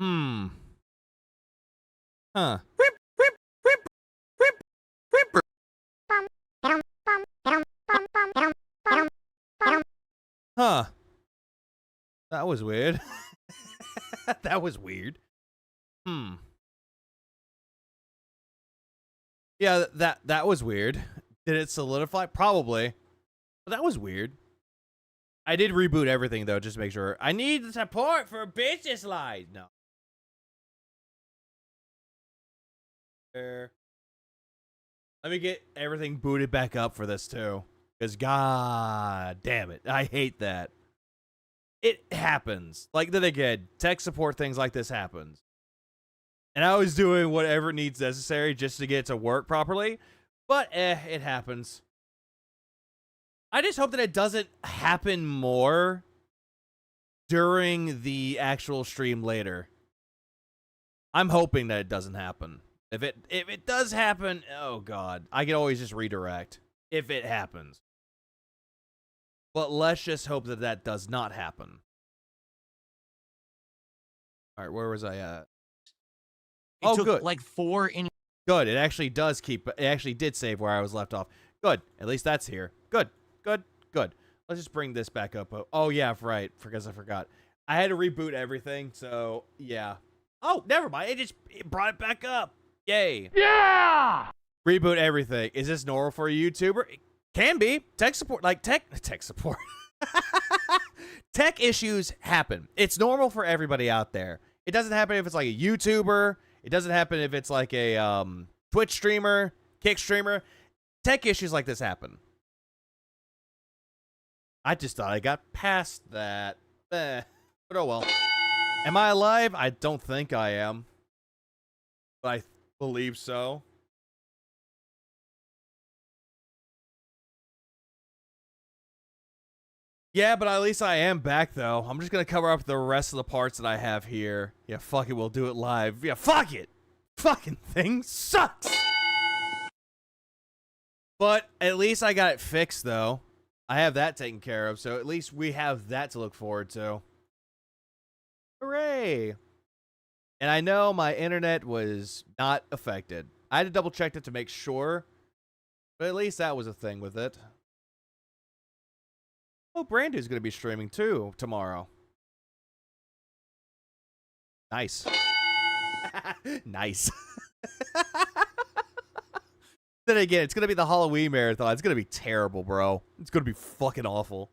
Hmm. Huh. Huh. That was weird. That was weird. Hmm. Yeah, that was weird. Did it solidify? Probably. But that was weird. I did reboot everything, though, just to make sure. I need the support for business lines. No. There. Let me get everything booted back up for this, too. Because, god damn it. I hate that. It happens. Like, then again, tech support things like this happens. And I was doing whatever needs necessary just to get it to work properly. But, it happens. I just hope that it doesn't happen more during the actual stream later. I'm hoping that it doesn't happen. If it does happen, oh god, I can always just redirect if it happens. But let's just hope that that does not happen. All right, where was I at? It took good. like 4 in. Good. It actually does keep. It actually did save where I was left off. Good. At least that's here. Good. Good. Good. Let's just bring this back up. Oh yeah, right. Because I forgot. I had to reboot everything. So yeah. Oh, never mind. It brought it back up. Yay. Yeah. Reboot everything. Is this normal for a YouTuber? It can be. Tech support, like tech support. Tech issues happen. It's normal for everybody out there. It doesn't happen if it's like a YouTuber. It doesn't happen if it's like a Twitch streamer, Kick streamer. Tech issues like this happen. I just thought I got past that. But oh well. Am I alive? I don't think I am. But I believe so. Yeah, but at least I am back, though. I'm just going to cover up the rest of the parts that I have here. Yeah, fuck it. We'll do it live. Yeah, fuck it. Fucking thing sucks. But at least I got it fixed, though. I have that taken care of, so at least we have that to look forward to. Hooray. And I know my internet was not affected. I had to double check it to make sure. But at least that was a thing with it. Oh, Brandy's going to be streaming too tomorrow. Nice. Nice. Then again, it's going to be the Halloween marathon. It's going to be terrible, bro. It's going to be fucking awful.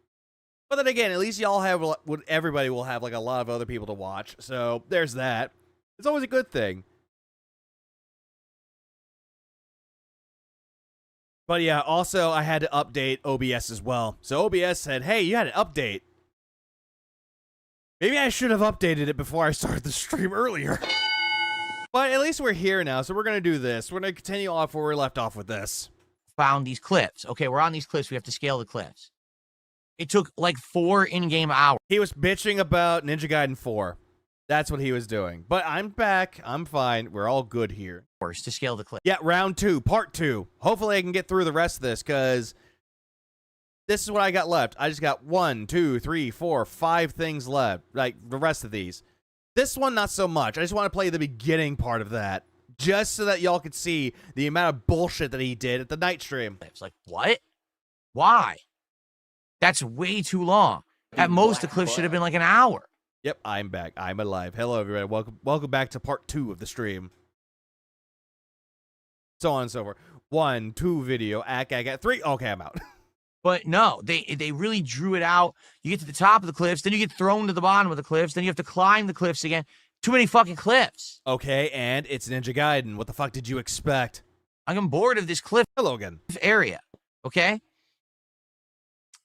But then again, at least y'all have, everybody will have like a lot of other people to watch. So there's that. It's always a good thing. But yeah, also I had to update OBS as well. So OBS said, hey, you had an update. Maybe I should have updated it before I started the stream earlier. But at least we're here now, so we're going to do this. We're going to continue off where we left off with this. Found these cliffs. Okay, we're on these cliffs. We have to scale the cliffs. It took like 4 in-game hours. He was bitching about Ninja Gaiden 4. That's what he was doing. But I'm back. I'm fine. We're all good here. To scale the cliff. Yeah, round 2, part 2. Hopefully I can get through the rest of this, because this is what I got left. I just got 1, 2, 3, 4, 5 things left. Like, the rest of these. This one, not so much. I just want to play the beginning part of that, just so that y'all could see the amount of bullshit that he did at the night stream. It's like, what? Why? That's way too long. At most, the cliff should have been like an hour. Yep, I'm back. I'm alive. Hello, everybody. Welcome back to part 2 of the stream. So on and so forth. 1, 2 video. Act. 3. Okay, I'm out. But no, they really drew it out. You get to the top of the cliffs, then you get thrown to the bottom of the cliffs, then you have to climb the cliffs again. Too many fucking cliffs. Okay, and it's Ninja Gaiden. What the fuck did you expect? I'm bored of this cliff Hello again. area, okay?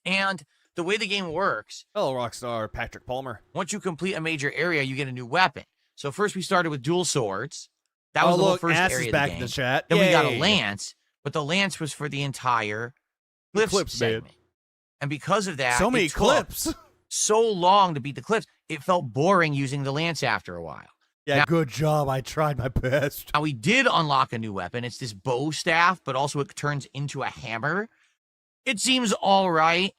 And the way the game works... Hello, Rockstar Patrick Palmer. Once you complete a major area, you get a new weapon. So first we started with dual swords. That was the whole first area of the back game. in the chat. Then Yay. we got a lance, but the lance was for the entire cliffs segment. Man. And because of that, so many clips. So long to beat the cliffs, it felt boring using the lance after a while. Yeah, now, good job. I tried my best. Now we did unlock a new weapon. It's this bow staff, but also it turns into a hammer. It seems all right,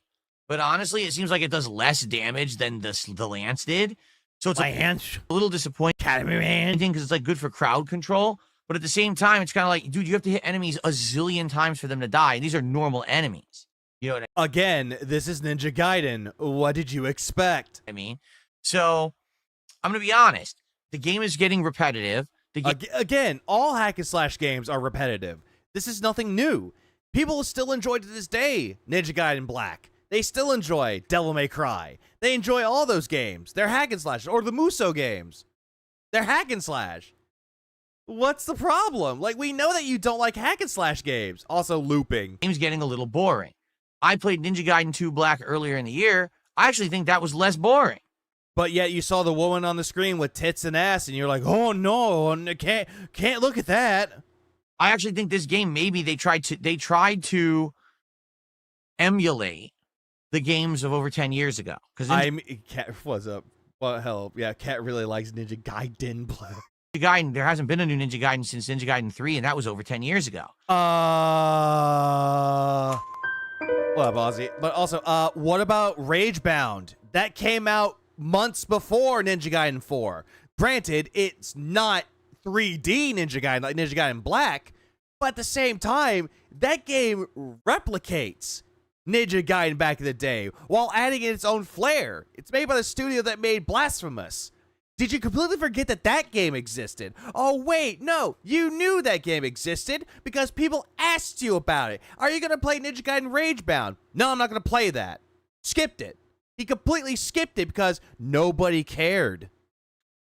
but honestly, it seems like it does less damage than the lance did. So it's My a hands. little disappointing because it's like good for crowd control. But at the same time, it's kind of like, dude, you have to hit enemies a zillion times for them to die. And these are normal enemies. You know what Again, this is Ninja Gaiden. What did you expect? I mean? So I'm going to be honest. The game is getting repetitive. Again, all hack and slash games are repetitive. This is nothing new. People still enjoy to this day Ninja Gaiden Black. They still enjoy Devil May Cry. They enjoy all those games. They're hack and slash. Or the Muso games. They're hack and slash. What's the problem? Like, we know that you don't like hack and slash games. Also, looping. Game's getting a little boring. I played Ninja Gaiden 2 Black earlier in the year. I actually think that was less boring. But yet you saw the woman on the screen with tits and ass, and you're like, oh no, can't look at that. I actually think this game, maybe they tried to emulate the games of over 10 years ago. Because Cat, what's up? Well, hell, yeah, Cat really likes Ninja Gaiden Black. Gaiden, there hasn't been a new Ninja Gaiden since Ninja Gaiden 3, and that was over 10 years ago. What up, Ozzy? But also, what about Ragebound? That came out months before Ninja Gaiden 4. Granted, it's not 3D Ninja Gaiden like Ninja Gaiden Black, but at the same time, that game replicates Ninja Gaiden back in the day while adding in its own flair. It's made by the studio that made Blasphemous. Did you completely forget that that game existed? Oh, wait, no. You knew that game existed because people asked you about it. Are you going to play Ninja Gaiden Ragebound? No, I'm not going to play that. Skipped it. He completely skipped it because nobody cared.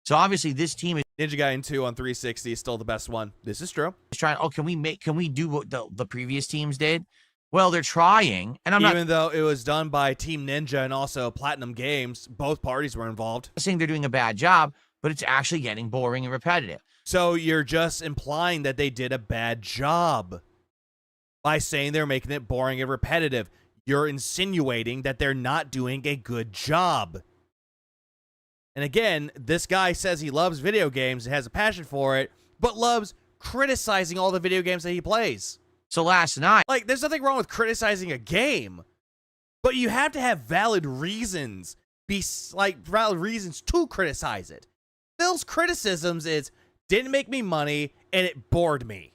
So obviously this team is Ninja Gaiden 2 on 360 is still the best one. This is true. trying, can we do what the previous teams did? Well, they're trying, and Even though it was done by Team Ninja and also Platinum Games, both parties were involved. not saying they're doing a bad job, but it's actually getting boring and repetitive. So you're just implying that they did a bad job by saying they're making it boring and repetitive. You're insinuating that they're not doing a good job. And again, this guy says he loves video games and has a passion for it, but loves criticizing all the video games that he plays. So last night, Like, there's nothing wrong with criticizing a game, but you have to have valid reasons, valid reasons to criticize it. Phil's criticisms is, didn't make me money, and it bored me.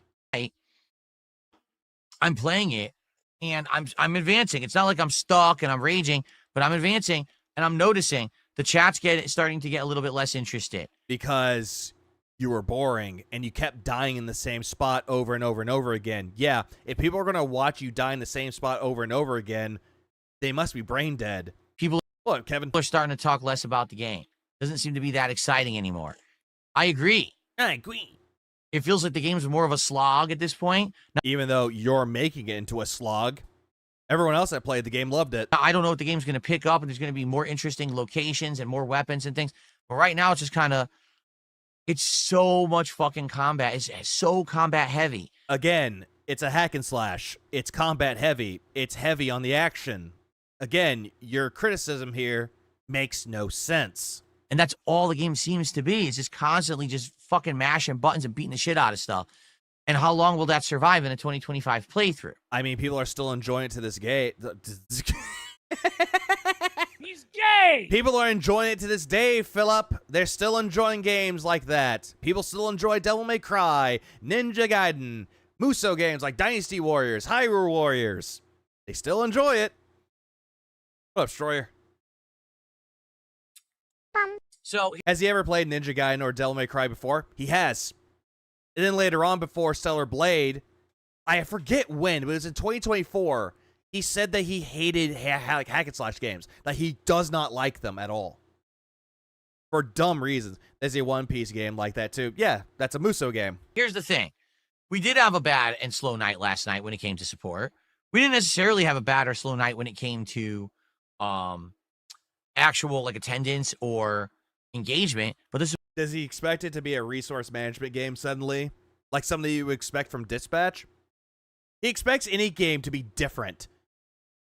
I'm playing it, and I'm advancing. It's not like I'm stuck and I'm raging, but I'm advancing, and I'm noticing the chat's starting to get a little bit less interested. Because you were boring, and you kept dying in the same spot over and over and over again. Yeah, if people are going to watch you die in the same spot over and over again, they must be brain dead. What, Kevin? People are starting to talk less about the game. Doesn't seem to be that exciting anymore. I agree. It feels like the game's more of a slog at this point. Even though you're making it into a slog, everyone else that played the game loved it. I don't know what the game's going to pick up, and there's going to be more interesting locations and more weapons and things. But right now, it's just kind of, it's so much fucking combat. It's so combat heavy. Again, it's a hack and slash. It's combat heavy. It's heavy on the action. Again, your criticism here makes no sense. And that's all the game seems to be. It's just constantly just fucking mashing buttons and beating the shit out of stuff. And how long will that survive in a 2025 playthrough? I mean, people are still enjoying it to this day. He's gay! People are enjoying it to this day, Philip. They're still enjoying games like that. People still enjoy Devil May Cry, Ninja Gaiden, Muso games like Dynasty Warriors, Hyrule Warriors. They still enjoy it. What up, Stroyer? So, Has he ever played Ninja Gaiden or Devil May Cry before? He has. And then later on, before Stellar Blade, I forget when, but it was in 2024, he said that he hated hack and slash games. That he does not like them at all. For dumb reasons. There's a One Piece game like that too. Yeah, that's a Muso game. here's the thing. We did have a bad and slow night last night when it came to support. We didn't necessarily have a bad or slow night when it came to actual like attendance or engagement, but this Does he expect it to be a resource management game suddenly? Like something you would expect from Dispatch? He expects any game to be different.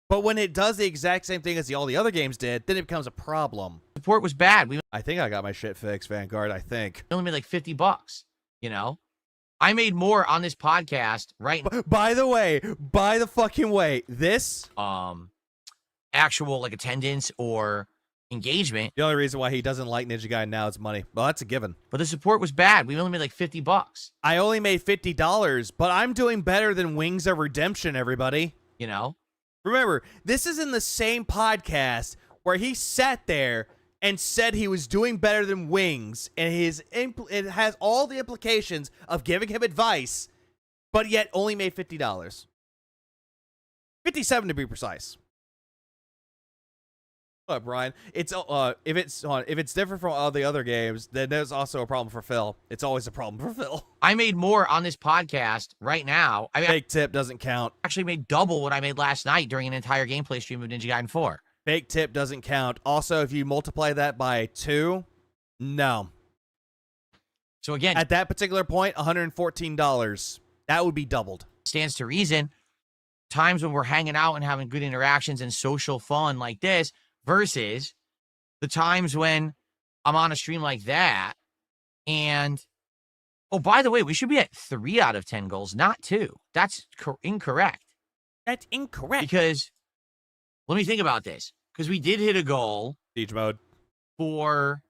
But when it does the exact same thing as all the other games did, then it becomes a problem. support was bad. We I think I got my shit fixed, Vanguard. I think. only made like $50, you know? I made more on this podcast, right? By the fucking way, this Actual like attendance or engagement. The only reason why he doesn't like Ninja Gaiden now is money. Well, that's a given. But the support was bad. We only made like $50. I only made $50, but I'm doing better than Wings of Redemption, everybody. You know? Remember, this is in the same podcast where he sat there and said he was doing better than Wings, and it has all the implications of giving him advice, but yet only made $50. 57 to be precise. What, Brian? It's if it's different from all the other games, then there's also a problem for Phil. It's always a problem for Phil. I made more on this podcast right now. I mean, Fake tip doesn't count. I actually made double what I made last night during an entire gameplay stream of Ninja Gaiden 4. Fake tip doesn't count. Also, if you multiply that by 2, no. So again, At that particular point, $114. That would be doubled. stands to reason. Times when we're hanging out and having good interactions and social fun like this versus the times when I'm on a stream like that. And, oh, by the way, we should be at 3 out of 10 goals, not 2. That's incorrect. That's incorrect. Because, let me think about this. Because we did hit a goal Siege mode. for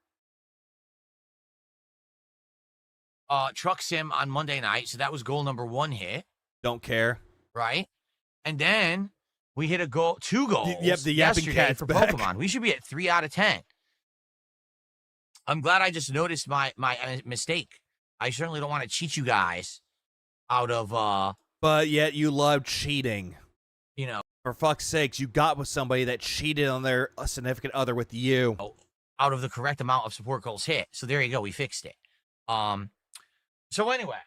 Truck Sim on Monday night. So that was goal number 1 hit, Don't care. right? And then we hit 2 goals Yep, the yapping yesterday cat's for back. Pokemon. We should be at 3 out of 10. I'm glad I just noticed my mistake. I certainly don't want to cheat you guys out of, But yet you love cheating. you know, For fuck's sakes, you got with somebody that cheated on their significant other with you. out of the correct amount of support goals hit. So there you go. We fixed it. So anyway,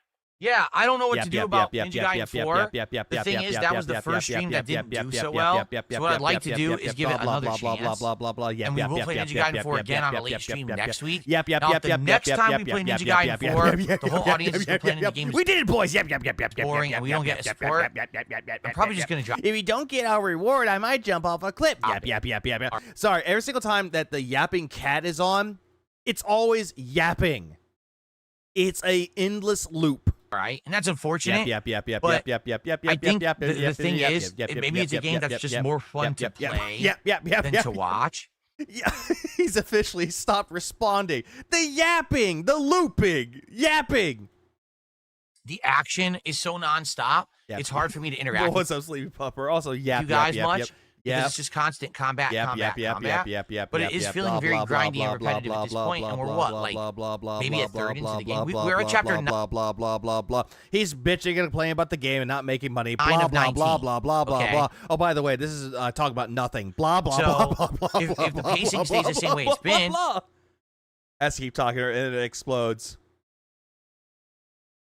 yeah, I don't know what to do about Ninja Gaiden 4. The thing is, that was the first stream that didn't do so well. So what I'd like to do is give it another chance. And we will play Ninja Gaiden 4 again on a late stream next week. Now, if the next time we play Ninja Gaiden 4, the whole audience is complaining the game We did it, boys. is boring and we don't get support, I'm probably just going to drop. If you don't get our reward, I might jump off a cliff. Yap. Sorry, every single time that the yapping cat is on, it's always yapping. It's a endless loop. All right, and that's unfortunate. Yep. I think the thing is, maybe it's a game that's just more fun to play than to watch. Yeah, he's officially stopped responding. The yapping, the looping, yapping. The action is so nonstop. It's hard for me to interact. Well, what's up, Sleepy Pupper? Also, yap. You guys much? Yeah, Because it's just constant combat. But it is feeling very grindy and repetitive at this point, and we're what, like maybe a third into the game. We're at chapter 9. Blah. He's bitching and complaining about the game and not making money. Nine Blah of blah 19. blah blah blah Okay. blah. Oh, by the way, this is talk about nothing. Blah blah So, blah blah blah. if the pacing stays the same way it's been- As keep talking and it explodes.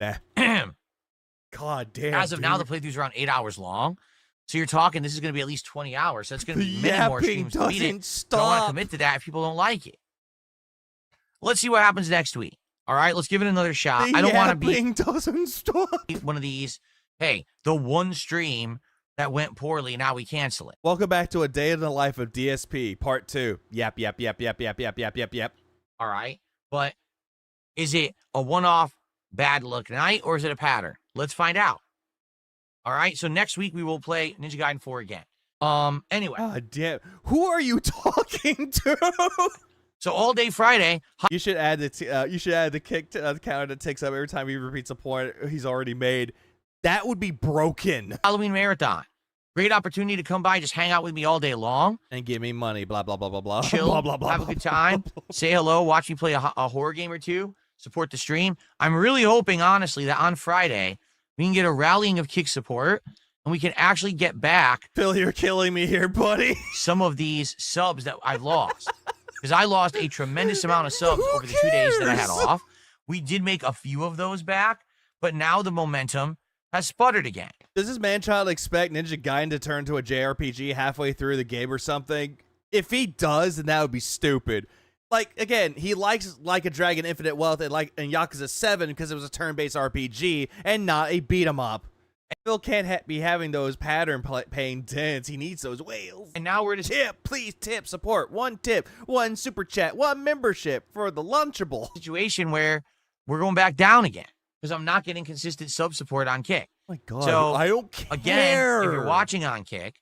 Nah. God damn. As of now, the playthrough's around 8 hours long. So you're talking, this is going to be at least 20 hours. So it's going to be many more streams to beat it. I don't want to commit to that if people don't like it. Let's see what happens next week. All right, let's give it another shot. I don't want to be doesn't stop. one of these, hey, the one stream that went poorly, now we cancel it. Welcome back to a day in the life of DSP, part 2. Yep. All right, but is it a one-off bad luck night or is it a pattern? Let's find out. All right, so next week we will play Ninja Gaiden 4 again. Anyway. God damn. Who are you talking to? So all day Friday. You should add the kick counter that ticks up every time he repeats a point he's already made. That would be broken. Halloween marathon. Great opportunity to come by, just hang out with me all day long. And give me money. Blah blah blah blah blah. Chill. Blah, blah, blah, have a blah, good blah, time. blah, blah. Say hello. Watch me play a horror game or two. Support the stream. I'm really hoping, honestly, that on Friday we can get a rallying of kick support and we can actually get back Phil, you're killing me here, buddy. some of these subs that I've lost. Because I lost a tremendous amount of subs over the 2 days that I had off. We did make a few of those back, but now the momentum has sputtered again. Does this man-child expect Ninja Gaiden to turn to a JRPG halfway through the game or something? If he does, then that would be stupid. Like, again, he likes Like a Dragon Infinite Wealth and Yakuza 7 because it was a turn-based RPG and not a beat-em-up. And Phil can't be having those pattern-paying dents. He needs those whales. And now we're just Tip, please tip, support. 1 tip, 1 super chat, 1 membership for the Lunchable. situation where we're going back down again because I'm not getting consistent sub support on Kick. Oh my God, So, I don't care. Again, if you're watching on Kick,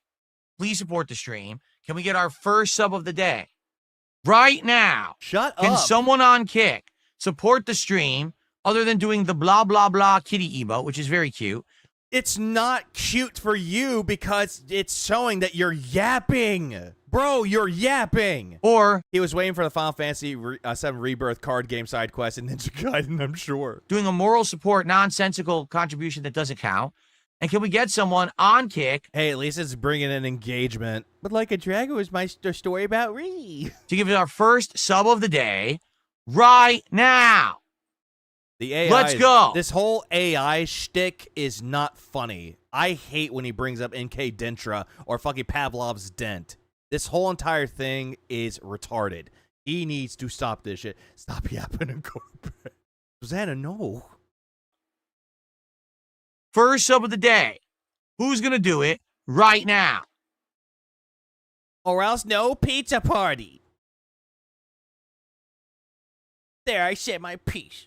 please support the stream. Can we get our first sub of the day? right now. Shut up. Can someone on Kick support the stream other than doing the blah, blah, blah kitty emote, which is very cute? It's not cute for you because it's showing that you're yapping. Bro, you're yapping. Or he was waiting for the Final Fantasy VII Rebirth card game side quest in Ninja Gaiden, I'm sure. Doing a moral support, nonsensical contribution that doesn't count. And can we get someone on Kick? Hey, at least it's bringing in engagement. But Like a Dragon was my story about Ree. To give it our first sub of the day right now. The AI Let's go. This whole AI shtick is not funny. I hate when he brings up NK Dentra or fucking Pavlov's Dent. This whole entire thing is retarded. He needs to stop this shit. Stop yapping and go to bed. Susanna, no. First sub of the day. Who's going to do it right now? Or else no pizza party. There, I said my piece.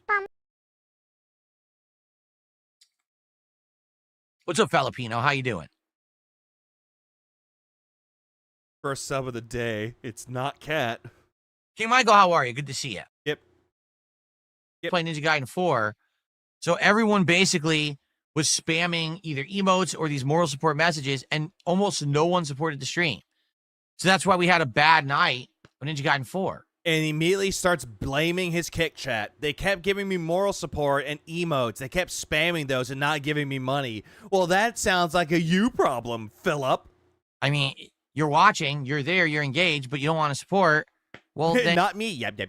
What's up, Filipino? How you doing? First sub of the day. It's not Cat. King Michael, how are you? Good to see you. Yep. Playing Ninja Gaiden 4. So everyone basically was spamming either emotes or these moral support messages, and almost no one supported the stream. So that's why we had a bad night on Ninja Gaiden 4. And immediately starts blaming his Kick chat. They kept giving me moral support and emotes. They kept spamming those and not giving me money. Well, that sounds like a you problem, Philip. I mean, you're watching, you're there, you're engaged, but you don't want to support. Well, then not me. Yep.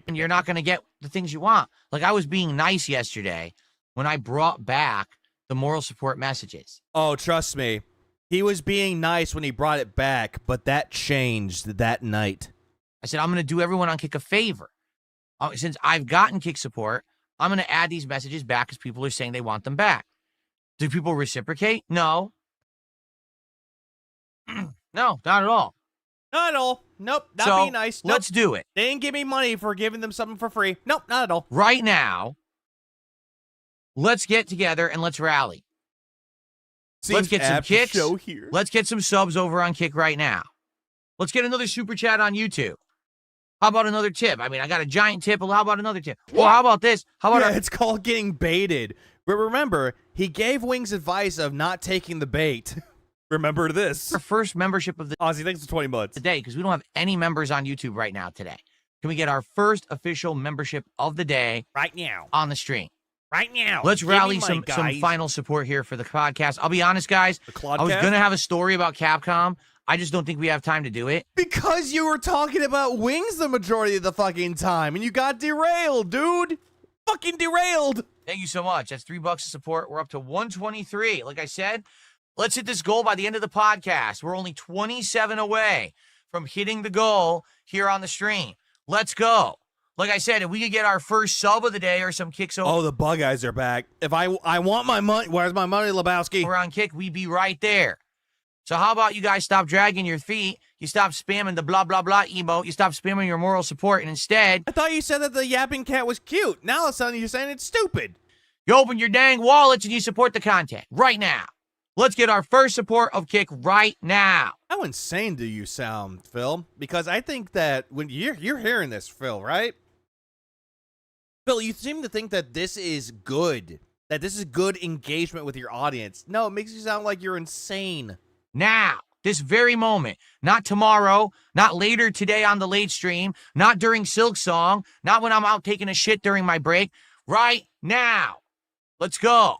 And you're not going to get the things you want. Like, I was being nice yesterday when I brought back the moral support messages. Oh, trust me. He was being nice when he brought it back, but that changed that night. I said, I'm going to do everyone on Kick a favor. Since I've gotten Kick support, I'm going to add these messages back because people are saying they want them back. Do people reciprocate? No. No, not at all. Not at all. Nope, not being nice. Nope. Let's do it. They didn't give me money for giving them something for free. Nope, not at all. Right now, let's get together and let's rally. Let's get some kicks. Let's get some subs over on Kick right now. Let's get another super chat on YouTube. How about another tip? I mean, I got a giant tip. Well, how about another tip? Well, how about this? How about it's called getting baited. But remember, he gave Wings advice of not taking the bait. Remember this. Our first membership of the Ozzy, thanks for 20 months. Today, because we don't have any members on YouTube right now today. Can we get our first official membership of the day right now on the stream? Right now. Let's rally some final support here for the podcast. I'll be honest, guys. I was going to have a story about Capcom. I just don't think we have time to do it. Because you were talking about Wings the majority of the fucking time, and you got derailed, dude. Fucking derailed. Thank you so much. That's $3 of support. We're up to 123. Like I said, let's hit this goal by the end of the podcast. We're only 27 away from hitting the goal here on the stream. Let's go. Like I said, if we could get our first sub of the day or some kicks over. Oh, the bug eyes are back. If I want my money, where's my money, Lebowski? We're on Kick, we'd be right there. So how about you guys stop dragging your feet? You stop spamming the blah, blah, blah emote. You stop spamming your moral support. And instead, I thought you said that the yapping cat was cute. Now all of a sudden you're saying it's stupid. You open your dang wallets and you support the content right now. Let's get our first support of Kick right now. How insane do you sound, Phil? Because I think that when you're hearing this, Phil, right? Phil, you seem to think that this is good. That this is good engagement with your audience. No, it makes you sound like you're insane. Now, this very moment, not tomorrow, not later today on the late stream, not during Silk Song, not when I'm out taking a shit during my break, right now. Let's go.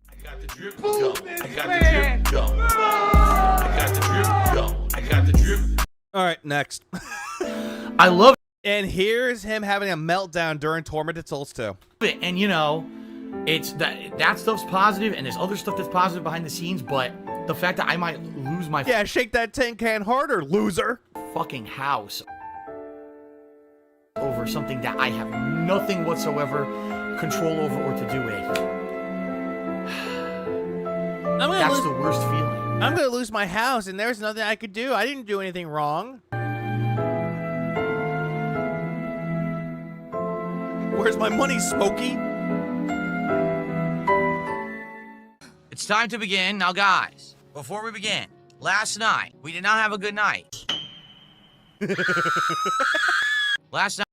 I got the drip, go. I got the drip, go. I got the drip, go. I got the drip. All right, next. I love it. And here's him having a meltdown during Tormented Souls 2. And you know, it's that stuff's positive, and there's other stuff that's positive behind the scenes, but the fact that I might lose my shake that tin can harder, loser. Fucking house over something that I have nothing whatsoever control over or to do with. That's the worst feeling. I'm gonna lose my house, and there's nothing I could do. I didn't do anything wrong. Where's my money, Smokey? It's time to begin. Now, guys, before we begin, last night, we did not have a good night. Last night.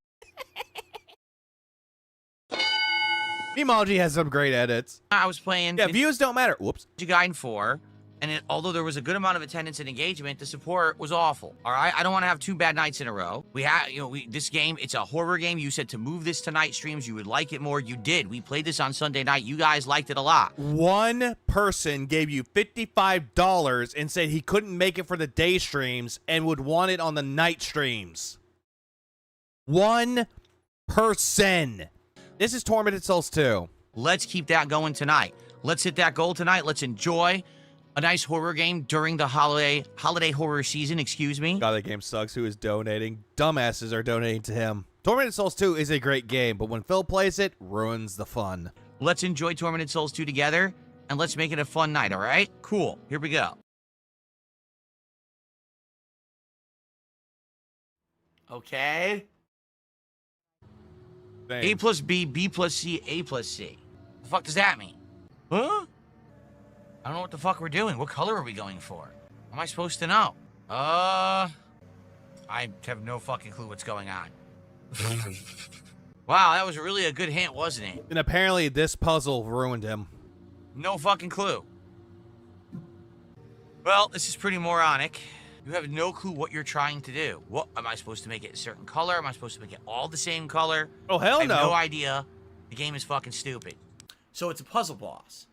Memoji has some great edits. I was playing. Yeah, views don't matter. Whoops. Gaiden 4, and although there was a good amount of attendance and engagement, the support was awful. All right, I don't want to have 2 bad nights in a row. We had, this game, it's a horror game. You said to move this to night streams, you would like it more. You did. We played this on Sunday night. You guys liked it a lot. One person gave you $55 and said he couldn't make it for the day streams and would want it on the night streams. One person. This is Tormented Souls 2. Let's keep that going tonight. Let's hit that goal tonight. Let's enjoy a nice horror game during the holiday horror season, excuse me. God, that game sucks. Who is donating? Dumbasses are donating to him. Tormented Souls 2 is a great game, but when Phil plays it, ruins the fun. Let's enjoy Tormented Souls 2 together, and let's make it a fun night, all right? Cool. Here we go. Okay. Thanks. A plus B, B plus C, A plus C. The fuck does that mean? Huh? I don't know what the fuck we're doing. What color are we going for? How am I supposed to know? I have no fucking clue what's going on. Wow, that was really a good hint, wasn't it? And apparently this puzzle ruined him. No fucking clue. Well, this is pretty moronic. You have no clue what you're trying to do. What am I supposed to make it a certain color? Am I supposed to make it all the same color? Oh, hell no. I have no idea. The game is fucking stupid. So it's a puzzle boss.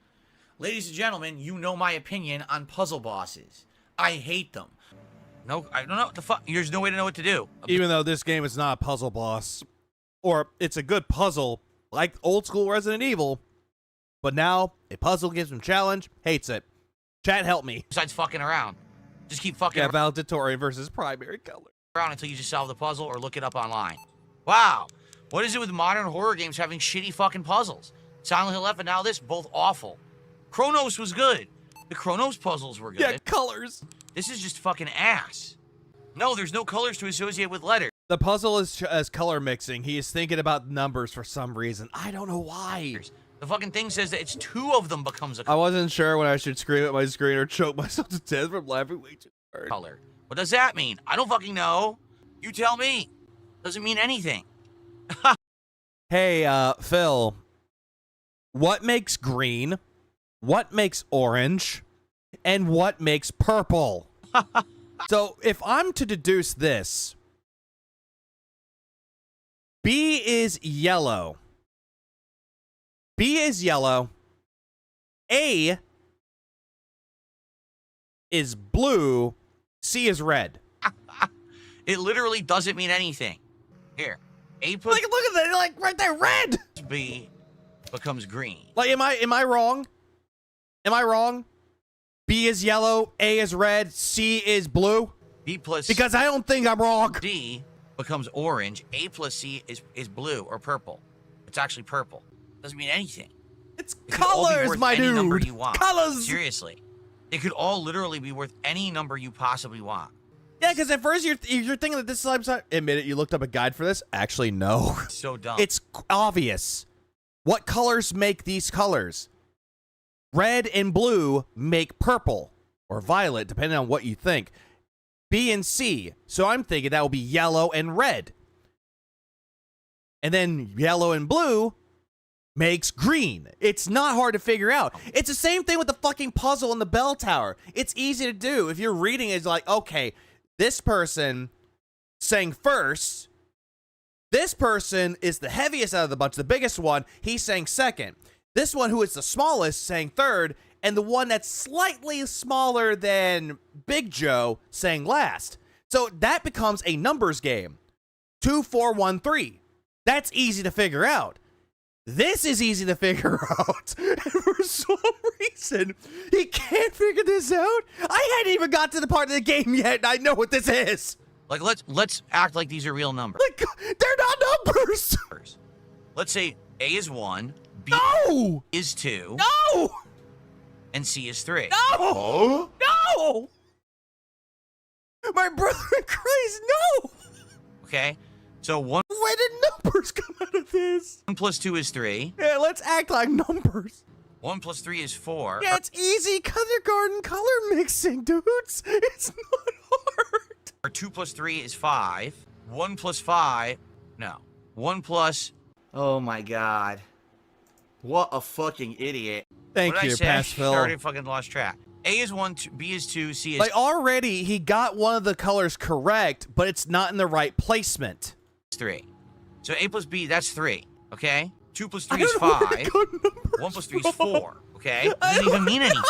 Ladies and gentlemen, you know my opinion on puzzle bosses. I hate them. No, I don't know what the fuck. There's no way to know what to do. Even though this game is not a puzzle boss. Or it's a good puzzle, like old school Resident Evil. But now, a puzzle gives him challenge, hates it. Chat, help me. Besides fucking around. Just keep fucking Yeah, valedictorian versus primary color. around until you just solve the puzzle or look it up online. Wow. What is it with modern horror games having shitty fucking puzzles? Silent Hill F and now this, both awful. Chronos was good. The Chronos puzzles were good. Yeah, colors. This is just fucking ass. No, there's no colors to associate with letters. The puzzle is as color mixing. He is thinking about numbers for some reason. I don't know why. The fucking thing says that it's 2 of them becomes a I wasn't sure when I should scream at my screen or choke myself to death from laughing way too hard. color. What does that mean? I don't fucking know. You tell me. Doesn't mean anything. Hey, Phil. What makes green? What makes orange? And what makes purple? So, if I'm to deduce this, B is yellow. B is yellow. A is blue. C is red. It literally doesn't mean anything. Here. A plus Look at that, like right there, red. B becomes green. Like, am I wrong? Am I wrong? B is yellow, A is red, C is blue? B plus Because I don't think I'm wrong. D becomes orange. A plus C is blue or purple. It's actually purple. Doesn't mean anything. It's It could all be colors, worth my any dude. number you want. Colors. Seriously. It could all literally be worth any number you possibly want. Yeah, because at first you're thinking that this is... Admit it, you looked up a guide for this? Actually, no. So dumb. It's obvious. What colors make these colors? Red and blue make purple or violet, depending on what you think. B and C. So I'm thinking that will be yellow and red. And then yellow and blue makes green. It's not hard to figure out. It's the same thing with the fucking puzzle in the bell tower. It's easy to do. If you're reading it, it's like, okay, this person sang first. This person is the heaviest out of the bunch, the biggest one. He sang second. This one, who is the smallest, sang third. And the one that's slightly smaller than Big Joe sang last. So that becomes a numbers game. 2, 4, 1, 3. That's easy to figure out. This is easy to figure out. And for some reason, he can't figure this out. I hadn't even got to the part of the game yet, and I know what this is. Like, let's act like these are real numbers. Like, they're not numbers. Let's say A is 1, B No. is 2, No. and C is 3. No. No. My brother in Christ, no. Okay? So 1 Where did numbers come out of this? plus 2 is 3. Yeah, let's act like numbers. 1 plus 3 is 4. Yeah, it's easy kindergarten color mixing, dudes. It's not hard. Or 2 plus 3 is 5. 1 plus 5. No. 1 plus. Oh my god. What a fucking idiot. Thank you, Pass Phil. I already fucking lost track. A is 1, B is 2, C is... Like, already, he got one of the colors correct, but it's not in the right placement. 3. So A plus B, that's 3, okay? 2 plus 3 is 5. 1 plus 3 is 4, okay? It doesn't even mean anything.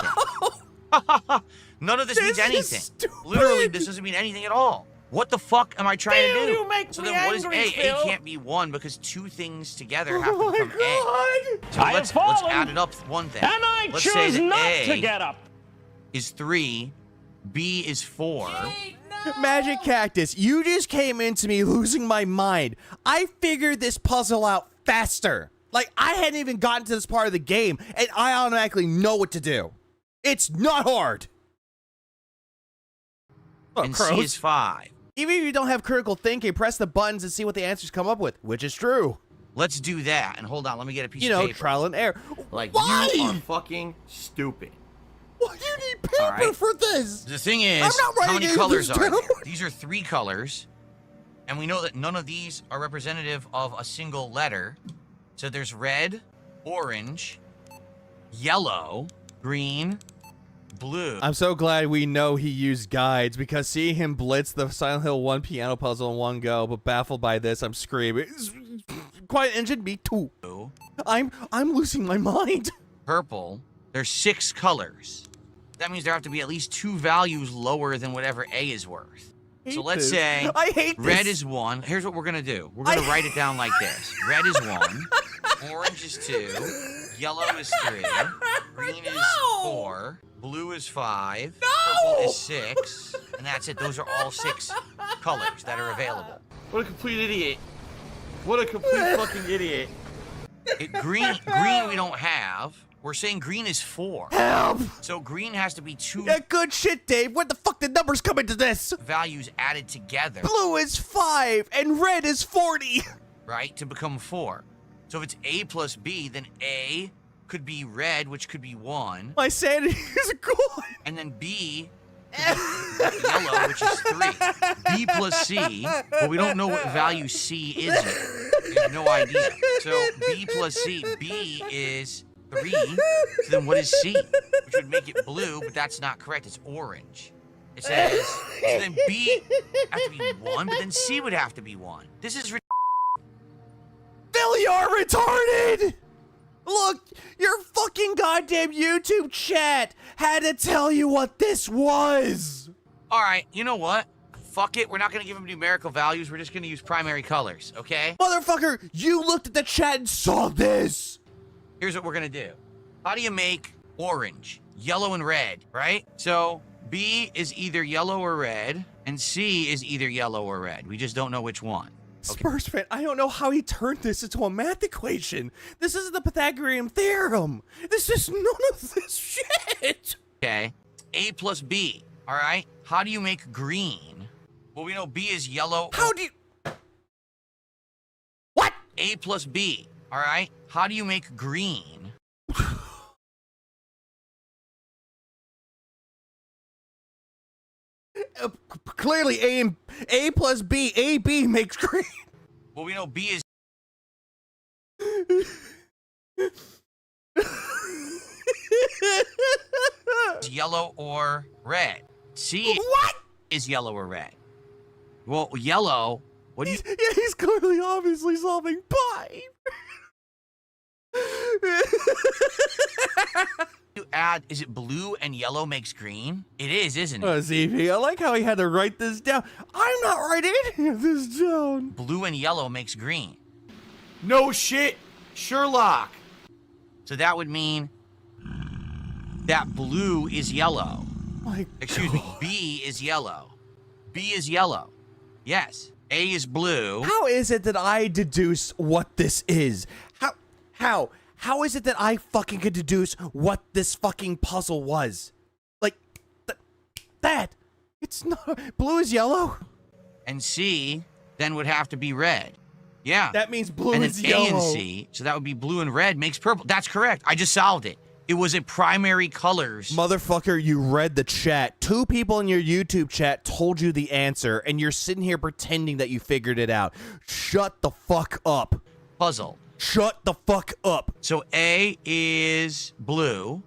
None of this means anything. Literally, this doesn't mean anything at all. What the fuck am I trying to do? You make so me then what is angry, A? Phil. A can't be 1 because 2 things together have to become A. So let's add it up one thing. And I let's choose say that not A to get up. is 3, B is 4. Magic Cactus, you just came into me losing my mind. I figured this puzzle out faster. Like, I hadn't even gotten to this part of the game, and I automatically know what to do. It's not hard. Oh, And C is 5. Even if you don't have critical thinking, press the buttons and see what the answers come up with, which is true. Let's do that. And hold on, let me get a piece You of know, paper. trial and error. Like, Why? you are fucking stupid. Why do you need paper Alright. for this? The thing is, I'm not how writing many any of colors this are down. there? These are 3 colors. And we know that none of these are representative of a single letter. So there's red, orange, yellow, green, blue. I'm so glad we know he used guides, because seeing him blitz the Silent Hill 1 piano puzzle in one go, but baffled by this, I'm screaming. Quiet Engine, me too. I'm losing my mind. Purple. There's 6 colors. That means there have to be at least 2 values lower than whatever A is worth. So let's say I hate red this. is 1. Here's what we're going to do. We're going to write it down like this. Red is 1. Orange is 2. Yellow is 3. Green is 4. Blue is 5. Purple is 6. And that's it. Those are all 6 colors that are available. What a complete idiot. What a complete fucking idiot. Green we don't have. We're saying green is 4. Help! So green has to be 2 Yeah, good shit, Dave. Where the fuck did numbers come into this? values added together, Blue is 5 and red is 40. right, to become 4. So if it's A plus B, then A could be red, which could be 1, My sanity is gone. and then B yellow, which is 3. B plus C, but we don't know what value C is yet. We have no idea. So B plus C, B is 3. So then what is C? Which would make it blue, but that's not correct. It's orange. It says, so then B has to be 1, but then C would have to be 1. This is Phil, you're retarded! Look, your fucking goddamn YouTube chat had to tell you what this was. All right, you know what? Fuck it. We're not going to give them numerical values. We're just going to use primary colors, okay? Motherfucker, you looked at the chat and saw this. Here's what we're going to do. How do you make orange, yellow, and red, right? So B is either yellow or red, and C is either yellow or red. We just don't know which one. Spurs fan, I don't know how he turned this into a math equation. This isn't the Pythagorean theorem. This is none of this shit. Okay. A plus B, all right? How do you make green? Well, we know B is yellow. How do you... What? A plus B, all right? How do you make green? Clearly, A plus B, AB makes green. Well, we know B is yellow or red. C What? is yellow or red. Well, yellow, what do you... Yeah, he's clearly obviously solving pi. You add, is it blue and yellow makes green? It is, isn't it? ZP, I like how he had to write this down. I'm not writing any of this down. Blue and yellow makes green. No shit, Sherlock. So that would mean that blue is yellow. My Excuse me, B is yellow. B is yellow. Yes. A is blue. How is it that I deduce what this is? How is it that I fucking could deduce what this fucking puzzle was? Like, that. It's not, blue is yellow. And C then would have to be red. Yeah. That means blue and is then yellow. A and C, so that would be blue and red makes purple. That's correct. I just solved it. It was a primary colors. Motherfucker, you read the chat. 2 people in your YouTube chat told you the answer, and you're sitting here pretending that you figured it out. Shut the fuck up. Puzzle. Shut the fuck up. So A is blue.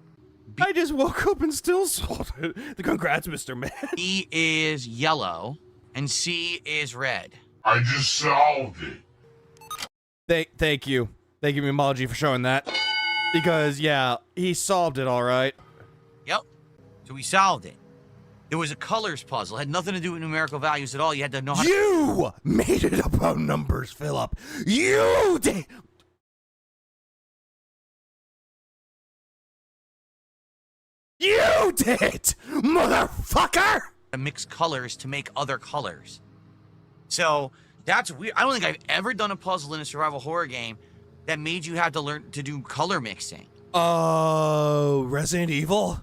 I just woke up and still saw it. Congrats, Mr. Man. B is yellow. And C is red. I just solved it. Thank you. Thank you, Mimology, for showing that. Because, yeah, he solved it all right. Yep. So we solved it. It was a colors puzzle. It had nothing to do with numerical values at all. You had to know how You made it about numbers, Philip. You did. You did, motherfucker! to mix colors to make other colors. So that's weird. I don't think I've ever done a puzzle in a survival horror game that made you have to learn to do color mixing. Oh, Resident Evil?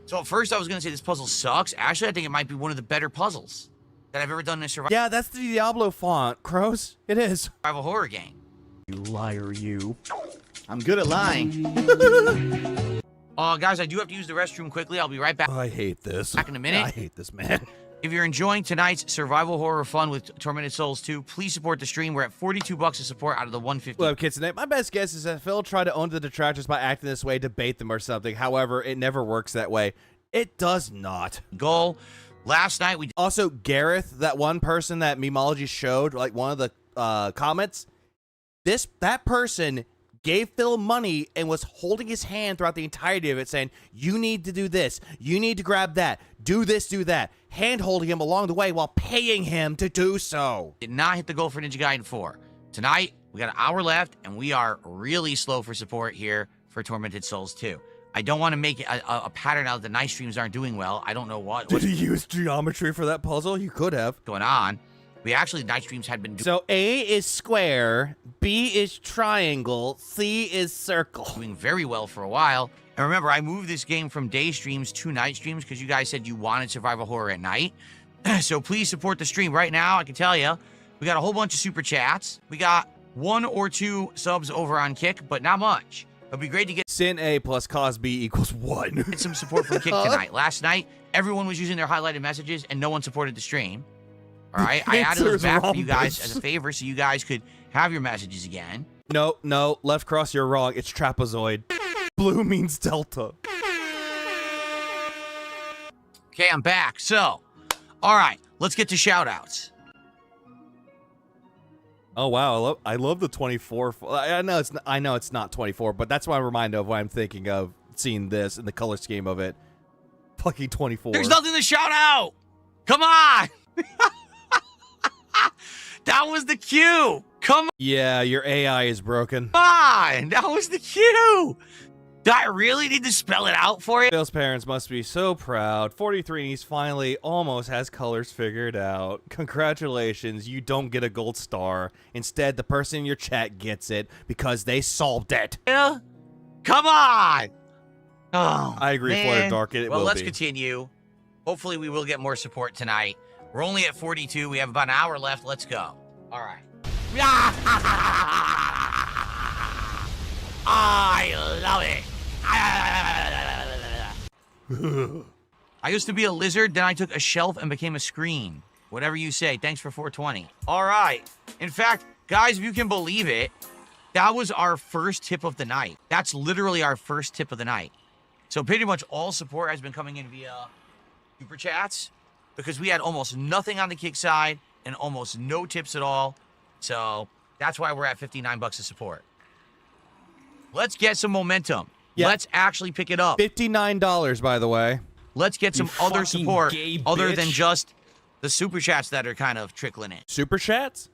So at first I was going to say this puzzle sucks. Actually, I think it might be one of the better puzzles that I've ever done in a survival Yeah, that's the Diablo font, Crows. It is. horror game. You liar, you. I'm good at lying. Guys, I do have to use the restroom quickly. I'll be right back. I hate this. Back in a minute. I hate this, man. If you're enjoying tonight's survival horror fun with Tormented Souls 2, please support the stream. We're at $42 to support out of the $150. Well, kids, tonight, my best guess is that Phil tried to own the detractors by acting this way to bait them or something. However, it never works that way. It does not. Goal. Last night we Also, Gareth, that one person that Memology showed, like one of the comments, that person gave Phil money and was holding his hand throughout the entirety of it, saying, you need to do this, you need to grab that, do this, do that, hand holding him along the way while paying him to do so. did not hit the goal for Ninja Gaiden 4. Tonight, we got an hour left, and we are really slow for support here for Tormented Souls 2. I don't want to make it a pattern out that the night streams aren't doing well. I don't know what's Did he use geometry for that puzzle? You could have. going on. We actually, night streams had been So A is square, B is triangle, C is circle. doing very well for a while. And remember, I moved this game from day streams to night streams because you guys said you wanted survival horror at night. So please support the stream right now. I can tell you, we got a whole bunch of super chats. We got 1 or 2 subs over on Kick, but not much. It'd be great to get Sin A plus cos B equals 1. some support from Kick tonight. Last night, everyone was using their highlighted messages and no one supported the stream. All right, I added those back for you guys as a favor so you guys could have your messages again. No, left cross, you're wrong. It's trapezoid. Blue means delta. Okay, I'm back. So, all right, let's get to shout-outs. Oh wow, I love the 24. I know it's not 24, but that's what I'm reminded of when I'm thinking of seeing this and the color scheme of it. Fucking 24. There's nothing to shout out. Come on. That was the cue. Come Yeah, your AI is broken. on. That was the cue. Do I really need to spell it out for you? Phil's parents must be so proud. 43 and he's finally almost has colors figured out. Congratulations, you don't get a gold star. Instead, the person in your chat gets it because they solved it. Yeah? Come on. Oh, I agree, man. Florida Dark. It well, will let's be. continue. Hopefully, we will get more support tonight. We're only at 42. We have about an hour left. Let's go. All right. I love it. I used to be a lizard, then I took a shelf and became a screen. Whatever you say. Thanks for 420. All right. In fact, guys, if you can believe it, that was our first tip of the night. That's literally our first tip of the night. So pretty much all support has been coming in via super chats because we had almost nothing on the Kick side and almost no tips at all. So that's why we're at $59 of support. Let's get some momentum. Yeah. Let's actually pick it up. $59, by the way. Let's get some You other fucking support gay other bitch. than just the super chats that are kind of trickling in. Super chats?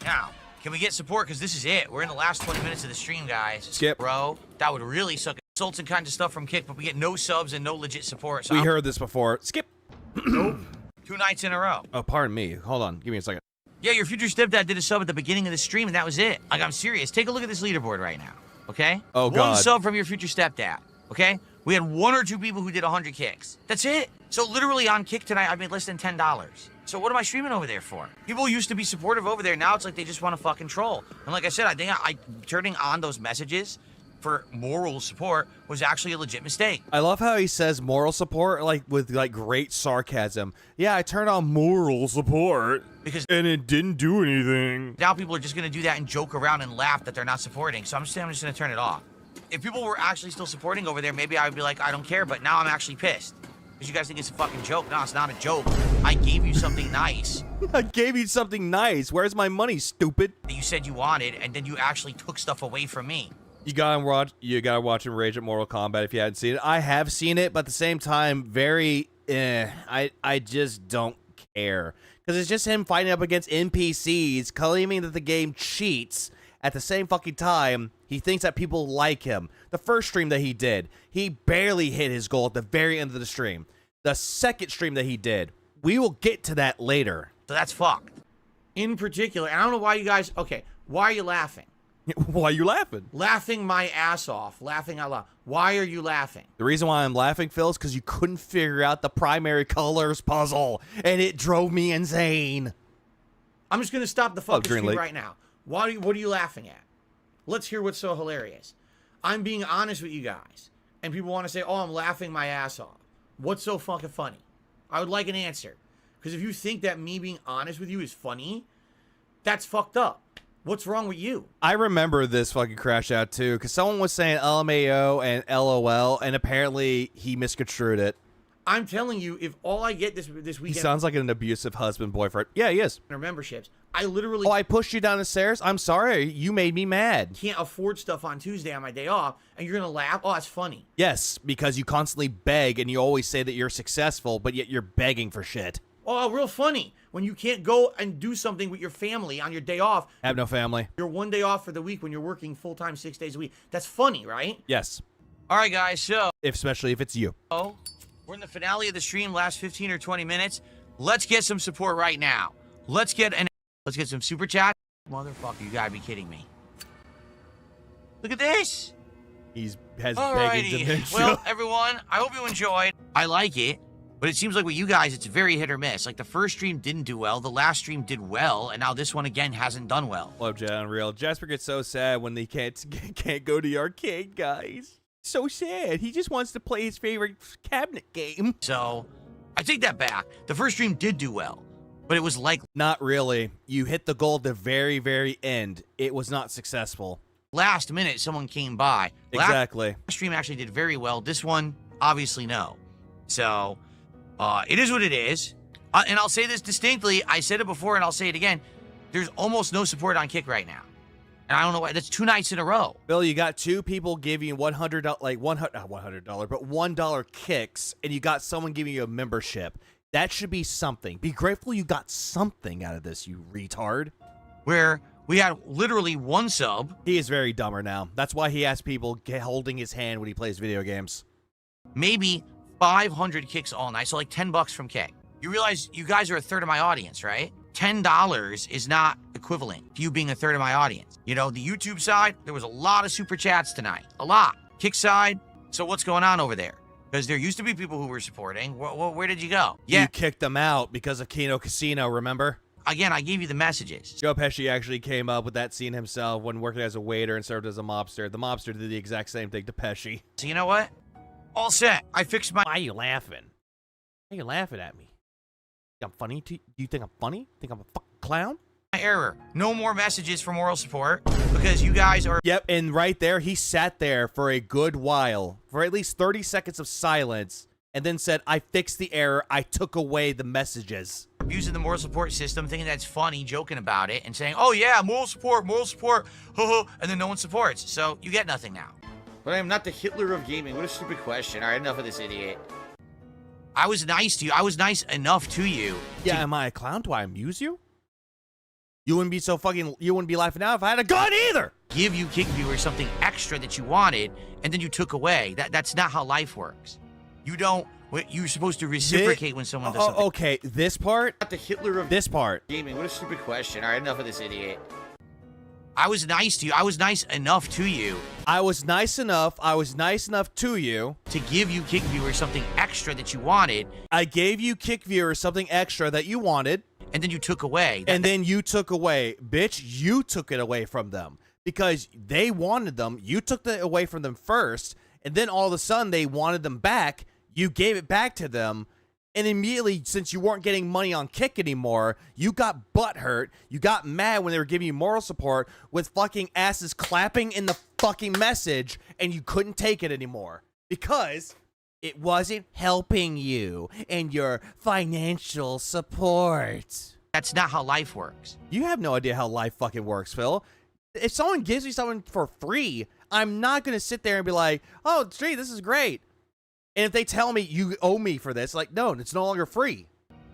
Now, can we get support? Because this is it. We're in the last 20 minutes of the stream, guys. Skip. Bro, that would really suck. Insults and kind of stuff from Kick, but we get no subs and no legit support. So We I'm heard this before. Skip. 2 nights in a row. Oh, pardon me. Hold on. Give me a second. Yeah, your future stepdad did a sub at the beginning of the stream, and that was it. Like, I'm serious. Take a look at this leaderboard right now, okay? Oh, One God. sub from your future stepdad, okay? We had 1 or 2 people who did 100 kicks. That's it. So literally on Kick tonight, I made less than $10. So what am I streaming over there for? People used to be supportive over there. Now it's like they just want to fucking troll. And like I said, I think I turning on those messages for moral support was actually a legit mistake. I love how he says moral support like with like great sarcasm. Yeah, I turned on moral support because and it didn't do anything. Now people are just going to do that and joke around and laugh that they're not supporting. So I'm just going to turn it off. If people were actually still supporting over there, maybe I would be like, I don't care. But now I'm actually pissed because you guys think it's a fucking joke. No, it's not a joke. I gave you something nice. I gave you something nice. Where's my money, stupid? That you said you wanted, and then you actually took stuff away from me. You gotta watch and rage at Mortal Kombat if you hadn't seen it. I have seen it, but at the same time, I just don't care. Because it's just him fighting up against NPCs, claiming that the game cheats. At the same fucking time, he thinks that people like him. The first stream that he did, he barely hit his goal at the very end of the stream. The second stream that he did, we will get to that later. So that's fucked. In particular, and I don't know why you guys, okay, why are you laughing? Why are you laughing? Laughing my ass off. Laughing out loud. Why are you laughing? The reason why I'm laughing, Phil, is because you couldn't figure out the primary colors puzzle, and it drove me insane. I'm just going to stop the fucking stream right now. What are you laughing at? Let's hear what's so hilarious. I'm being honest with you guys, and people want to say, oh, I'm laughing my ass off. What's so fucking funny? I would like an answer. Because if you think that me being honest with you is funny, that's fucked up. What's wrong with you? I remember this fucking crash out too, because someone was saying LMAO and LOL, and apparently he misconstrued it. I'm telling you, if all I get this weekend... He sounds like an abusive husband, boyfriend. Yeah, he is. ...memberships, I literally... Oh, I pushed you down the stairs? I'm sorry. You made me mad. Can't afford stuff on Tuesday on my day off, and you're going to laugh? Oh, that's funny. Yes, because you constantly beg, and you always say that you're successful, but yet you're begging for shit. Oh, real funny. When you can't go and do something with your family on your day off. I have no family. You're one day off for the week when you're working full-time 6 days a week. That's funny, right? Yes. All right, guys, so... Especially if it's you. Oh, we're in the finale of the stream, last 15 or 20 minutes. Let's get some support right now. Let's get some super chat. Motherfucker, you gotta be kidding me. Look at this. Alrighty. Well, everyone, I hope you enjoyed. I like it. But it seems like with you guys, it's very hit or miss. Like, the first stream didn't do well, the last stream did well, and now this one, again, hasn't done well. Love Jet Unreal. Jasper gets so sad when they can't go to the arcade, guys. So sad. He just wants to play his favorite cabinet game. So, I take that back. The first stream did do well, but it was like... Not really. You hit the goal at the very, very end. It was not successful. Last minute, someone came by. Exactly. Last stream actually did very well. This one, obviously, no. So... it is what it is. And I'll say this distinctly. I said it before and I'll say it again. There's almost no support on Kick right now. And I don't know why. That's 2 nights in a row. Bill, you got 2 people giving you $100, not $100, but $1 kicks, and you got someone giving you a membership. That should be something. Be grateful you got something out of this, you retard. Where we had literally 1 sub. He is very dumber now. That's why he has people holding his hand when he plays video games. Maybe 500 kicks all night, so like $10 from Kick. You realize you guys are a third of my audience, right? $10 is not equivalent to you being a third of my audience. You know, the YouTube side, there was a lot of super chats tonight. A lot. Kick side, so what's going on over there? Because there used to be people who were supporting. Where did you go? Yeah. You kicked them out because of Kino Casino, remember? Again, I gave you the messages. Joe Pesci actually came up with that scene himself when working as a waiter and served as a mobster. The mobster did the exact same thing to Pesci. So you know what? All set. I fixed my... Why are you laughing? Why are you laughing at me? I'm funny to you? You think I'm funny? Think I'm a fucking clown? My error. No more messages for moral support because you guys are... Yep, and right there, he sat there for a good while, for at least 30 seconds of silence, and then said, I fixed the error. I took away the messages. Using the moral support system, thinking that's funny, joking about it, and saying, oh yeah, moral support, and then no one supports. So you get nothing now. But I am not the Hitler of gaming. What a stupid question. All right, enough of this idiot. I was nice to you. I was nice enough to you. Yeah, am I a clown? Do I amuse you? You wouldn't be you wouldn't be laughing out if I had a gun either. Give you Kick viewers something extra that you wanted, and then you took away. That's not how life works. You don't, you're supposed to reciprocate when someone does something. Okay, this part. Not the Hitler of this part. Gaming. What a stupid question. All right, enough of this idiot. I was nice to you. I was nice enough to you. I was nice enough to you. To give you Kick viewers something extra that you wanted. I gave you Kick viewers something extra that you wanted. And then you took away. And then you took away. Bitch, you took it away from them. because they wanted them. You took it away from them first, and then all of a sudden they wanted them back. You gave it back to them, and immediately, since you weren't getting money on Kick anymore, you got butthurt. You got mad when they were giving you moral support with fucking asses clapping in the fucking message, and you couldn't take it anymore because it wasn't helping you and your financial support. That's not how life works. You have no idea how life fucking works, Phil. If someone gives me something for free, I'm not going to sit there and be like, oh, gee, this is great. And if they tell me you owe me for this, like, no, it's no longer free.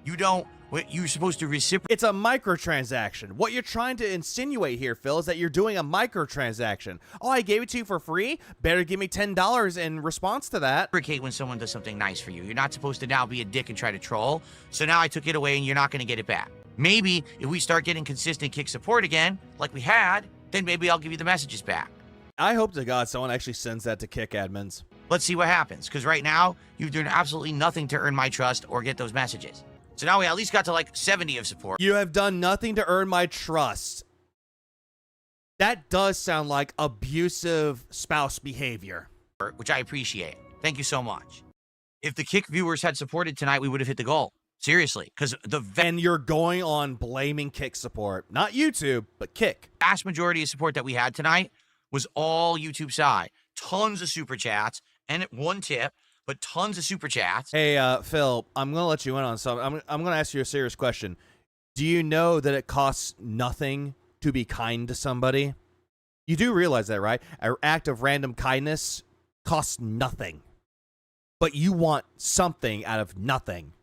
You don't, you're supposed to reciprocate. It's a microtransaction. What you're trying to insinuate here, Phil, is that you're doing a microtransaction. Oh, I gave it to you for free? Better give me $10 in response to that. When someone does something nice for you, you're not supposed to now be a dick and try to troll. So now I took it away and you're not going to get it back. Maybe if we start getting consistent Kick support again, like we had, then maybe I'll give you the messages back. I hope to God someone actually sends that to Kick admins. Let's see what happens, because right now, you've done absolutely nothing to earn my trust or get those messages. So now we at least got to like 70 of support. You have done nothing to earn my trust. That does sound like abusive spouse behavior. Which I appreciate. Thank you so much. If the Kick viewers had supported tonight, we would have hit the goal. Seriously, because and you're going on blaming Kick support. Not YouTube, but Kick. Vast majority of support that we had tonight was all YouTube side. Tons of super chats, and one tip, but tons of super chats. Hey, Phil, I'm going to let you in on something. I'm going to ask you a serious question. Do you know that it costs nothing to be kind to somebody? You do realize that, right? An act of random kindness costs nothing. But you want something out of nothing.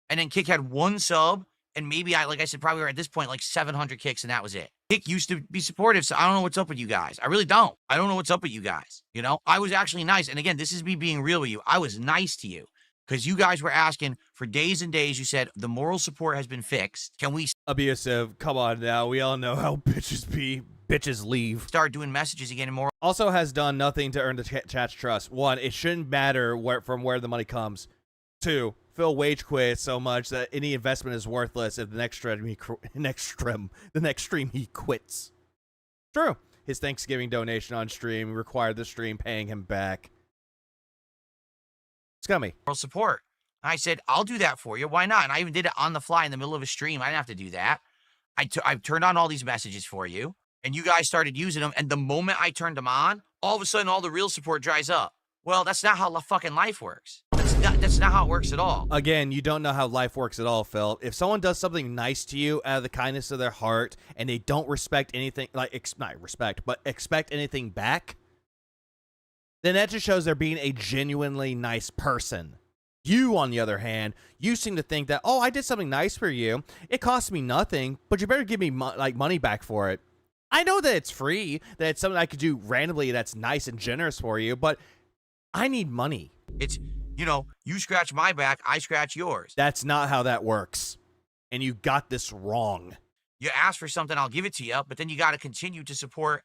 And then Kick had one sub, and maybe, like I said, probably were at this point like 700 kicks, and that was it. Kick used to be supportive, so I don't know what's up with you guys. I really don't. I don't know what's up with you guys. You know, I was actually nice. And again, this is me being real with you. I was nice to you because you guys were asking for days and days. You said the moral support has been fixed. Can we abusive? Come on now. We all know how bitches be. Bitches leave. Start doing messages again and more. Also has done nothing to earn the chat's trust. One, it shouldn't matter from where the money comes. Two, Phil wage quit so much that any investment is worthless if the next stream he quits. True. His Thanksgiving donation on stream required the stream paying him back. Scummy. Moral support. I said, I'll do that for you. Why not? And I even did it on the fly in the middle of a stream. I didn't have to do that. I turned on all these messages for you, and you guys started using them. And the moment I turned them on, all of a sudden, all the real support dries up. Well, that's not how fucking life works. That's not how it works at all. Again, you don't know how life works at all, Phil. If someone does something nice to you out of the kindness of their heart and they don't respect anything, not respect, but expect anything back, then that just shows they're being a genuinely nice person. You, on the other hand, you seem to think that, oh, I did something nice for you. It cost me nothing, but you better give me money back for it. I know that it's free, that it's something I could do randomly that's nice and generous for you, but I need money. It's, you know, you scratch my back, I scratch yours. That's not how that works. And you got this wrong. You ask for something, I'll give it to you, but then you got to continue to support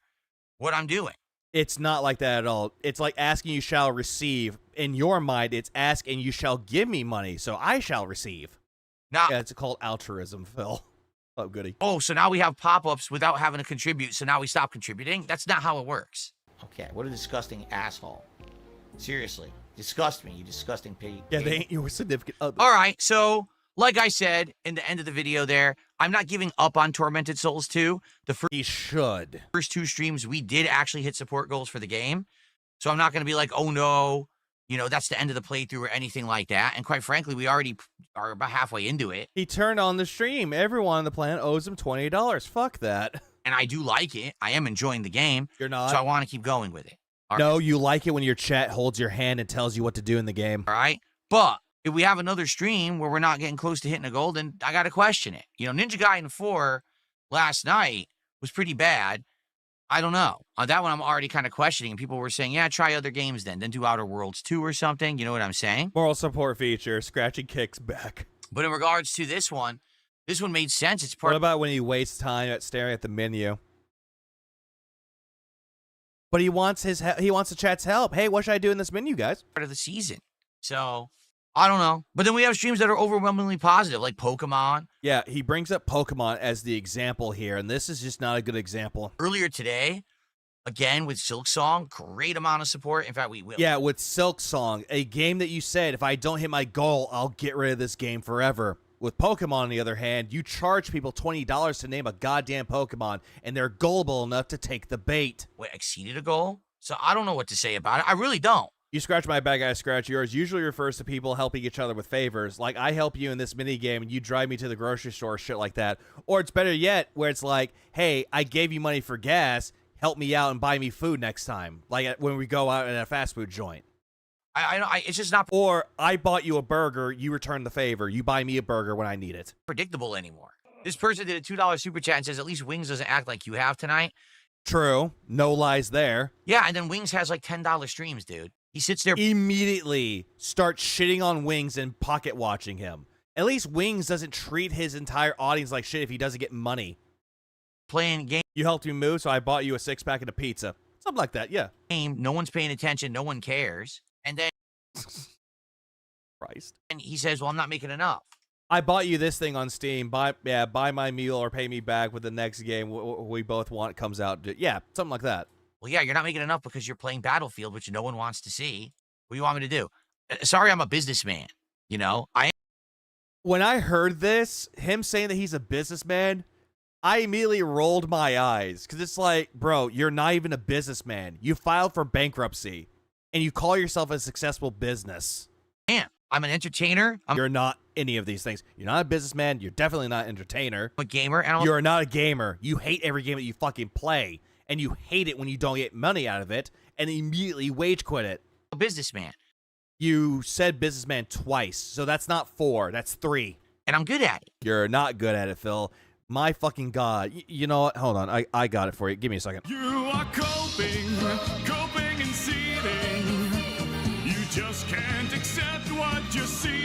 what I'm doing. It's not like that at all. It's like asking you shall receive. In your mind, it's ask and you shall give me money, so I shall receive. Now, yeah, it's called altruism, Phil. Oh, goody. Oh, so now we have pop-ups without having to contribute, so now we stop contributing? That's not how it works. Okay, what a disgusting asshole. Seriously. Disgust me, you disgusting pig. Yeah, they ain't your significant other. All right, so like I said in the end of the video there, I'm not giving up on Tormented Souls 2. He should. First two streams, we did actually hit support goals for the game. So I'm not going to be like, oh no, you know, that's the end of the playthrough or anything like that. And quite frankly, we already are about halfway into it. He turned on the stream. Everyone on the planet owes him $20. Fuck that. And I do like it. I am enjoying the game. You're not? So I want to keep going with it. No, you like it when your chat holds your hand and tells you what to do in the game. All right. But if we have another stream where we're not getting close to hitting a goal, then I got to question it. You know, Ninja Gaiden 4 last night was pretty bad. I don't know. On that one, I'm already kind of questioning. And people were saying, yeah, try other games then do Outer Worlds 2 or something. You know what I'm saying? Moral support feature, scratching kicks back. But in regards to this one made sense. It's part. What about when he wastes time at staring at the menu? But he wants the chat's help. Hey, what should I do in this menu, guys? Part of the season. So, I don't know. But then we have streams that are overwhelmingly positive, like Pokemon. Yeah, he brings up Pokemon as the example here, and this is just not a good example. Earlier today, Again, with Silk Song, great amount of support. In fact, we will. Yeah, with Silk Song, a game that you said, if I don't hit my goal, I'll get rid of this game forever. With Pokemon, on the other hand, you charge people $20 to name a goddamn Pokemon, and they're gullible enough to take the bait. Wait, exceeded a goal? So I don't know what to say about it. I really don't. You scratch my back, I scratch yours usually refers to people helping each other with favors. Like, I help you in this minigame, and you drive me to the grocery store, shit like that. Or it's better yet, where it's like, hey, I gave you money for gas, help me out and buy me food next time. Like when we go out at a fast food joint. It's just not Or I bought you a burger, you return the favor. You buy me a burger when I need it. predictable anymore. This person did a $2 super chat and says, at least Wings doesn't act like you have tonight. True. No lies there. Yeah, and then Wings has like $10 streams, dude. He sits there. Immediately start shitting on Wings and pocket watching him. At least Wings doesn't treat his entire audience like shit if he doesn't get money. Playing game. You helped me move, so I bought you a 6-pack and a pizza. Something like that, yeah. No one's paying attention. No one cares. And then Christ. and he says, well, I'm not making enough. I bought you this thing on Steam. Buy my meal or pay me back with the next game we both want comes out. Yeah, something like that. Well, yeah, you're not making enough because you're playing Battlefield, which no one wants to see. What do you want me to do? Sorry, I'm a businessman. You know, When I heard this, him saying that he's a businessman, I immediately rolled my eyes because it's like, bro, you're not even a businessman. You filed for bankruptcy and you call yourself a successful business. am. I'm an entertainer. You're not any of these things. You're not a businessman. You're definitely not an entertainer. I'm a gamer. And You're not a gamer. You hate every game that you fucking play. And you hate it when you don't get money out of it and immediately wage quit it. I'm a businessman. You said businessman twice, so that's not 4. That's 3. And I'm good at it. You're not good at it, Phil. My fucking God. You know what? Hold on. I got it for you. Give me a second. You are coping and seething. You just can't accept what you're seeing.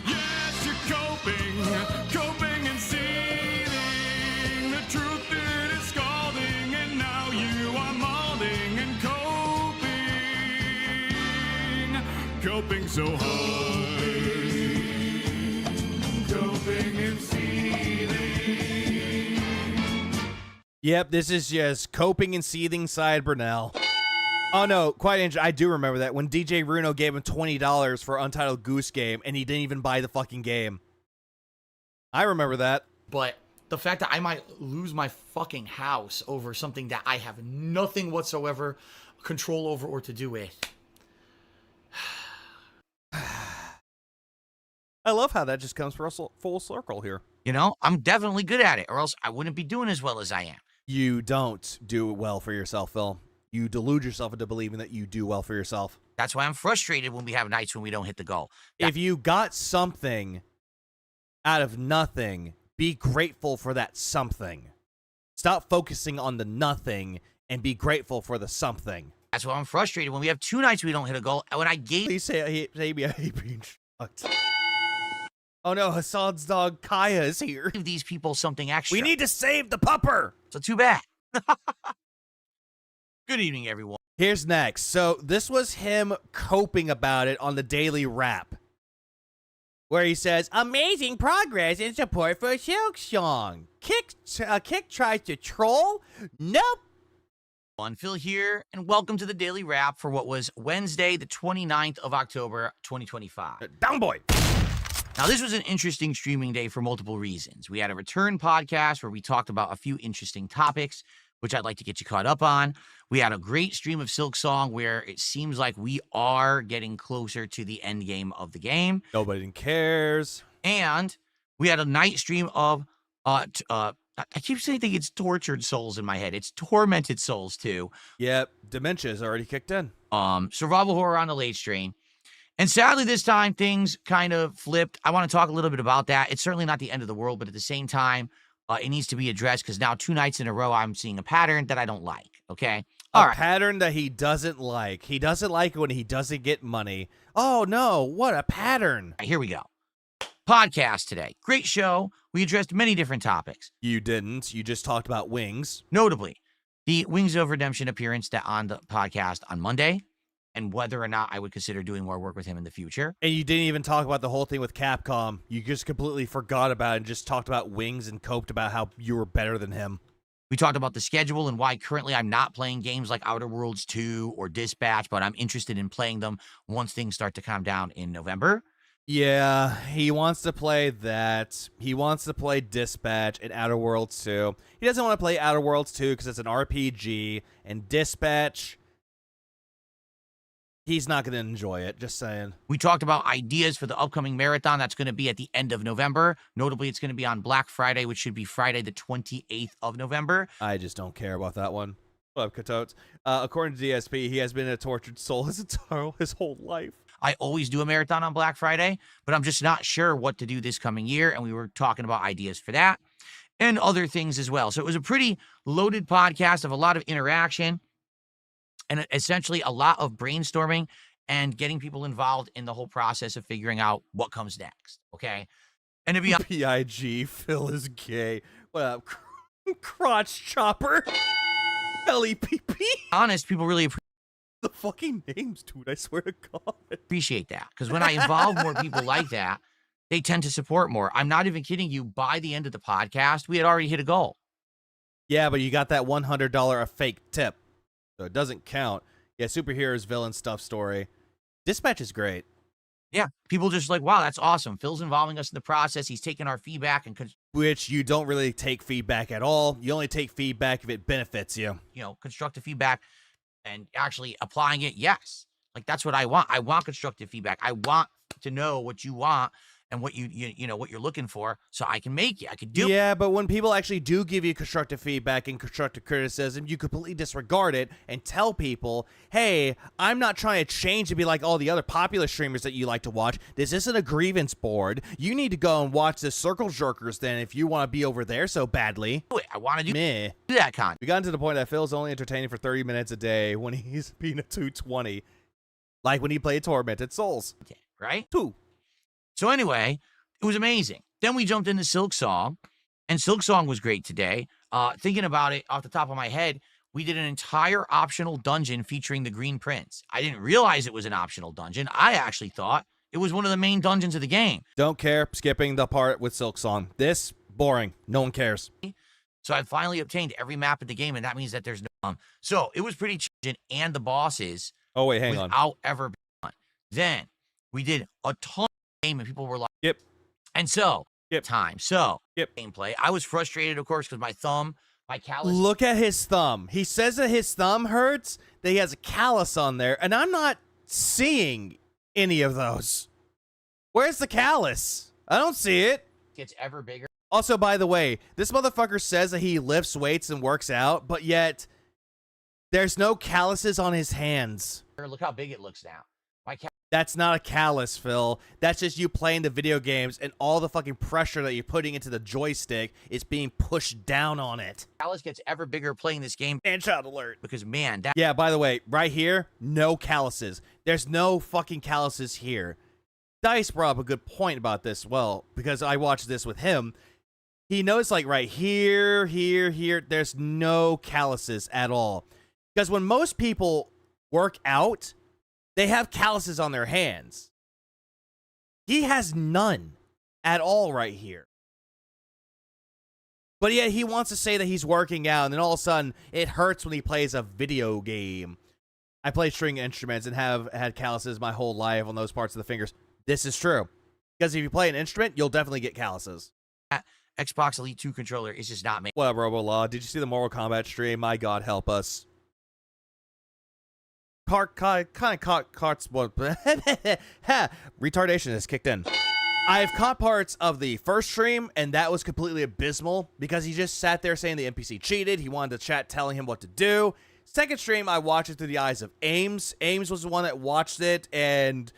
Yes, you're coping and seething. The truth it is scalding, and now you are molding and coping so hard. Coping and seething. Yep, this is just coping and seething side Brunel. Oh no, quite interesting. I do remember that when DJ Runo gave him $20 for Untitled Goose Game and he didn't even buy the fucking game. I remember that. But the fact that I might lose my fucking house over something that I have nothing whatsoever control over or to do with. I love how that just comes full circle here. You know, I'm definitely good at it, or else I wouldn't be doing as well as I am. You don't do well for yourself, Phil. You delude yourself into believing that you do well for yourself. That's why I'm frustrated when we have nights when we don't hit the goal. If you got something out of nothing, be grateful for that something. Stop focusing on the nothing and be grateful for the something. That's why I'm frustrated when we have 2 nights we don't hit a goal. And when I gave Please say I hate being shocked. Oh no, Hassan's dog Kaya is here. these people something extra. We need to save the pupper. So too bad. Good evening, everyone. Here's next. So this was him coping about it on the Daily Wrap, where he says, amazing progress in support for Silk Song. Kick tries to troll? Nope. Phil here, and welcome to the Daily Wrap for what was Wednesday, the 29th of October, 2025. Down boy. Now, this was an interesting streaming day for multiple reasons. We had a return podcast where we talked about a few interesting topics, which I'd like to get you caught up on. We had a great stream of Silk Song where it seems like we are getting closer to the end game of the game. Nobody cares. And we had a night stream of, I keep saying it's tortured souls in my head. It's tormented souls too. Yep, dementia's already kicked in. Survival horror on the late stream. And sadly, this time, things kind of flipped. I want to talk a little bit about that. It's certainly not the end of the world, but at the same time, it needs to be addressed because now 2 nights in a row, I'm seeing a pattern that I don't like, okay? All right. Pattern that he doesn't like. He doesn't like it when he doesn't get money. Oh, no. What a pattern. Here we go. Podcast today. Great show. We addressed many different topics. You didn't. You just talked about Wings. Notably, the Wings of Redemption appearance on the podcast on Monday, and whether or not I would consider doing more work with him in the future. And you didn't even talk about the whole thing with Capcom. You just completely forgot about it and just talked about Wings and coped about how you were better than him. We talked about the schedule and why currently I'm not playing games like Outer Worlds 2 or Dispatch, but I'm interested in playing them once things start to calm down in November. Yeah, he wants to play that. He wants to play Dispatch and Outer Worlds 2. He doesn't want to play Outer Worlds 2 because it's an RPG, and Dispatch, he's not going to enjoy it, just saying. We talked about ideas for the upcoming marathon that's going to be at the end of November. Notably, it's going to be on Black Friday, which should be Friday the 28th of November. I just don't care about that one. What up, Katotes? According to DSP, he has been a tortured soul his whole life. I always do a marathon on Black Friday, but I'm just not sure what to do this coming year, and we were talking about ideas for that and other things as well. So it was a pretty loaded podcast of a lot of interaction and essentially a lot of brainstorming and getting people involved in the whole process of figuring out what comes next, okay? And to be honest, PIG, Phil is gay. What up, crotch chopper? LEPP? honest, people really The fucking names, dude, I swear to God. appreciate that, because when I involve more people like that, they tend to support more. I'm not even kidding you. By the end of the podcast, we had already hit a goal. Yeah, but you got that $100 a fake tip, so it doesn't count. Yeah, superheroes, villain stuff story. Dispatch is great. Yeah, people just like, wow, that's awesome. Phil's involving us in the process. He's taking our feedback and, Which you don't really take feedback at all. You only take feedback if it benefits you. Constructive feedback and actually applying it. Yes, like that's what I want. I want constructive feedback. I want to know what you want and what you know what you're looking for, so I can make it. I can do. Yeah, but when people actually do give you constructive feedback and constructive criticism, you completely disregard it and tell people, hey, I'm not trying to change to be like all the other popular streamers that you like to watch. This isn't a grievance board. You need to go and watch the Circle Jerkers then if you want to be over there so badly. I want to do Meh. that content. We got to the point that Phil's only entertaining for 30 minutes a day when he's being a 220. Like when he played Tormented Souls. Right? 2. So anyway, it was amazing. Then we jumped into Silk Song, and Silk Song was great today. Thinking about it off the top of my head, we did an entire optional dungeon featuring the Green Prince. I didn't realize it was an optional dungeon. I actually thought it was one of the main dungeons of the game. Don't care, skipping the part with Silk Song. This, boring. No one cares. So I finally obtained every map of the game, and that means that there's no... So it was pretty challenging, and the bosses... Oh, wait, hang on. Without ever being done. Then we did a ton of game, and people were like... Yep. And so... Yep. Time. So... Yep. Gameplay. I was frustrated, of course, because my thumb... My callus. Look at his thumb. He says that his thumb hurts, that he has a callus on there, and I'm not seeing any of those. Where's the callus? I don't see it. Gets ever bigger. Also, by the way, this motherfucker says that he lifts weights and works out, but yet there's no calluses on his hands. Look how big it looks now. That's not a callus, Phil. That's just you playing the video games and all the fucking pressure that you're putting into the joystick is being pushed down on it. Callus gets ever bigger playing this game. And child alert. Because, man, that... Yeah, by the way, right here, no calluses. There's no fucking calluses here. Dice brought up a good point about this, well, because I watched this with him. He noticed, like, right here, there's no calluses at all. Because when most people work out, they have calluses on their hands. He has none at all right here. But yet he wants to say that he's working out, and then all of a sudden, it hurts when he plays a video game. I play string instruments and have had calluses my whole life on those parts of the fingers. This is true. Because if you play an instrument, you'll definitely get calluses. Xbox Elite 2 controller is just not made. What up, RoboLaw? Did you see the Mortal Kombat stream? My God, help us. Retardation has kicked in. I've caught parts of the first stream, and that was completely abysmal because he just sat there saying the NPC cheated. He wanted the chat telling him what to do. Second stream, I watched it through the eyes of Ames. Ames was the one that watched it, and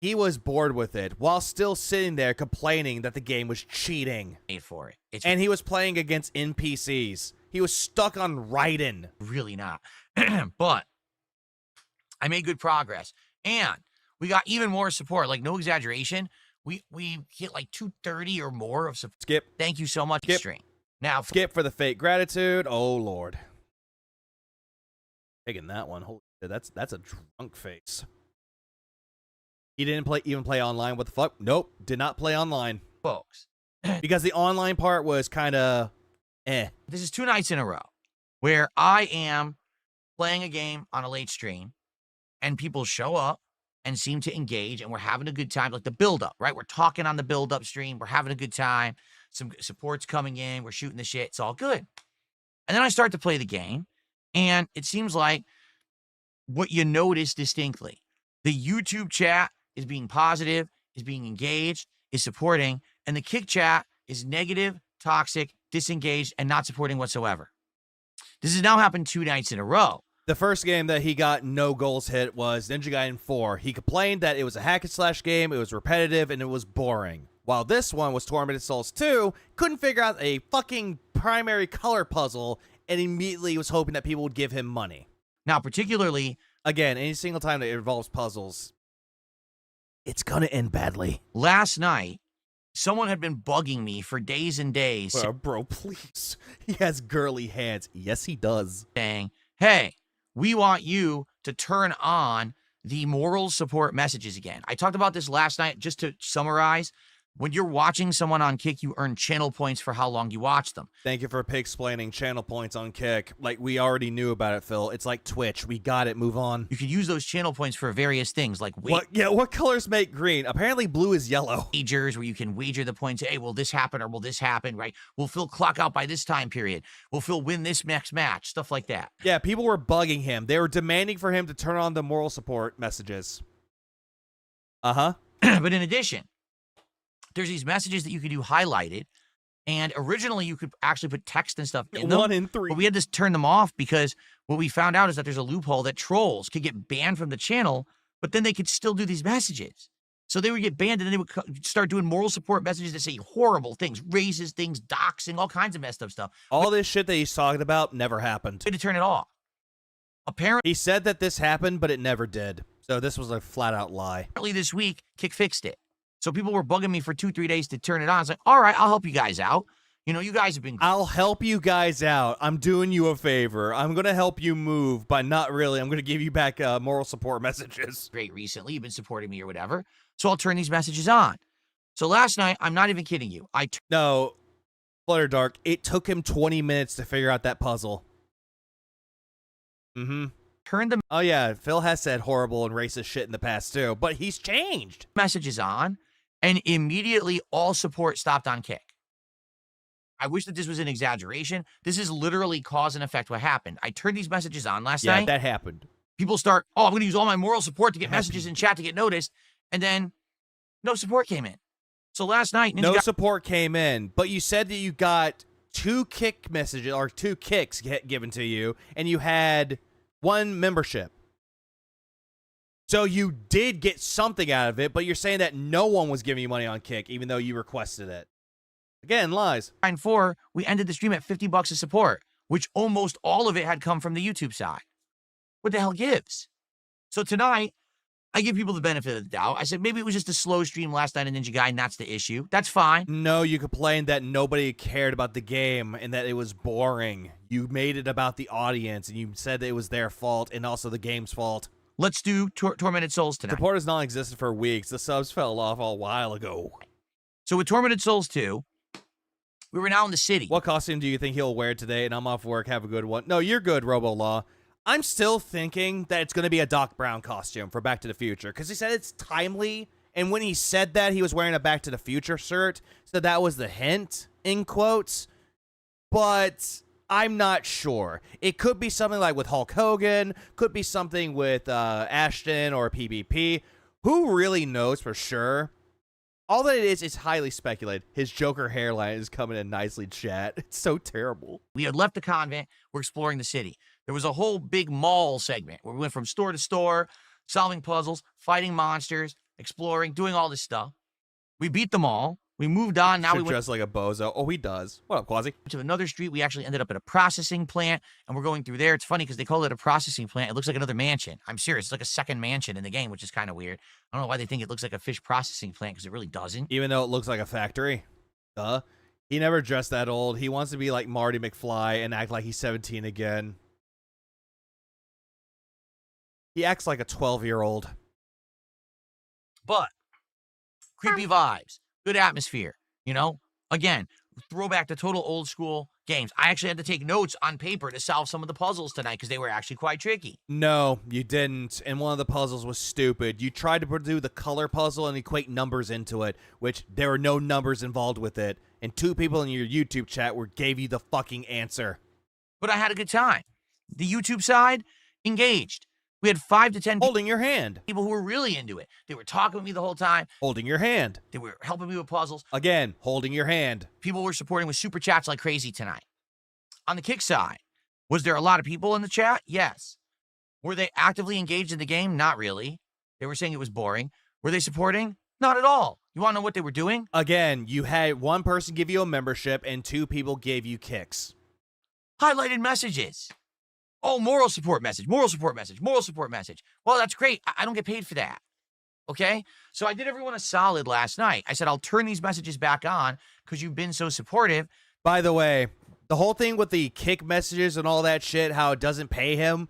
he was bored with it while still sitting there complaining that the game was cheating. Made for it. And he was playing against NPCs. He was stuck on Raiden. Really not. But I made good progress. And we got even more support. Like, no exaggeration. We hit like 230 or more of support. Skip. Thank you so much, Skip. Stream. Now, Skip for the fake gratitude. Oh, Lord. Taking that one. Holy shit, that's a drunk face. He didn't even play online. What the fuck? Nope. Did not play online. folks. Because the online part was kind of This is 2 nights in a row where I am playing a game on a late stream and people show up and seem to engage and we're having a good time. Like the build-up, right? We're talking on the build-up stream. We're having a good time. Some support's coming in. We're shooting the shit. It's all good. And then I start to play the game and it seems like what you notice distinctly, the YouTube chat is being positive, is being engaged, is supporting, and the Kick chat is negative, toxic, disengaged, and not supporting whatsoever. This has now happened 2 nights in a row. The first game that he got no goals hit was Ninja Gaiden 4. He complained that it was a hack and slash game, it was repetitive, and it was boring. While this one was Tormented Souls 2, couldn't figure out a fucking primary color puzzle, and immediately was hoping that people would give him money. Now, particularly, again, any single time that it involves puzzles, it's gonna end badly. Last night, someone had been bugging me for days and days. Bro, please. He has girly hands. Yes, he does. Saying, hey, we want you to turn on the moral support messages again. I talked about this last night. Just to summarize, when you're watching someone on Kick, you earn channel points for how long you watch them. Thank you for explaining channel points on Kick. Like, we already knew about it, Phil. It's like Twitch. We got it. Move on. You could use those channel points for various things, like what colors make green? Apparently blue is yellow. Wagers, where you can wager the points. Hey, will this happen or will this happen, right? Will Phil clock out by this time period? Will Phil win this next match? Stuff like that. Yeah, people were bugging him. They were demanding for him to turn on the moral support messages. Uh-huh. But in addition, there's these messages that you could do highlighted, and originally you could actually put text and stuff in them. 1 in 3. But we had to turn them off because what we found out is that there's a loophole that trolls could get banned from the channel, but then they could still do these messages. So they would get banned, and then they would start doing moral support messages that say horrible things, racist things, doxing, all kinds of messed up stuff. All this shit that he's talking about never happened. We had to turn it off. Apparently, he said that this happened, but it never did. So this was a flat-out lie. Apparently this week, Kick fixed it. So people were bugging me for 2-3 days to turn it on. I was like, all right, I'll help you guys out. You know, you guys have been... I'll help you guys out. I'm doing you a favor. I'm going to help you move, but not really. I'm going to give you back moral support messages. Great recently. You've been supporting me or whatever. So I'll turn these messages on. So last night, I'm not even kidding you. No, Flutter Dark, it took him 20 minutes to figure out that puzzle. Mm-hmm. Turned the... Oh, yeah, Phil has said horrible and racist shit in the past, too, but he's changed. Messages on, and immediately all support stopped on Kick. I wish that this was an exaggeration. This is literally cause and effect what happened. I turned these messages on last night. Yeah, that happened. People start, I'm going to use all my moral support to get messages in chat to get noticed, and then no support came in. So last night... No support came in, but you said that you got 2 Kick messages, or 2 kicks given to you, and you had 1 membership. So you did get something out of it, but you're saying that no one was giving you money on Kick, even though you requested it. Again, lies. 4, we ended the stream at $50 of support, which almost all of it had come from the YouTube side. What the hell gives? So tonight, I give people the benefit of the doubt. I said, maybe it was just a slow stream last night in Ninja Gaiden, and that's the issue. That's fine. No, you complained that nobody cared about the game and that it was boring. You made it about the audience, and you said that it was their fault and also the game's fault. Let's do Tormented Souls tonight. Support has not existed for weeks. The subs fell off a while ago. So with Tormented Souls 2, we were now in the city. What costume do you think he'll wear today? And I'm off work. Have a good one. No, you're good, RoboLaw. I'm still thinking that it's going to be a Doc Brown costume for Back to the Future, because he said it's timely, and when he said that, he was wearing a Back to the Future shirt, so that was the hint, in quotes, but I'm not sure. It could be something like with Hulk Hogan, could be something with Ashton or PvP. Who really knows for sure? All that it is highly speculated. His Joker hairline is coming in nicely, chat. It's so terrible. We had left the convent. We're exploring the city. There was a whole big mall segment where we went from store to store, solving puzzles, fighting monsters, exploring, doing all this stuff. We beat them all. We moved on. Now we went dressed like a bozo. Oh, he does. What up, Quasi? To another street. We actually ended up at a processing plant, and we're going through there. It's funny because they call it a processing plant. It looks like another mansion. I'm serious. It's like a second mansion in the game, which is kind of weird. I don't know why they think it looks like a fish processing plant, because it really doesn't. Even though it looks like a factory. Duh. He never dressed that old. He wants to be like Marty McFly and act like he's 17 again. He acts like a 12-year-old. But creepy vibes. Good atmosphere, you know? Again, throwback to total old school games. I actually had to take notes on paper to solve some of the puzzles tonight because they were actually quite tricky. No, you didn't. And one of the puzzles was stupid. You tried to do the color puzzle and equate numbers into it, which there were no numbers involved with it. And 2 people in your YouTube chat gave you the fucking answer. But I had a good time. The YouTube side, engaged. We had 5 to 10 holding your hand. People who were really into it. They were talking with me the whole time. Holding your hand. They were helping me with puzzles. Again, holding your hand. People were supporting with super chats like crazy tonight. On the Kick side, was there a lot of people in the chat? Yes. Were they actively engaged in the game? Not really. They were saying it was boring. Were they supporting? Not at all. You want to know what they were doing? Again, you had 1 person give you a membership and 2 people gave you kicks. Highlighted messages. Oh, moral support message, moral support message, moral support message. Well, that's great. I don't get paid for that. Okay? So I did everyone a solid last night. I said, I'll turn these messages back on because you've been so supportive. By the way, the whole thing with the kick messages and all that shit, how it doesn't pay him,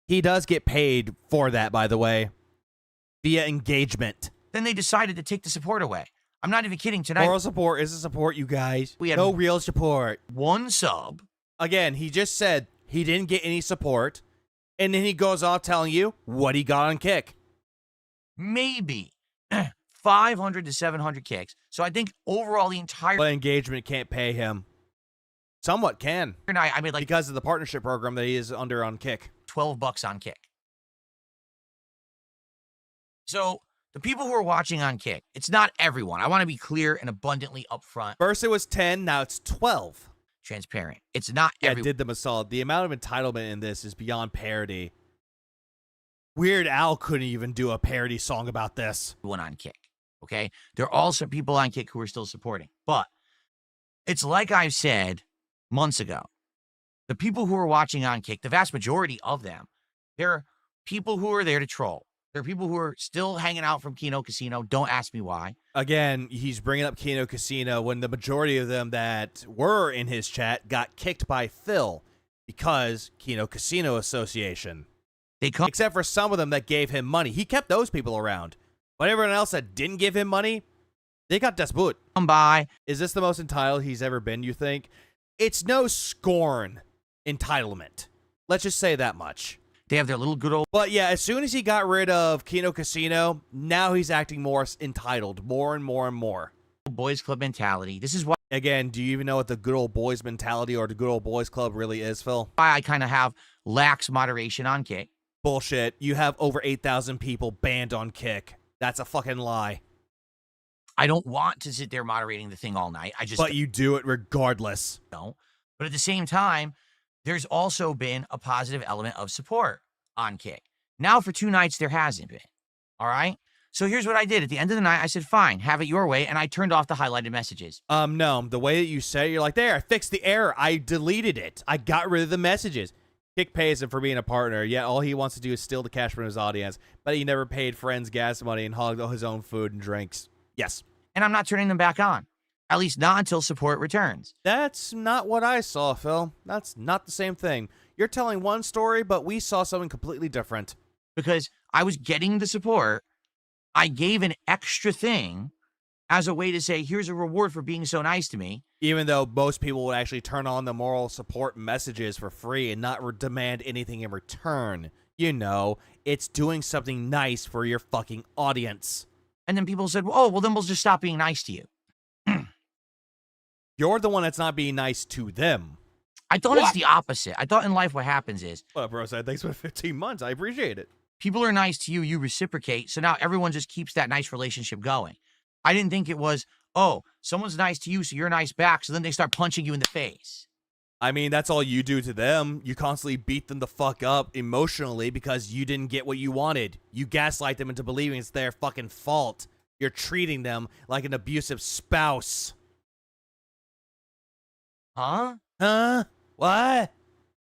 he does get paid for that, by the way, via engagement. Then they decided to take the support away. I'm not even kidding. Tonight, moral support is a support, you guys. We had no real support. 1 sub. Again, he just said he didn't get any support, and then he goes off telling you what he got on kick. Maybe 500 to 700 kicks. So I think overall the entire... But engagement can't pay him. Somewhat can. I made like... Because of the partnership program that he is under on Kick. $12 on Kick. So the people who are watching on Kick, it's not everyone. I want to be clear and abundantly upfront. First it was 10, now it's 12. Transparent. It's not everyone. I did them a solid. The amount of entitlement in this is beyond parody. Weird Al couldn't even do a parody song about this. One on Kick. Okay? There are also people on Kick who are still supporting. But it's like I've said months ago. The people who are watching on Kick, the vast majority of them, they're people who are there to troll. There are people who are still hanging out from Kino Casino. Don't ask me why. Again, he's bringing up Kino Casino when the majority of them that were in his chat got kicked by Phil because Kino Casino Association. They come, except for some of them that gave him money. He kept those people around. But everyone else that didn't give him money, they got despot. Come by. Is this the most entitled he's ever been, you think? It's no scorn entitlement. Let's just say that much. They have their little good old... But yeah, as soon as he got rid of Kino Casino, now he's acting more entitled. More and more and more. Boys Club mentality. This is why... Again, do you even know what the good old boys mentality or the good old boys club really is, Phil? Why I kind of have lax moderation on Kick. Bullshit. You have over 8,000 people banned on Kick. That's a fucking lie. I don't want to sit there moderating the thing all night. But you do it regardless. No. But at the same time, there's also been a positive element of support on Kick. Now for 2 nights, there hasn't been. All right? So here's what I did. At the end of the night, I said, fine, have it your way, and I turned off the highlighted messages. No. The way that you said it, you're like, there, I fixed the error. I deleted it. I got rid of the messages. Kick pays him for being a partner, yet all he wants to do is steal the cash from his audience, but he never paid friends gas money and hogged all his own food and drinks. Yes. And I'm not turning them back on. At least not until support returns. That's not what I saw, Phil. That's not the same thing. You're telling one story, but we saw something completely different. Because I was getting the support, I gave an extra thing as a way to say, here's a reward for being so nice to me. Even though most people would actually turn on the moral support messages for free and not demand anything in return. You know, it's doing something nice for your fucking audience. And then people said, oh, well, then we'll just stop being nice to you. You're the one that's not being nice to them. I thought it's the opposite. I thought in life what happens is... Well, bro said, thanks for 15 months. I appreciate it. People are nice to you, you reciprocate, so now everyone just keeps that nice relationship going. I didn't think it was, oh, someone's nice to you, so you're nice back, so then they start punching you in the face. I mean, that's all you do to them. You constantly beat them the fuck up emotionally because you didn't get what you wanted. You gaslight them into believing it's their fucking fault. You're treating them like an abusive spouse. Huh? Huh? What?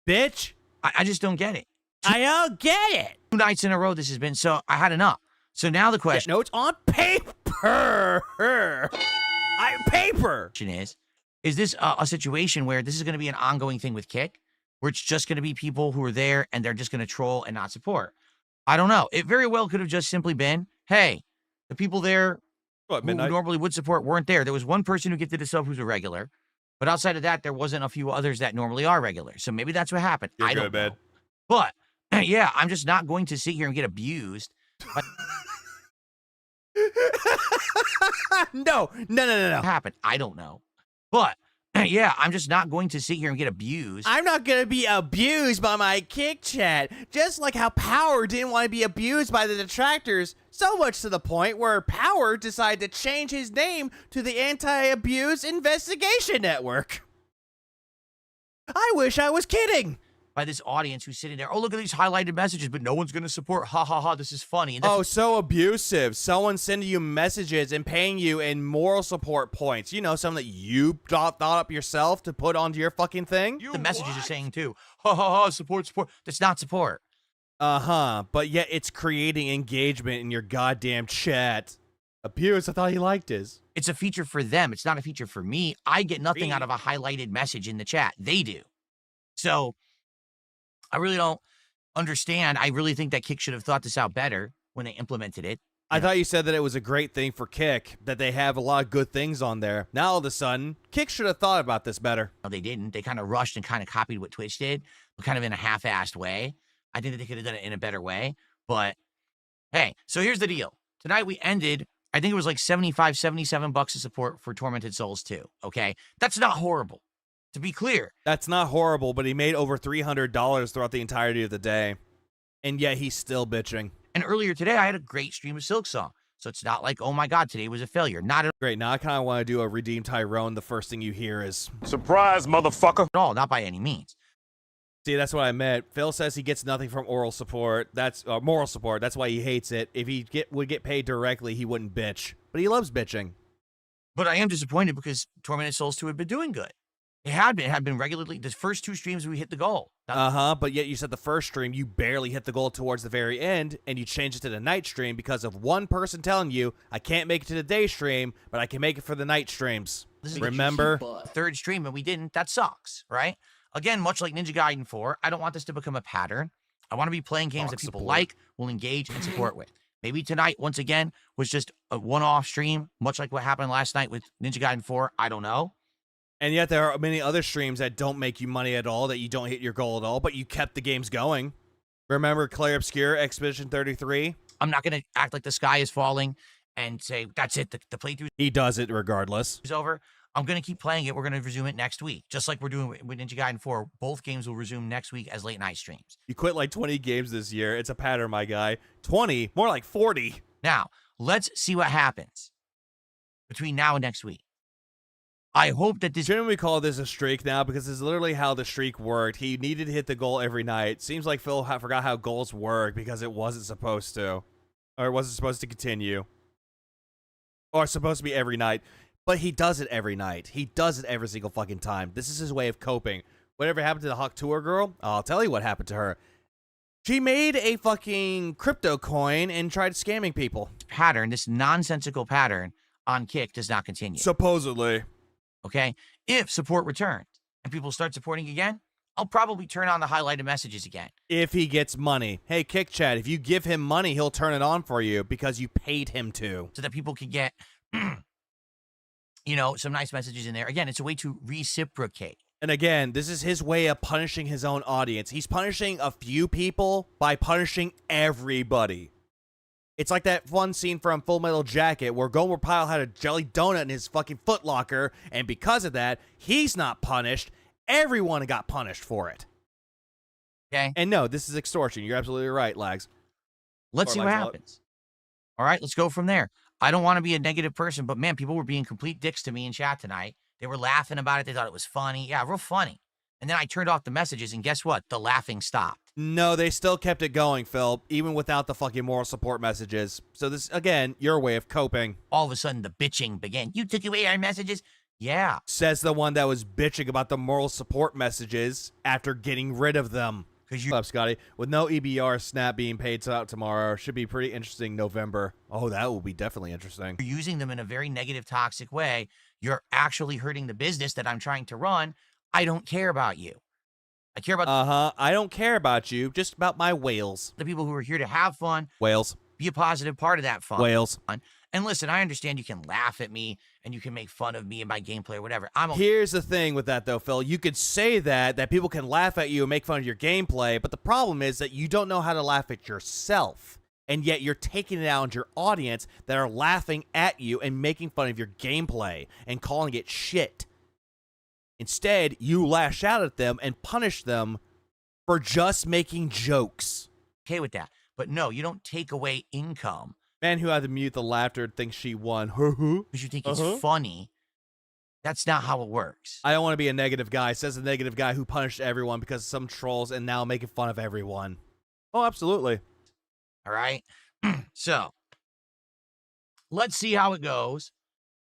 Bitch? I just don't get it. I don't get it. 2 nights in a row this has been, so I had enough. So now the question... Notes on paper. Paper. Is this a situation where this is going to be an ongoing thing with Kick? Where it's just going to be people who are there and they're just going to troll and not support? I don't know. It very well could have just simply been, hey, the people there who normally would support weren't there. There was one person who gifted a sub who's a regular. But outside of that, there wasn't a few others that normally are regular. So maybe that's what happened. You're I good, don't know. man. But yeah, I'm just not going to sit here and get abused. No. Happened. I don't know. But yeah, I'm just not going to sit here and get abused. I'm not going to be abused by my kick chat. Just like how Power didn't want to be abused by the detractors, so much to the point where Power decided to change his name to the Anti-Abuse Investigation Network. I wish I was kidding. By this audience who's sitting there, oh, look at these highlighted messages, but no one's going to support. Ha, ha, ha, this is funny. And oh, so abusive. Someone sending you messages and paying you in moral support points. You know, something that you thought up yourself to put onto your fucking thing? The messages are saying, too, ha, ha, ha, support. That's not support. Uh-huh, but yet it's creating engagement in your goddamn chat. Abuse, I thought he liked his. It's a feature for them. It's not a feature for me. I get nothing out of a highlighted message in the chat. They do. So I really don't understand. I really think that Kick should have thought this out better when they implemented it. I thought you said that it was a great thing for Kick, that they have a lot of good things on there. Now, all of a sudden, Kick should have thought about this better. No, they didn't. They kind of rushed and kind of copied what Twitch did, but kind of in a half-assed way. I think that they could have done it in a better way. But, hey, so here's the deal. Tonight we ended, I think it was like $75, $77 of support for Tormented Souls 2, okay? That's not horrible. To be clear. That's not horrible, but he made over $300 throughout the entirety of the day. And yet he's still bitching. And earlier today, I had a great stream of Silksong. So it's not like, oh my God, today was a failure. Not at Great, now I kind of want to do a Redeem Tyrone. The first thing you hear is, Surprise, motherfucker. all, not by any means. see, that's what I meant. Phil says he gets nothing from oral support. That's moral support. That's why he hates it. If he would get paid directly, he wouldn't bitch. But he loves bitching. But I am disappointed because Tormented Souls 2 had been doing good. It had been regularly. The first two streams, we hit the goal. But yet you said the first stream, you barely hit the goal towards the very end, and you changed it to the night stream because of one person telling you, I can't make it to the day stream, but I can make it for the night streams. Remember? Third stream, and we didn't. That sucks, right? Again, much like Ninja Gaiden 4, I don't want this to become a pattern. I want to be playing games that people like, will engage, and support with. Maybe tonight, once again, was just a one-off stream, much like what happened last night with Ninja Gaiden 4. I don't know. And yet there are many other streams that don't make you money at all, that you don't hit your goal at all, but you kept the games going. Remember Claire Obscure, Expedition 33? I'm not going to act like the sky is falling and say, that's it, the playthrough He does it regardless. is over. I'm going to keep playing it. We're going to resume it next week. Just like we're doing with Ninja Gaiden 4. Both games will resume next week as late night streams. You quit like 20 games this year. It's a pattern, my guy. 20? More like 40. Now, let's see what happens between now and next week. I hope that this... Shouldn't we call this a streak now? Because it's literally how the streak worked. He needed to hit the goal every night. Seems like Phil forgot how goals work because it wasn't supposed to. Or it wasn't supposed to continue. Or supposed to be every night. But he does it every night. He does it every single fucking time. This is his way of coping. Whatever happened to the Hawk Tour girl? I'll tell you what happened to her. She made a fucking crypto coin and tried scamming people. Pattern, this nonsensical pattern on Kick does not continue. Supposedly. Okay? If support returns and people start supporting again, I'll probably turn on the highlighted messages again. If he gets money. Hey, Kick Chat, if you give him money, he'll turn it on for you because you paid him to. So that people can get, you know, some nice messages in there. Again, it's a way to reciprocate. And again, this is his way of punishing his own audience. He's punishing a few people by punishing everybody. It's like that fun scene from Full Metal Jacket where Gomer Pyle had a jelly donut in his fucking footlocker, and because of that, he's not punished. Everyone got punished for it. Okay? And no, this is extortion. You're absolutely right, Lags. Let's see what happens. All right, let's go from there. I don't want to be a negative person, but man, people were being complete dicks to me in chat tonight. They were laughing about it. They thought it was funny. Yeah, real funny. And then I turned off the messages, and guess what? The laughing stopped. No, they still kept it going, Phil, even without the fucking moral support messages. So this, again, your way of coping. All of a sudden, the bitching began. You took away our messages? Yeah. Says the one that was bitching about the moral support messages after getting rid of them. Because What's up, Scotty? With no EBR snap being paid out tomorrow, should be pretty interesting November. Oh, that will be definitely interesting. you're using them in a very negative, toxic way. You're actually hurting the business that I'm trying to run. I don't care about you. I care about I don't care about you, just about my whales. the people who are here to have fun, Whales. Be a positive part of that fun. Whales. And listen, I understand you can laugh at me and you can make fun of me and my gameplay or whatever. Here's the thing with that, though, Phil. You could say that people can laugh at you and make fun of your gameplay, but the problem is that you don't know how to laugh at yourself. And yet you're taking it out on your audience that are laughing at you and making fun of your gameplay and calling it shit. Instead, you lash out at them and punish them for just making jokes. Okay with that. But no, you don't take away income. Man who had to mute the laughter thinks she won. Because you think it's funny. That's not how it works. I don't want to be a negative guy, says the negative guy who punished everyone because of some trolls and now making fun of everyone. Oh, absolutely. All right. So let's see how it goes.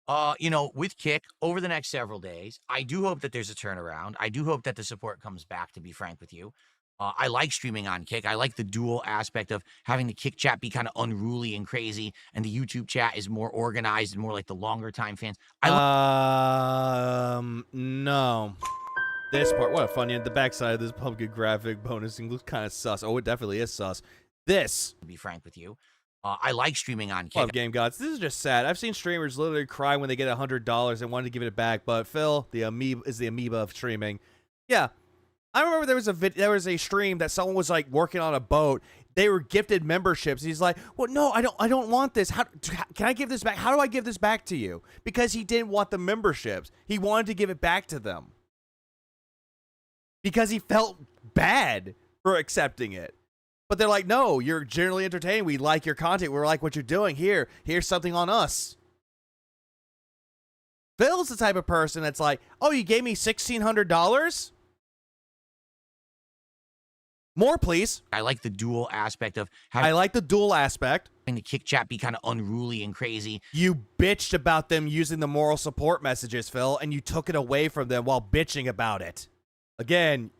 With Kick over the next several days. I do hope that there's a turnaround. I do hope that the support comes back, to be frank with you. I like streaming on Kick. I like the dual aspect of having the Kick chat be kind of unruly and crazy, and the YouTube chat is more organized and more like the longer time fans. No. This part, what a funny. The backside of this pumpkin graphic bonusing looks kind of sus. Oh, it definitely is sus. This, to be frank with you, I like streaming on Kick. Love Game Gods. This is just sad. I've seen streamers literally cry when they get $100 and wanted to give it back, but Phil, the amoeba, is the amoeba of streaming. Yeah. I remember there was a stream that someone was like working on a boat. They were gifted memberships. He's like, "Well, no, I don't want this. Can I give this back? How do I give this back to you?" Because he didn't want the memberships. He wanted to give it back to them. Because he felt bad for accepting it. But they're like, "No, you're generally entertaining. We like your content. We like what you're doing. Here's something on us." Phil's the type of person that's like, "Oh, you gave me $1,600? More, please." I like the dual aspect of having the Kick chat be kind of unruly and crazy. You bitched about them using the moral support messages, Phil, and you took it away from them while bitching about it. Again,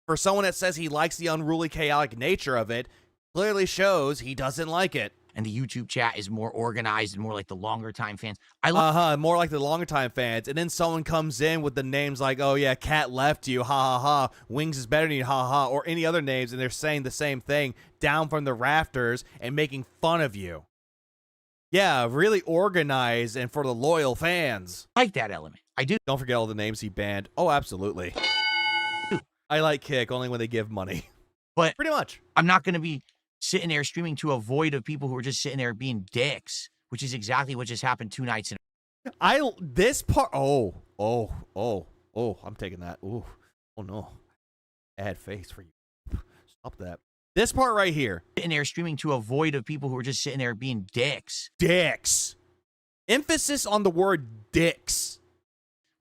for someone that says he likes the unruly, chaotic nature of it, clearly shows he doesn't like it. And the YouTube chat is more organized and more like the longer time fans. More like the longer time fans. And then someone comes in with the names like, "Oh yeah, Cat left you, ha ha ha. Wings is better than you, ha ha," or any other names, and they're saying the same thing down from the rafters and making fun of you. Yeah, really organized and for the loyal fans. I like that element. I do. Don't forget all the names he banned. Oh, absolutely. I like Kick only when they give money. But pretty much. I'm not going to be sitting there streaming to a void of people who are just sitting there being dicks, which is exactly what just happened 2 nights in. This part. Oh, I'm taking that. Oh no. Add face for you. Stop that. This part right here. Sitting there streaming to a void of people who are just sitting there being dicks. Dicks. Emphasis on the word dicks.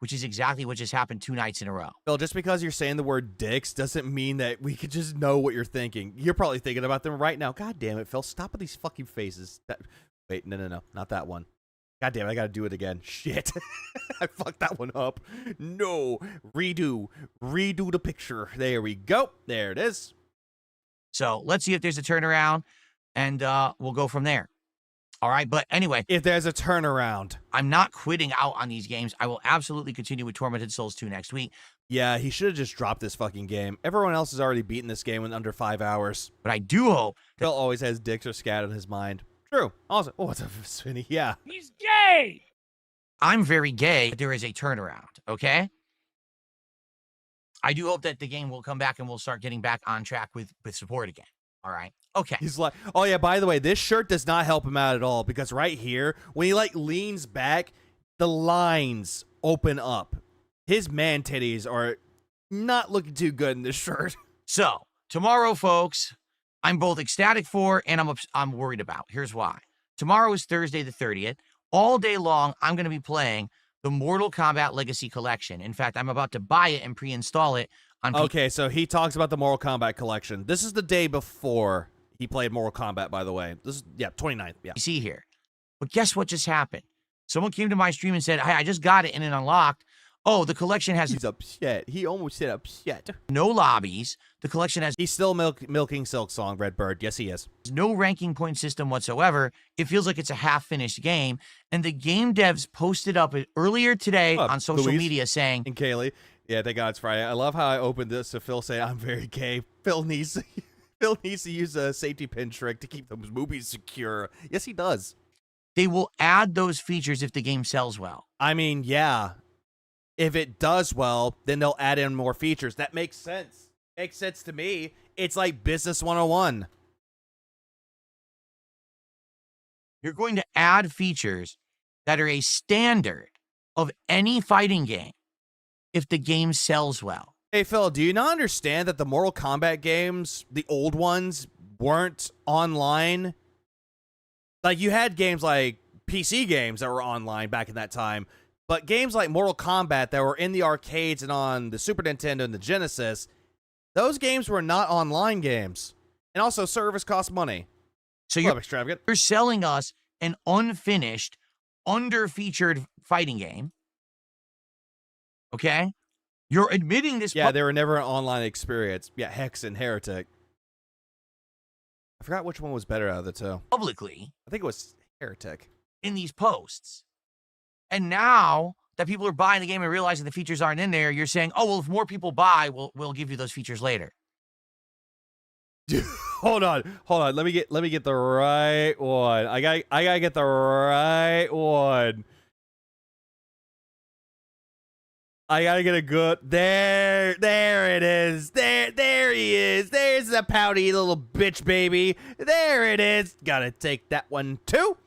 Which is exactly what just happened 2 nights in a row. Phil, just because you're saying the word dicks doesn't mean that we could just know what you're thinking. You're probably thinking about them right now. God damn it, Phil. Stop with these fucking faces. Wait, no. Not that one. God damn it, I gotta do it again. Shit. I fucked that one up. No. Redo the picture. There we go. There it is. So let's see if there's a turnaround, and we'll go from there. All right, but anyway. If there's a turnaround. I'm not quitting out on these games. I will absolutely continue with Tormented Souls 2 next week. Yeah, he should have just dropped this fucking game. Everyone else has already beaten this game in under 5 hours. But I do hope Phil always has dicks or scat in his mind. True. Also, what's up, Svinny? Yeah. He's gay! I'm very gay, but there is a turnaround, okay? I do hope that the game will come back and we'll start getting back on track with support again. All right. Okay. He's like, oh yeah, by the way, this shirt does not help him out at all because right here, when he like leans back, the lines open up. His man titties are not looking too good in this shirt. So tomorrow, folks, I'm both ecstatic for and I'm worried about. Here's why. Tomorrow is Thursday the 30th. All day long, I'm going to be playing the Mortal Kombat Legacy Collection. In fact, I'm about to buy it and pre-install it. Okay, so he talks about the Mortal Kombat Collection. This is the day before he played Mortal Kombat, by the way. This is, 29th, yeah. You see here. But guess what just happened? Someone came to my stream and said, hey, I just got it and it unlocked. Oh, the collection has... He's upset. He almost said upset. No lobbies. The collection has... He's still milking Silk Song, Redbird. Yes, he is. No ranking point system whatsoever. It feels like it's a half-finished game. And the game devs posted up earlier today on social media saying... And Kaylee. Yeah, thank God it's Friday. I love how I opened this to Phil saying, I'm very gay. Phil needs Phil needs to use a safety pin trick to keep those movies secure. Yes, he does. They will add those features if the game sells well. I mean, yeah. If it does well, then they'll add in more features. That makes sense. Makes sense to me. It's like Business 101. You're going to add features that are a standard of any fighting game if the game sells well. Hey, Phil, do you not understand that the Mortal Kombat games, the old ones, weren't online? Like, you had games like PC games that were online back in that time, but games like Mortal Kombat that were in the arcades and on the Super Nintendo and the Genesis, those games were not online games. And also, service cost money. So you're selling us an unfinished, under-featured fighting game. Okay? You're admitting this. Yeah, they were never an online experience. Yeah, Hex and Heretic. I forgot which one was better out of the two. Publicly. I think it was Heretic. In these posts. And now that people are buying the game and realizing the features aren't in there, you're saying, oh, well, if more people buy, we'll give you those features later. Dude, hold on. Let me get the right one. I gotta get the right one. I gotta get a good there it is. There he is. There's the pouty little bitch baby. There it is. Gotta take that one too.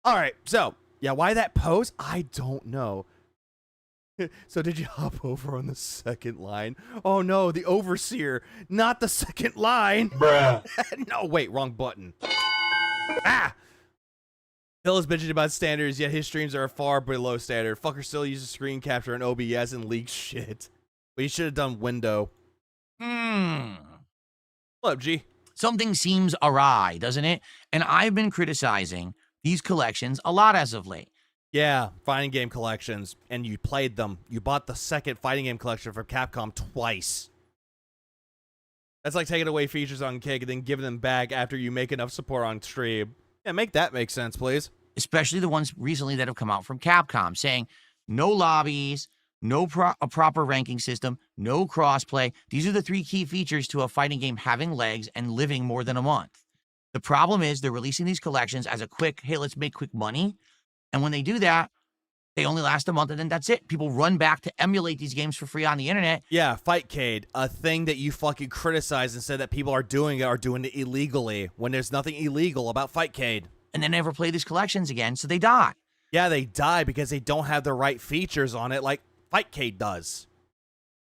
Alright, so yeah, why that pose? I don't know. So did you hop over on the second line? Oh no, the overseer, not the second line. Bruh. No, wait, wrong button. Ah! Phil is bitching about standards, yet his streams are far below standard. Fucker still uses screen capture and OBS and leaks shit. But he should have done window. What up, G? Something seems awry, doesn't it? And I've been criticizing these collections a lot as of late. Yeah, fighting game collections, and you played them. You bought the second fighting game collection from Capcom twice. That's like taking away features on Kick and then giving them back after you make enough support on stream. Yeah, make that make sense, please. Especially the ones recently that have come out from Capcom, saying no lobbies, no a proper ranking system, no crossplay. These are the three key features to a fighting game having legs and living more than a month. The problem is they're releasing these collections as a quick, hey, let's make quick money. And when they do that, they only last a month, and then that's it. People run back to emulate these games for free on the internet. Yeah, Fightcade, a thing that you fucking criticize and said that people are doing it illegally when there's nothing illegal about Fightcade. And then never play these collections again, so they die. Yeah, they die because they don't have the right features on it like Fightcade does.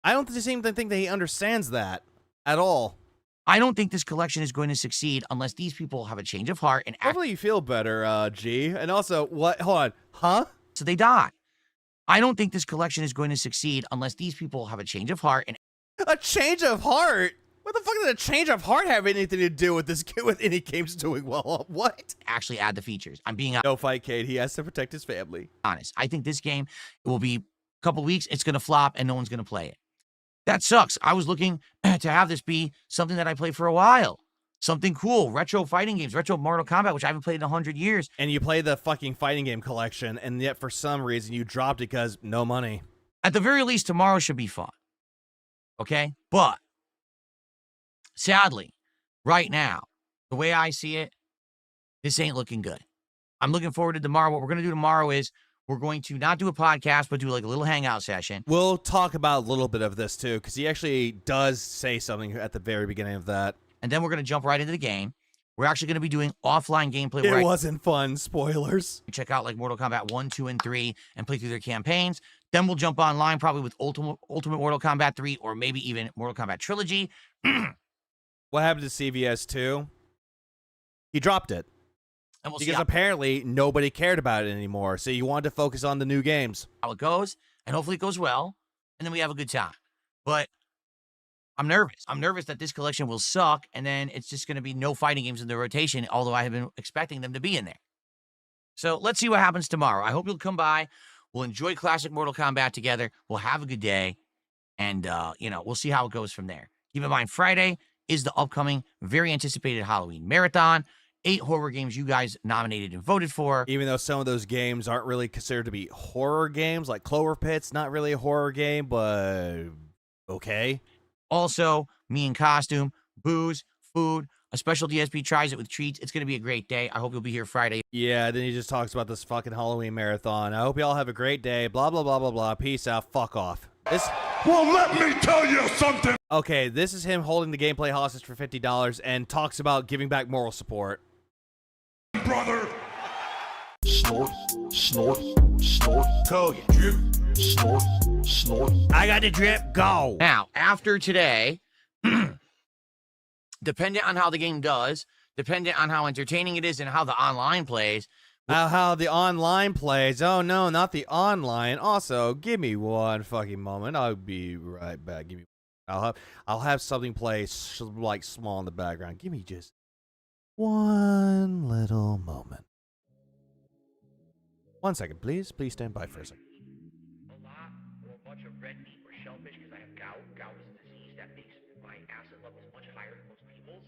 I don't seem to think that he understands that at all. I don't think this collection is going to succeed unless these people have a change of heart and hopefully you feel better, G. And also, what? Hold on. Huh? So they die. I don't think this collection is going to succeed unless these people have a change of heart and a change of heart? What the fuck does a change of heart have anything to do with this with any games doing well? What? Actually add the features. I'm being no Fightcade. He has to protect his family. Honest. I think this game will be a couple weeks. It's going to flop and no one's going to play it. That sucks. I was looking to have this be something that I play for a while. Something cool. Retro fighting games. Retro Mortal Kombat, which I haven't played in 100 years. And you play the fucking fighting game collection, and yet for some reason you dropped it because no money. At the very least, tomorrow should be fun. Okay? But, sadly, right now, the way I see it, this ain't looking good. I'm looking forward to tomorrow. What we're going to do tomorrow is we're going to not do a podcast, but do like a little hangout session. We'll talk about a little bit of this, too, because he actually does say something at the very beginning of that. And then we're going to jump right into the game. We're actually going to be doing offline gameplay. It wasn't fun. Spoilers. Check out like Mortal Kombat 1, 2, and 3 and play through their campaigns. Then we'll jump online probably with Ultimate Mortal Kombat 3 or maybe even Mortal Kombat Trilogy. What happened to CVS 2? He dropped it. And we'll because apparently nobody cared about it anymore. So you wanted to focus on the new games. How it goes, and hopefully it goes well, and then we have a good time. But I'm nervous. I'm nervous that this collection will suck, and then it's just going to be no fighting games in the rotation, although I have been expecting them to be in there. So let's see what happens tomorrow. I hope you'll come by. We'll enjoy classic Mortal Kombat together. We'll have a good day, and, we'll see how it goes from there. Keep in mind, Friday is the upcoming, very anticipated Halloween marathon. 8 horror games you guys nominated and voted for. Even though some of those games aren't really considered to be horror games, like Clover Pit's not really a horror game, but okay. Also, me in costume, booze, food. A special DSP tries it with treats. It's going to be a great day. I hope you'll be here Friday. Yeah, then he just talks about this fucking Halloween marathon. I hope y'all have a great day. Blah, blah, blah, blah, blah. Peace out. Fuck off. Well, let me tell you something. Okay, this is him holding the gameplay hostage for $50 and talks about giving back moral support. Brother. Snort, snort, snort. Kogan. Drip. Snort, snort. I got the drip. Go. Now, after today, dependent on how the game does, dependent on how entertaining it is and how the online plays. How the online plays. Oh, no, not the online. Also, give me one fucking moment. I'll be right back. Give me. I'll have something play like small in the background. Give me just one little moment. 1 second, please. Please stand by for a second. A lot or a bunch of red meat or shellfish because I have gout. Gout is a disease that makes my acid levels much higher than most people's.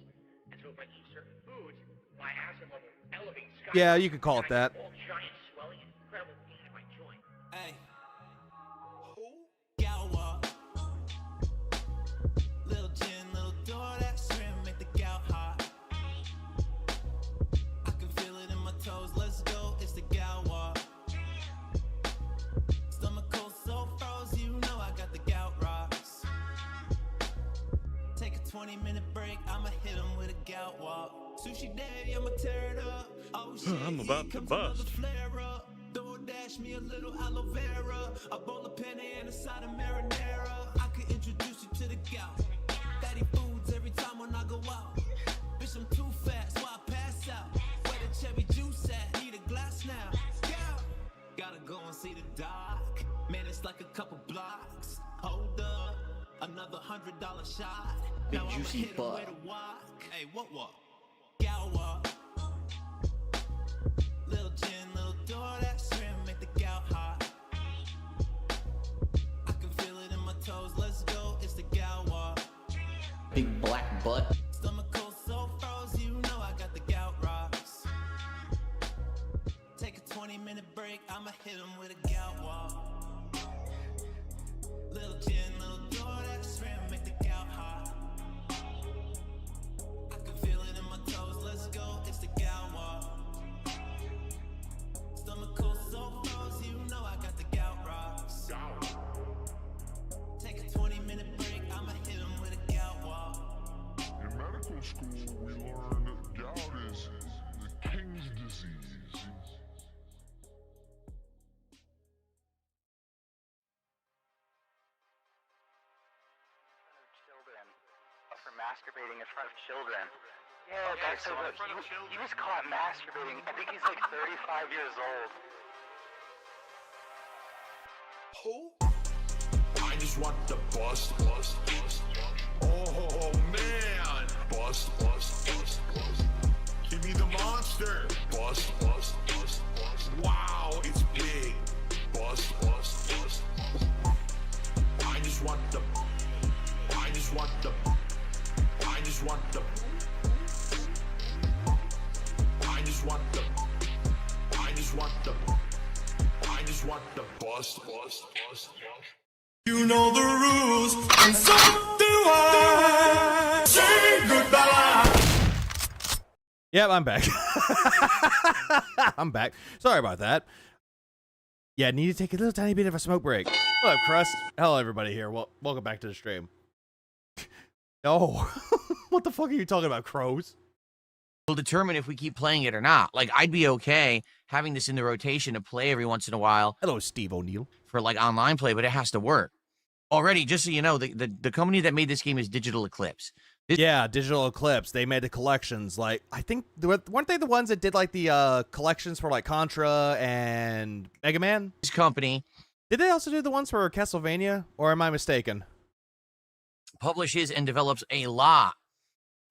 And so if I eat certain foods, my acid level elevates. Yeah, you could call it that. All giant swelling and incredible pain in my joint. Hey. Gout. Little gin, little door, that shrimp make the gout hot. I can feel it in my toes. Let's go, it's the gout walk. Stomach cold, so froze, you know I got the gout rocks. Take a 20-minute break, I'ma hit him with a gout walk. Sushi day, I'ma tear it up. Oh shit, I'm about to bust. Dash me a little aloe vera, a bowl of penne and a side of marinara. I could introduce you to the gout. Fatty foods every time when I go out. Bitch, I'm too fast, so I pass out. Where the cherry juice at? Need a glass now. Gout. Gotta go and see the doc. Man, it's like a couple blocks. Hold up, another $100 shot. Big Now juicy I'ma hit 'em butt. with a walk. Hey, what walk? Gout walk. Little gin, little door, that shrimp make the gout hot. I can feel it in my toes, let's go, it's the gout walk. Big black butt. Stomach cold, so froze, you know I got the gout rocks. Take a 20-minute break, I'ma hit him with a gout walk. Little gin, little door, that shrimp make the gout hot. I can feel it in my toes, let's go, it's the gout walk. Stomach cold, so froze, you know I got the gout rocks. Take a 20-minute break, I'ma hit him with a gout walk. In medical school, we learned that gout is the king's disease. Children for masturbating in front of children. Yeah, that's so good. He was caught masturbating. I think he's like 35 years old. I just want to bust. Oh man, bust. Give me the monster. Bust. Wow, it's big. Bust. I just want the. Bust. You know the rules, and so do I. Say goodbye. Yep, I'm back. I'm back. Sorry about that. Yeah, need to take a little tiny bit of a smoke break. What up, Crust? Hello, everybody here. Well, welcome back to the stream. No. What the fuck are you talking about, crows? We'll determine if we keep playing it or not. Like, I'd be okay having this in the rotation to play every once in a while. Hello, Steve O'Neill. For, like, online play, but it has to work. Already, just so you know, the company that made this game is Digital Eclipse. Yeah, Digital Eclipse. They made the collections. Like, I think, weren't they the ones that did, like, the collections for, like, Contra and Mega Man? This company... Did they also do the ones for Castlevania? Or am I mistaken? Publishes and develops a lot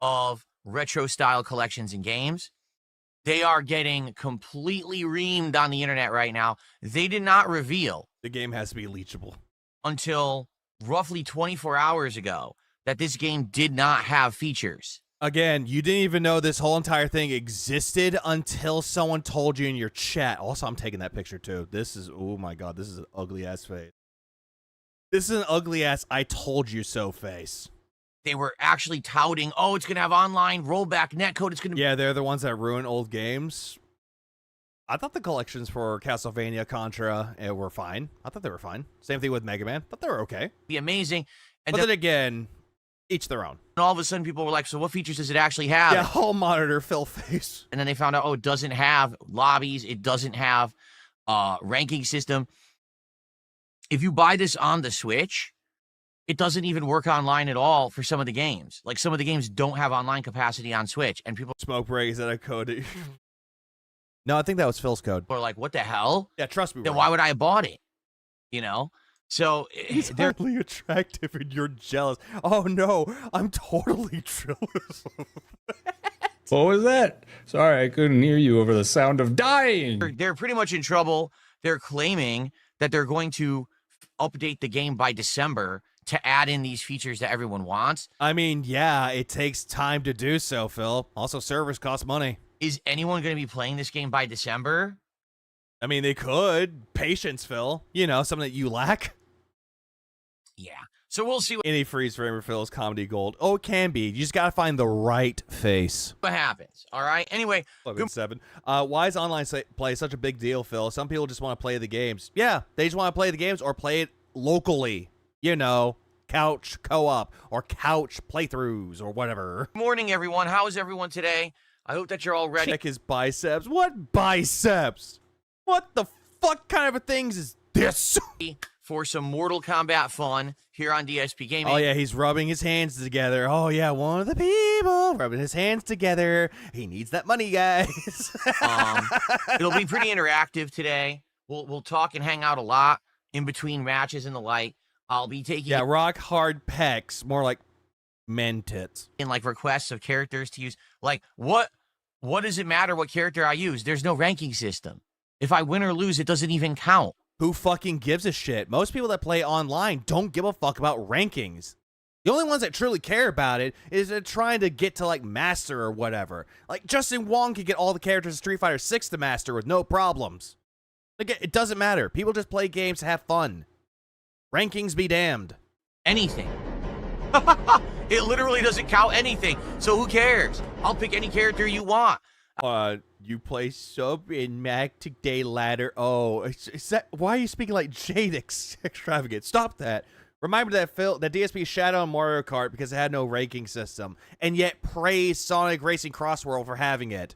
of retro-style collections and games. They are getting completely reamed on the internet right now. They did not reveal... The game has to be leachable. Until roughly 24 hours ago that this game did not have features. Again, you didn't even know this whole entire thing existed until someone told you in your chat. Also, I'm taking that picture too. This is, oh my god, this is an ugly ass face. This is an ugly ass I told you so face. They were actually touting, oh, it's going to have online rollback netcode. It's going to... Yeah, they're the ones that ruin old games. I thought the collections for Castlevania, Contra were fine. I thought they were fine. Same thing with Mega Man. I thought they were okay. Be amazing. And but then again, each their own. And all of a sudden, people were like, so what features does it actually have? Yeah, whole monitor fill face. And then they found out, oh, it doesn't have lobbies. It doesn't have ranking system. If you buy this on the Switch, it doesn't even work online at all for some of the games. Like, some of the games don't have online capacity on Switch. And people... Smoke break, is that a code? No, I think that was Phil's code. Are like, what the hell? Yeah, trust me. Then why would I have bought it? You know? So... He's hardly attractive and you're jealous. Oh, no. I'm totally jealous. What was that? Sorry, I couldn't hear you over the sound of dying. They're pretty much in trouble. They're claiming that they're going to update the game by December to add in these features that everyone wants. I mean, yeah, it takes time to do so, Phil. Also, servers cost money. Is anyone going to be playing this game by December? I mean, they could. Patience, Phil. You know, something that you lack. Yeah. So we'll see Any freeze frame of Phil's comedy gold. Oh, it can be. You just got to find the right face. what happens. All right? Anyway. 7. Why is online play such a big deal, Phil? Some people just want to play the games. Yeah, they just want to play the games or play it locally. You know, couch co-op or couch playthroughs or whatever. Good morning, everyone. How is everyone today? I hope that you're all ready. Check his biceps. What biceps? What the fuck kind of a things is this? For some Mortal Kombat fun here on DSP Gaming. Oh, yeah, he's rubbing his hands together. Oh, yeah, one of the people rubbing his hands together. He needs that money, guys. It'll be pretty interactive today. We'll talk and hang out a lot in between matches and the like. I'll be taking... Yeah, rock hard pecs. More like men tits. In, like, requests of characters to use. Like, what does it matter what character I use? There's no ranking system. If I win or lose, it doesn't even count. Who fucking gives a shit? Most people that play online don't give a fuck about rankings. The only ones that truly care about it is they're trying to get to, like, Master or whatever. Like, Justin Wong can get all the characters in Street Fighter 6 to Master with no problems. Like, it doesn't matter. People just play games to have fun. Rankings be damned. Anything. It literally doesn't count anything. So who cares? I'll pick any character you want. You play sub in Mac today ladder. Oh, is that why are you speaking like Jade extravagant? Stop that. Remind me that DSP shat on Mario Kart because it had no ranking system, and yet praised Sonic Racing Cross World for having it.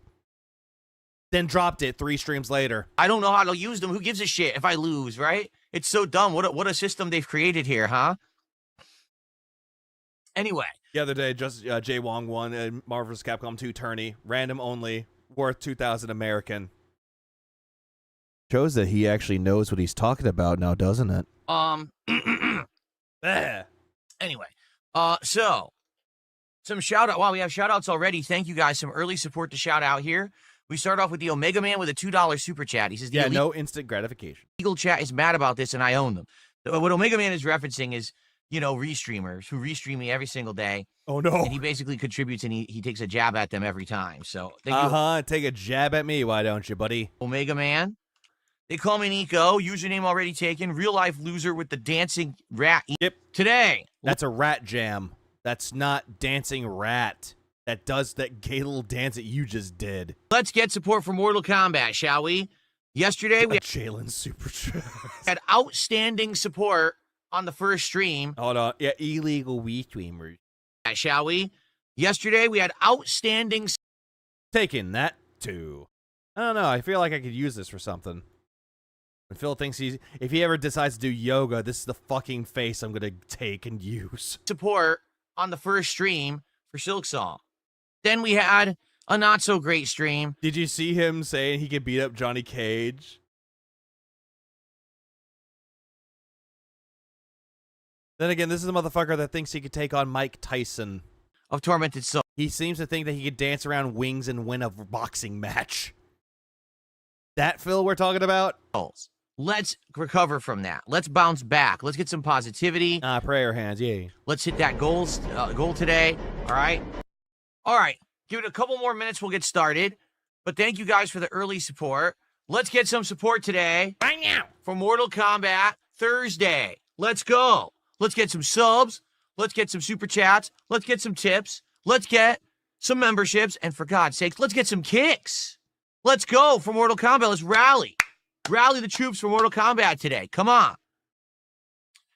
Then dropped it 3 streams later. I don't know how to use them. Who gives a shit if I lose, right? It's so dumb. What a system they've created here, huh? Anyway. The other day, just Jay Wong won a Marvel vs. Capcom 2 tourney. Random only. Worth 2,000 American. Shows that he actually knows what he's talking about now, doesn't it? Anyway. So. Some shout out. Wow, we have shout outs already. Thank you guys. Some early support to shout out here. We start off with the Omega Man with a $2 super chat. He says, yeah, no instant gratification. Legal chat is mad about this, and I own them. What Omega Man is referencing is, you know, restreamers who restream me every single day. Oh, no. And he basically contributes, and he takes a jab at them every time. So, thank you. Take a jab at me, why don't you, buddy? Omega Man. They call me Nico. Username already taken. Real life loser with the dancing rat. Yep. Today. That's a rat jam. That's not dancing rat. That does that gay little dance that you just did. Let's get support for Mortal Kombat, shall we? Yesterday, we had Jalen Super Chat. Had outstanding support on the first stream. Hold on. Yeah, illegal Wii streamers. Shall we? Yesterday, we had outstanding... Taking that, too. I don't know. I feel like I could use this for something. When Phil thinks if he ever decides to do yoga, this is the fucking face I'm going to take and use. Support on the first stream for Silksong. Then we had a not-so-great stream. Did you see him saying he could beat up Johnny Cage? Then again, this is a motherfucker that thinks he could take on Mike Tyson. Of Tormented Soul. He seems to think that he could dance around wings and win a boxing match. That Phil we're talking about? Let's recover from that. Let's bounce back. Let's get some positivity. Prayer hands, yeah. Let's hit that goal today, all right? All right, give it a couple more minutes, we'll get started. But thank you guys for the early support. Let's get some support today. Right now. For Mortal Kombat Thursday. Let's go. Let's get some subs. Let's get some super chats. Let's get some tips. Let's get some memberships. And for God's sake, let's get some kicks. Let's go for Mortal Kombat. Let's rally. Rally the troops for Mortal Kombat today. Come on.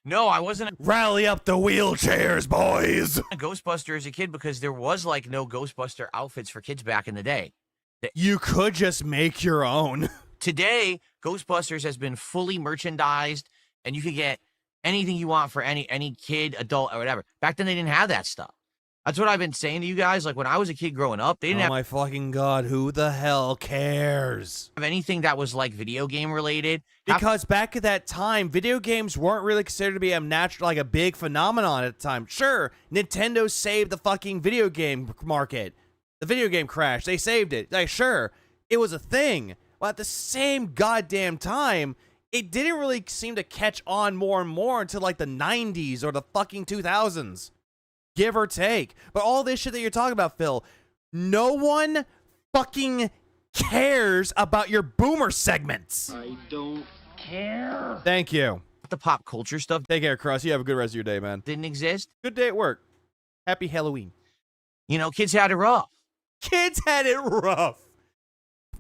No, I wasn't. Rally up the wheelchairs, boys. A Ghostbuster as a kid because there was like no Ghostbuster outfits for kids back in the day. You could just make your own. Today, Ghostbusters has been fully merchandised, and you can get anything you want for any kid, adult, or whatever. Back then, they didn't have that stuff. That's what I've been saying to you guys. Like, when I was a kid growing up, they didn't have... Oh, my fucking God. Who the hell cares? ...have anything that was, like, video game related. Because back at that time, video games weren't really considered to be a natural, like, a big phenomenon at the time. Sure, Nintendo saved the fucking video game market. The video game crash. They saved it. Like, sure, it was a thing. But at the same goddamn time, it didn't really seem to catch on more and more until, like, the 90s or the fucking 2000s. Give or take. But all this shit that you're talking about, Phil, no one fucking cares about your boomer segments. I don't care. Thank you. The pop culture stuff. Take care, Cross. You have a good rest of your day, man. Didn't exist. Good day at work. Happy Halloween. You know, kids had it rough. Kids had it rough.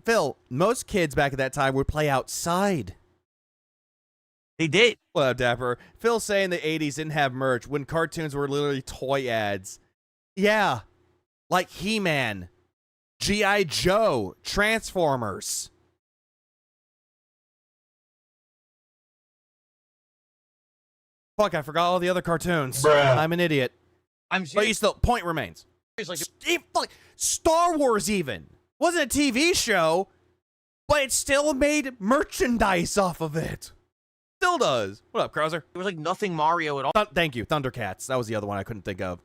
Phil, most kids back at that time would play outside. They did. What up, Dapper? Phil saying the 80s didn't have merch when cartoons were literally toy ads. Yeah. Like He-Man, G.I. Joe, Transformers. Fuck, I forgot all the other cartoons. Bruh. I'm an idiot. I'm But serious. you still, point remains. Like, Star Wars even. Wasn't a TV show, but it still made merchandise off of it. Still does. What up, Krauser? there was like nothing Mario at all. Thank you, Thundercats. That was the other one I couldn't think of.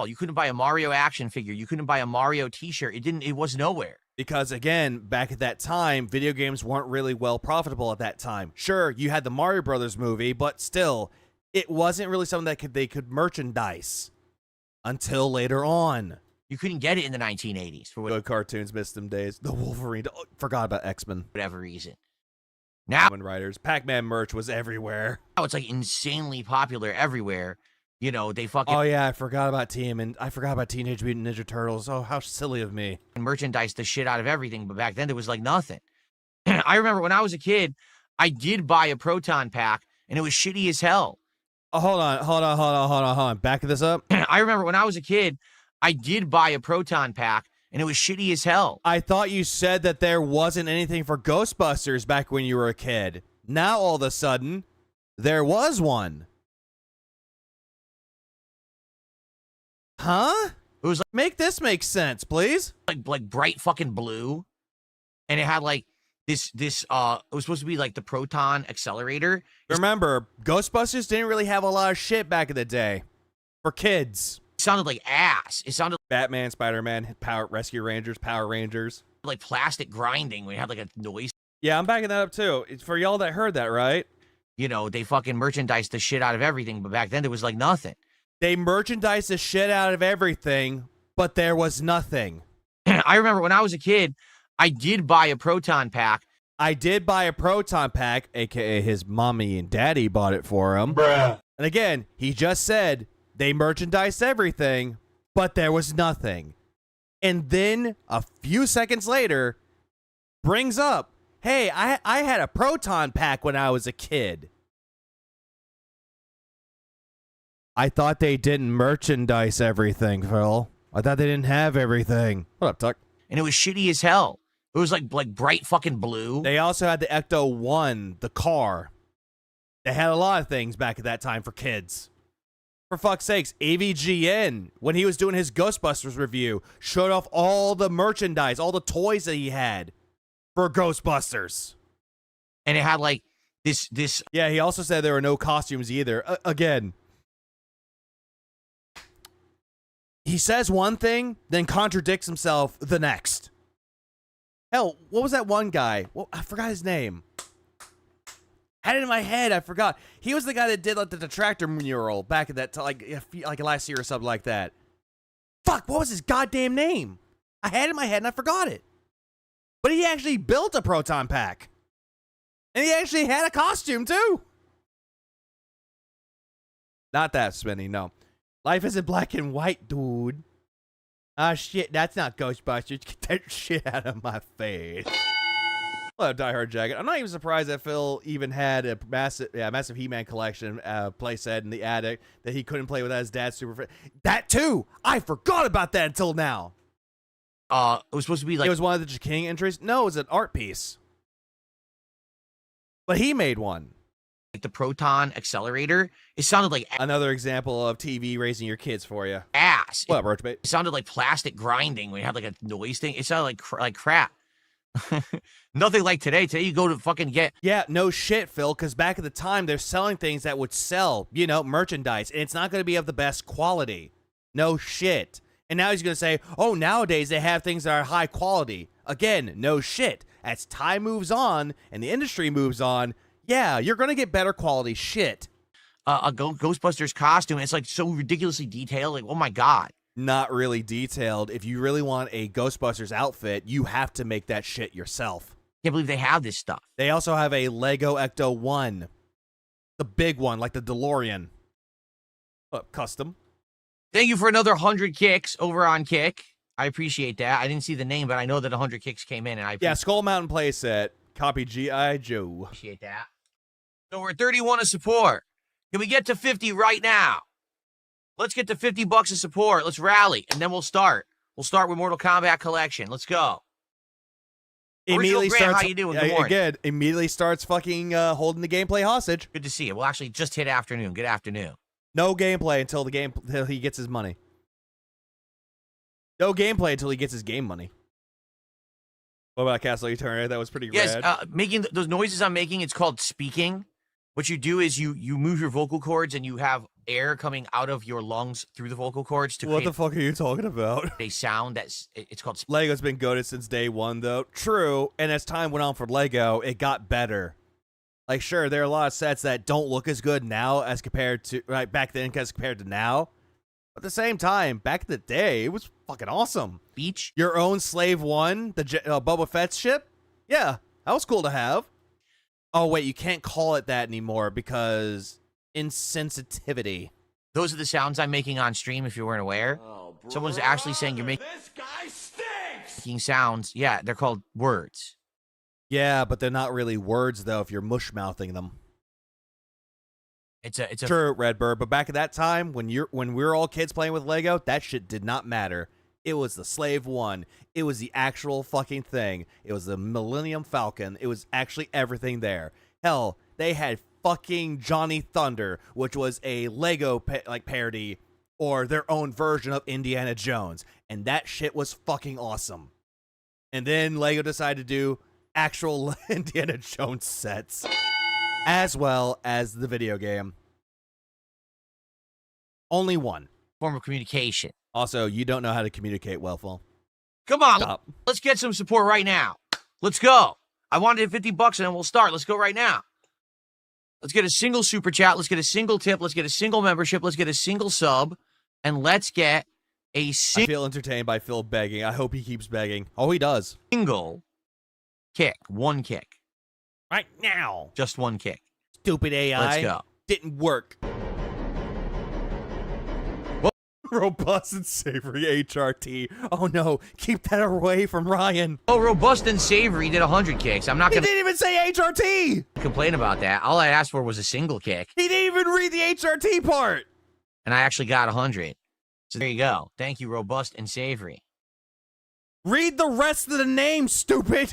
You couldn't buy a Mario action figure. You couldn't buy a Mario t-shirt. It was nowhere. Because again, back at that time, video games weren't really well profitable at that time. Sure, you had the Mario Brothers movie, but still, it wasn't really something that they could merchandise until later on. You couldn't get it in the 1980s for Good cartoons, missed them days. The Wolverine. Oh, forgot about X-Men. whatever reason. Now Riders. Pac-Man merch was everywhere. it's like insanely popular everywhere. You know, they fucking Oh yeah, I forgot about I forgot about Teenage Mutant Ninja Turtles. Oh, how silly of me. merchandise the shit out of everything, but back then there was like nothing. I remember when I was a kid, I did buy a proton pack, and it was shitty as hell. Oh, hold on. Back this up. I remember when I was a kid, I did buy a proton pack, and it was shitty as hell. I thought you said that there wasn't anything for Ghostbusters back when you were a kid. Now all of a sudden, there was one. Huh? It was Make this make sense, please. like bright fucking blue, and it had like this it was supposed to be like the proton accelerator. Remember, Ghostbusters didn't really have a lot of shit back in the day for kids. It sounded like ass. It sounded Batman, Spider-Man, Rescue Rangers, Power Rangers. like plastic grinding when it had like a noise. Yeah, I'm backing that up too. It's for y'all that heard that, right? You know, they fucking merchandised the shit out of everything, but back then there was like nothing. They merchandised the shit out of everything, but there was nothing. I remember when I was a kid, I did buy a proton pack. I did buy a proton pack, aka his mommy and daddy bought it for him. Bruh. And again, he just said they merchandised everything, but there was nothing. And then a few seconds later, brings up, hey, I had a proton pack when I was a kid. I thought they didn't merchandise everything, Phil. I thought they didn't have everything. What up, Tuck? And it was shitty as hell. It was like bright fucking blue. They also had the Ecto 1, the car. They had a lot of things back at that time for kids. For fuck's sakes, AVGN, when he was doing his Ghostbusters review, showed off all the merchandise, all the toys that he had for Ghostbusters. And it had like this. Yeah, he also said there were no costumes either. Again, he says one thing, then contradicts himself the next. Hell, what was that one guy? Well, I forgot his name. Had it in my head, I forgot. He was the guy that did like the detractor mural back at that time, like last year or something like that. Fuck, what was his goddamn name? I had it in my head and I forgot it. But he actually built a proton pack. And he actually had a costume too. Not that, Spinny, no. Life isn't black and white, dude. Ah, shit, that's not Ghostbusters. Get that shit out of my face. Well, Die Hard jacket. I'm not even surprised that Phil even had a massive He-Man collection playset in the attic that he couldn't play without his dad's super. That too. I forgot about that until now. It was supposed to be like it was one of the King entries. No, it was an art piece. But he made one. Like the proton accelerator. It sounded like another example of TV raising your kids for you. Ass. What, Roachbait? It sounded like plastic grinding when you had like a noise thing. It sounded like crap. Nothing like today. Today you go to fucking get. Yeah, no shit, Phil, because back at the time they're selling things that would sell, you know, merchandise, and it's not going to be of the best quality. No shit. And now he's going to say, oh, nowadays they have things that are high quality. Again, no shit. As time moves on and the industry moves on, yeah, you're going to get better quality shit. A Ghostbusters costume, it's like so ridiculously detailed. Like, oh my God. Not really detailed. If you really want a Ghostbusters outfit, you have to make that shit yourself. Can't believe they have this stuff. They also have a Lego Ecto 1. The big one, like the DeLorean. Custom. Thank you for another 100 kicks over on Kick. I appreciate that. I didn't see the name, but I know that 100 kicks came in. And yeah, Skull Mountain playset. Copy G.I. Joe. Appreciate that. So we're 31 of support. Can we get to 50 right now? Let's get to $50 of support. Let's rally, and then we'll start. We'll start with Mortal Kombat Collection. Let's go. Immediately Grant, starts. how you doing? Good morning. Again, immediately starts fucking holding the gameplay hostage. Good to see you. We'll actually just hit afternoon. Good afternoon. No gameplay until he gets his money. No gameplay until he gets his game money. What about Castle Eternity? That was pretty rad. Yes, making those noises I'm making, it's called speaking. What you do is you move your vocal cords and you have air coming out of your lungs through the vocal cords to what the fuck are you talking about? A sound it's called. Lego's been goated since day one, though. True, and as time went on for Lego, it got better. Like, sure, there are a lot of sets that don't look as good now as compared to back then as compared to now. But at the same time, back in the day, it was fucking awesome. Beach, your own Slave One, the Boba Fett ship. Yeah, that was cool to have. Oh, wait, you can't call it that anymore because insensitivity. Those are the sounds I'm making on stream, if you weren't aware. Oh, someone's actually saying you're making... This guy stinks! Making sounds. Yeah, they're called words. Yeah, but they're not really words, though, if you're mush-mouthing them. It's a True, Redbird, but back at that time, when we were all kids playing with Lego, that shit did not matter. It was the Slave One. It was the actual fucking thing. It was the Millennium Falcon. It was actually everything there. Hell, they had fucking Johnny Thunder, which was a Lego parody or their own version of Indiana Jones, and that shit was fucking awesome. And then Lego decided to do actual Indiana Jones sets, as well as the video game. Only one. Form of communication. Also, you don't know how to communicate well, Phil. Come on, Stop. Let's get some support right now. Let's go. I wanted $50 and then we'll start. Let's go right now. Let's get a single super chat. Let's get a single tip. Let's get a single membership. Let's get a single sub. And let's get a I feel entertained by Phil begging. I hope he keeps begging. Oh, he does. Single kick. One kick. Right now. Just one kick. Stupid AI. Let's go. Didn't work. Robust and savory HRT. Oh no, keep that away from Ryan. Oh, robust and savory did 100 kicks. I'm not gonna. He didn't even say HRT. Complain about that. All I asked for was a single kick. He didn't even read the HRT part. And I actually got 100. So there you go. Thank you, robust and savory. Read the rest of the name, stupid.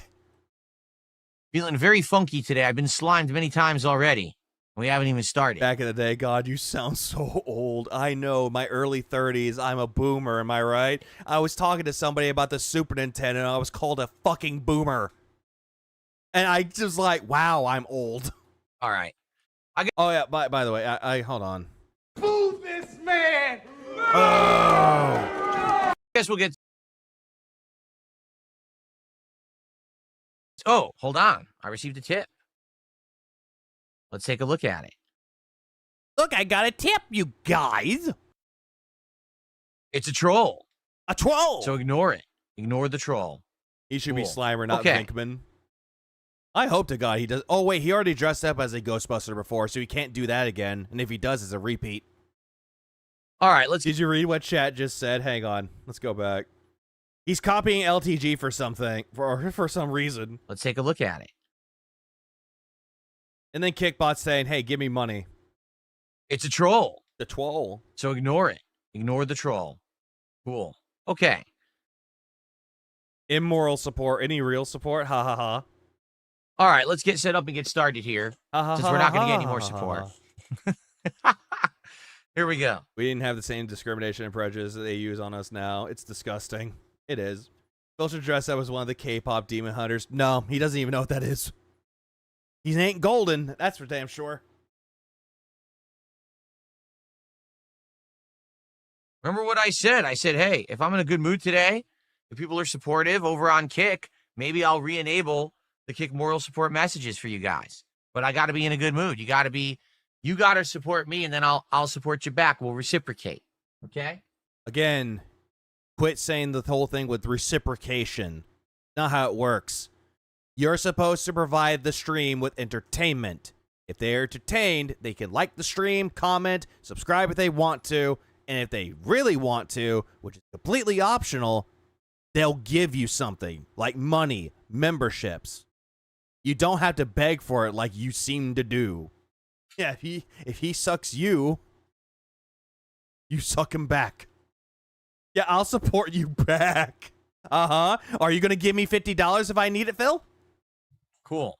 Feeling very funky today. I've been slimed many times already. We haven't even started. Back in the day, God, you sound so old. I know, my early 30s, I'm a boomer, am I right? I was talking to somebody about the Super Nintendo, and I was called a fucking boomer. And I just like, wow, I'm old. All right. Oh, yeah, by the way, I hold on. Boo this man! I guess we'll get... Oh, hold on. I received a tip. Let's take a look at it. Look, I got a tip, you guys. It's a troll. A troll. So ignore it. Ignore the troll. He should be Slimer, not Vinkman. I hope to God he does. Oh, wait, he already dressed up as a Ghostbuster before, so he can't do that again. And if he does, it's a repeat. All right, let's. Did you read what chat just said? Hang on. Let's go back. He's copying LTG for something, for some reason. Let's take a look at it. And then Kickbot's saying, hey, give me money. It's a troll. The troll. So ignore it. Ignore the troll. Cool. Okay. Immoral support. Any real support? Ha ha ha. All right, let's get set up and get started here. Since we're not going to get any more support. Here we go. We didn't have the same discrimination and prejudice that they use on us now. It's disgusting. It is. Filter dress that was one of the K-pop demon hunters. No, he doesn't even know what that is. He ain't golden. That's for damn sure. Remember what I said? I said, hey, if I'm in a good mood today, if people are supportive over on Kick, maybe I'll re-enable the Kick moral support messages for you guys. But I got to be in a good mood. You got to support me, and then I'll support you back. We'll reciprocate. Okay? Again, quit saying the whole thing with reciprocation. Not how it works. You're supposed to provide the stream with entertainment. If they're entertained, they can like the stream, comment, subscribe if they want to, and if they really want to, which is completely optional, they'll give you something, like money, memberships. You don't have to beg for it like you seem to do. Yeah, if he sucks you, you suck him back. Yeah, I'll support you back. Uh-huh. Are you going to give me $50 if I need it, Phil? Cool.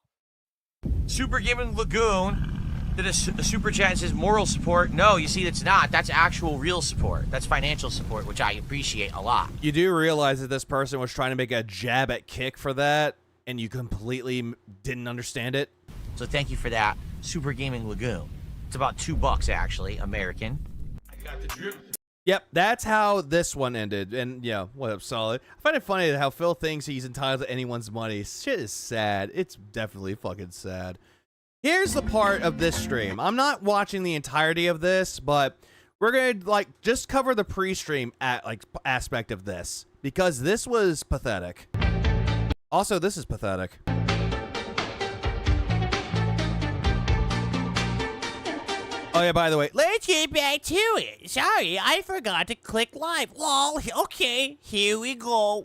Super Gaming Lagoon did a super chat and says moral support. No, you see, it's not. That's actual real support. That's financial support, which I appreciate a lot. You do realize that this person was trying to make a jab at Kick for that, and you completely didn't understand it? So thank you for that, Super Gaming Lagoon. It's about $2, actually, American. I got the drip. Yep, that's how this one ended. And, yeah, what up, Solid? I find it funny how Phil thinks he's entitled to anyone's money. Shit is sad. It's definitely fucking sad. Here's the part of this stream. I'm not watching the entirety of this, but we're going to, just cover the pre-stream aspect of this. Because this was pathetic. Also, this is pathetic. Oh, yeah, by the way, let's get back to it. Sorry, I forgot to click live. Lol, okay, here we go.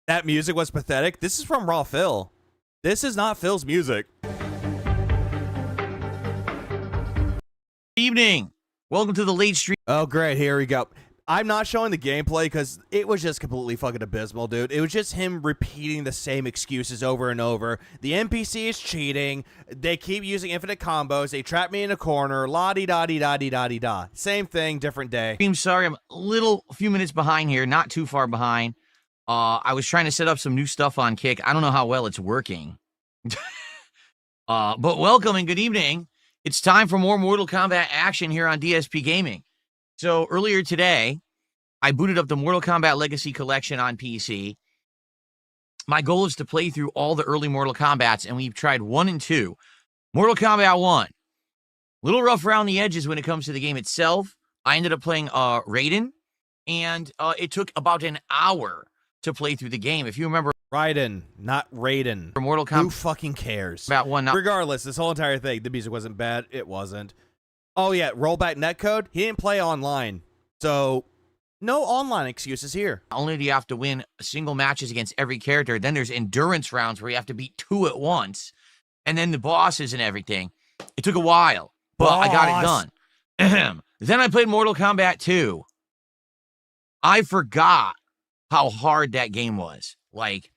That music was pathetic. This is from Raw Phil. This is not Phil's music. Evening. Welcome to the late stream. Oh, great. Here we go. I'm not showing the gameplay because it was just completely fucking abysmal, dude. It was just him repeating the same excuses over and over. The NPC is cheating. They keep using infinite combos. They trap me in a corner. La-di-da-di-da-di-da-di-da. Same thing, different day. I'm sorry, I'm a few minutes behind here. Not too far behind. I was trying to set up some new stuff on Kick. I don't know how well it's working. But welcome and good evening. It's time for more Mortal Kombat action here on DSP Gaming. So earlier today, I booted up the Mortal Kombat Legacy Collection on PC. My goal is to play through all the early Mortal Kombats, and we've tried 1 and 2. Mortal Kombat 1. A little rough around the edges when it comes to the game itself. I ended up playing Raiden, and it took about an hour to play through the game. If you remember, Raiden, not Raiden. For Mortal Kombat. Who fucking cares? About one. Regardless, this whole entire thing, the music wasn't bad. It wasn't. Oh yeah, rollback netcode. He didn't play online, so no online excuses here. Not only do you have to win single matches against every character, then there's endurance rounds where you have to beat 2 at once, and then the bosses and everything. It took a while, but I got it done. Then I played Mortal Kombat 2. I forgot how hard that game was. Like,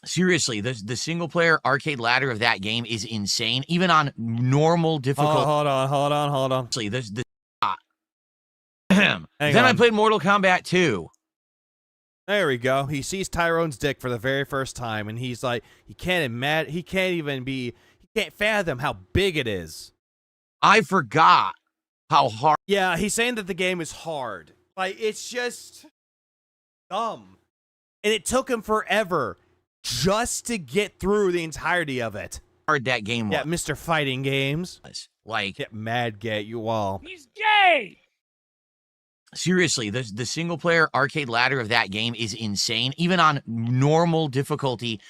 seriously, the single-player arcade ladder of that game is insane, even on normal difficult. Hold on. Then I played Mortal Kombat 2. There we go. He sees Tyrone's dick for the very first time, and he's like, he can't fathom how big it is. I forgot how hard. Yeah, he's saying that the game is hard. Like, it's just dumb. And it took him forever. just to get through the entirety of it. Hard that game was. Yeah, Mr. Fighting Games. Like, get mad gay, you all. He's gay! Seriously, the single-player arcade ladder of that game is insane. Even on normal difficulty,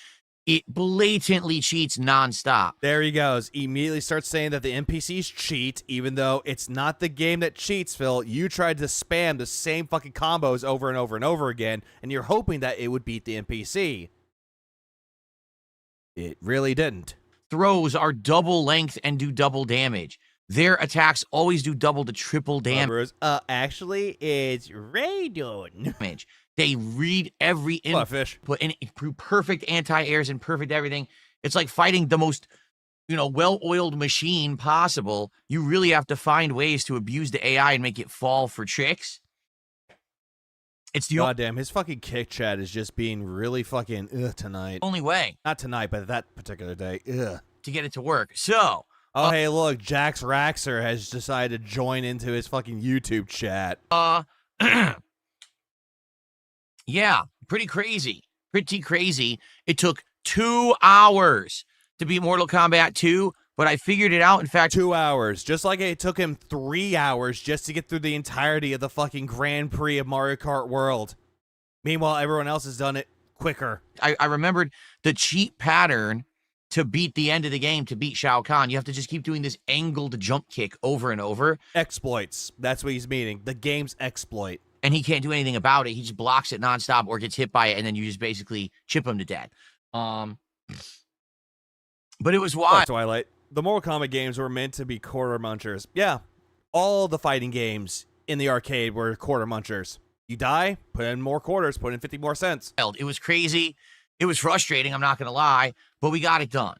it blatantly cheats nonstop. There he goes. He immediately starts saying that the NPCs cheat, even though it's not the game that cheats, Phil. You tried to spam the same fucking combos over and over and over again, and you're hoping that it would beat the NPC. It really didn't. Throws are double length and do double damage. Their attacks always do double to triple damage. Actually, it's radon. They read every input and perfect anti-airs and perfect everything. It's like fighting the most, well-oiled machine possible. You really have to find ways to abuse the AI and make it fall for tricks. It's the goddamn. His fucking kick chat is just being really fucking tonight. Only way. Not tonight, but that particular day. Ugh. To get it to work. So. Oh, hey, look, Jax Raxer has decided to join into his fucking YouTube chat. Yeah, pretty crazy. Pretty crazy. It took 2 hours to beat Mortal Kombat 2, but I figured it out. In fact, 2 hours. Just like it took him 3 hours just to get through the entirety of the fucking Grand Prix of Mario Kart World. Meanwhile, everyone else has done it quicker. I remembered the cheat pattern to beat the end of the game, to beat Shao Kahn. You have to just keep doing this angled jump kick over and over. Exploits. That's what he's meaning. The game's exploit. And he can't do anything about it. He just blocks it nonstop or gets hit by it, and then you just basically chip him to death. But it was wild. Twilight. The Mortal Kombat games were meant to be quarter munchers. Yeah. All the fighting games in the arcade were quarter munchers. You die, put in more quarters, put in 50 more cents. It was crazy. It was frustrating, I'm not going to lie, but we got it done.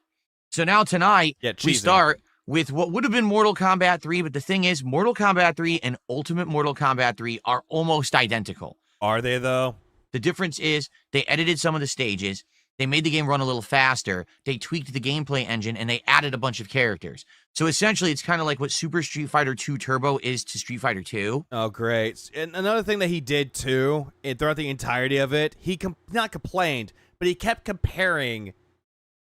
So now tonight, we start with what would have been Mortal Kombat 3, but the thing is, Mortal Kombat 3 and Ultimate Mortal Kombat 3 are almost identical. Are they, though? The difference is they edited some of the stages, they made the game run a little faster, they tweaked the gameplay engine, and they added a bunch of characters. So essentially, it's kind of like what Super Street Fighter 2 Turbo is to Street Fighter 2. Oh, great. And another thing that he did, too, throughout the entirety of it, he not complained, but he kept comparing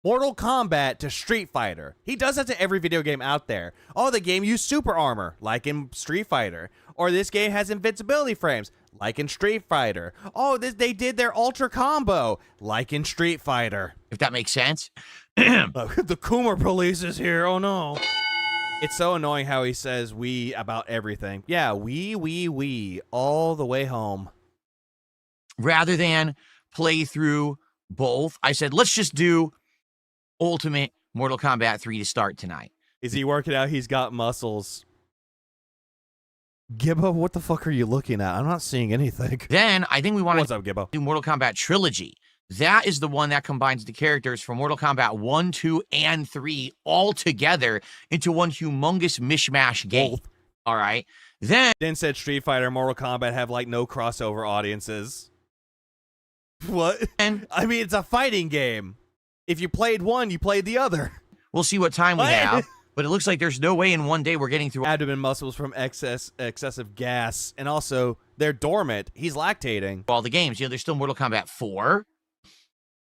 Mortal Kombat to Street Fighter. He does that to every video game out there. Oh, the game used super armor, like in Street Fighter. Or this game has invincibility frames, like in Street Fighter. Oh, they did their ultra combo, like in Street Fighter. If that makes sense. The Coomer police is here, oh no. It's so annoying how he says we about everything. Yeah, we, all the way home. Rather than play through both, I said, let's just do Ultimate Mortal Kombat 3 to start tonight. Is he working out? He's got muscles. Gibbo, what the fuck are you looking at? I'm not seeing anything. Then I think we want What's up, Gibbo? do Mortal Kombat Trilogy. That is the one that combines the characters from Mortal Kombat 1, 2, and 3 all together into one humongous mishmash game. Both. All right. Then said Street Fighter and Mortal Kombat have like no crossover audiences. What? And I mean, it's a fighting game. If you played one, you played the other. We'll see what time we have. But it looks like there's no way in one day we're getting through abdomen muscles from excessive gas, and also they're dormant. He's lactating. All the games. There's still Mortal Kombat 4.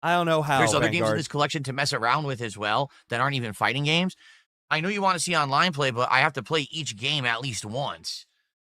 I don't know how. There's other games in this collection to mess around with as well that aren't even fighting games. I know you want to see online play, but I have to play each game at least once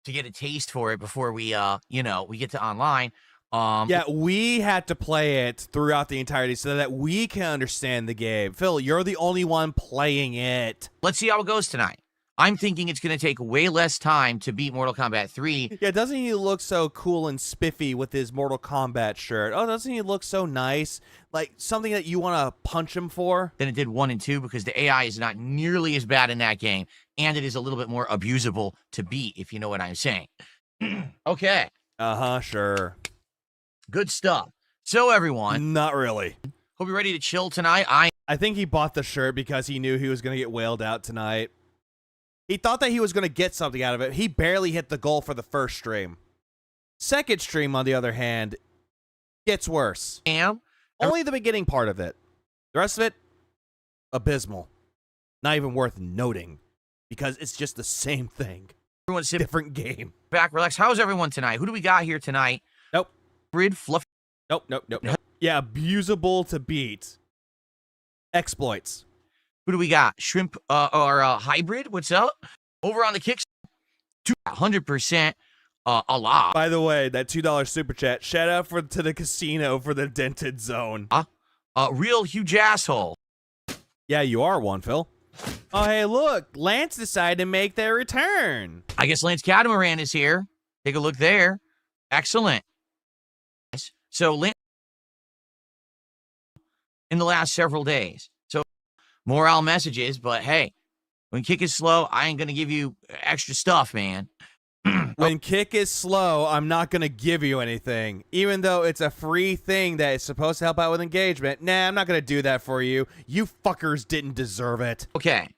to get a taste for it before we, we get to online. Yeah, we had to play it throughout the entirety so that we can understand the game. Phil, you're the only one playing it. Let's see how it goes tonight. I'm thinking it's going to take way less time to beat Mortal Kombat 3. Yeah, doesn't he look so cool and spiffy with his Mortal Kombat shirt? Oh, doesn't he look so nice? Like something that you want to punch him for? Than it did 1 and 2 because the AI is not nearly as bad in that game, and it is a little bit more abusable to beat, if you know what I'm saying. Okay. Uh-huh, sure. Good stuff. So, everyone. Not really. Hope you're ready to chill tonight. I think he bought the shirt because he knew he was going to get wailed out tonight. He thought that he was going to get something out of it. He barely hit the goal for the first stream. Second stream, on the other hand, gets worse. Only the beginning part of it. The rest of it, abysmal. Not even worth noting because it's just the same thing. Everyone sit different game. Back, relax. How's everyone tonight? Who do we got here tonight? Nope. Rid, Fluff. Nope. Yeah, abusable to beat. Exploits. Who do we got? Shrimp or Hybrid? What's up? Over on the Kickstarter, 100% a lot. By the way, that $2 super chat. Shout out to the casino for the dented zone. Real huge asshole. Yeah, you are one, Phil. Oh, hey, look. Lance decided to make their return. I guess Lance Catamaran is here. Take a look there. Excellent. So, Lance, in the last several days. So, morale messages, but hey, when kick is slow, I ain't going to give you extra stuff, man. When kick is slow, I'm not going to give you anything. Even though it's a free thing that is supposed to help out with engagement. Nah, I'm not going to do that for you. You fuckers didn't deserve it. Okay.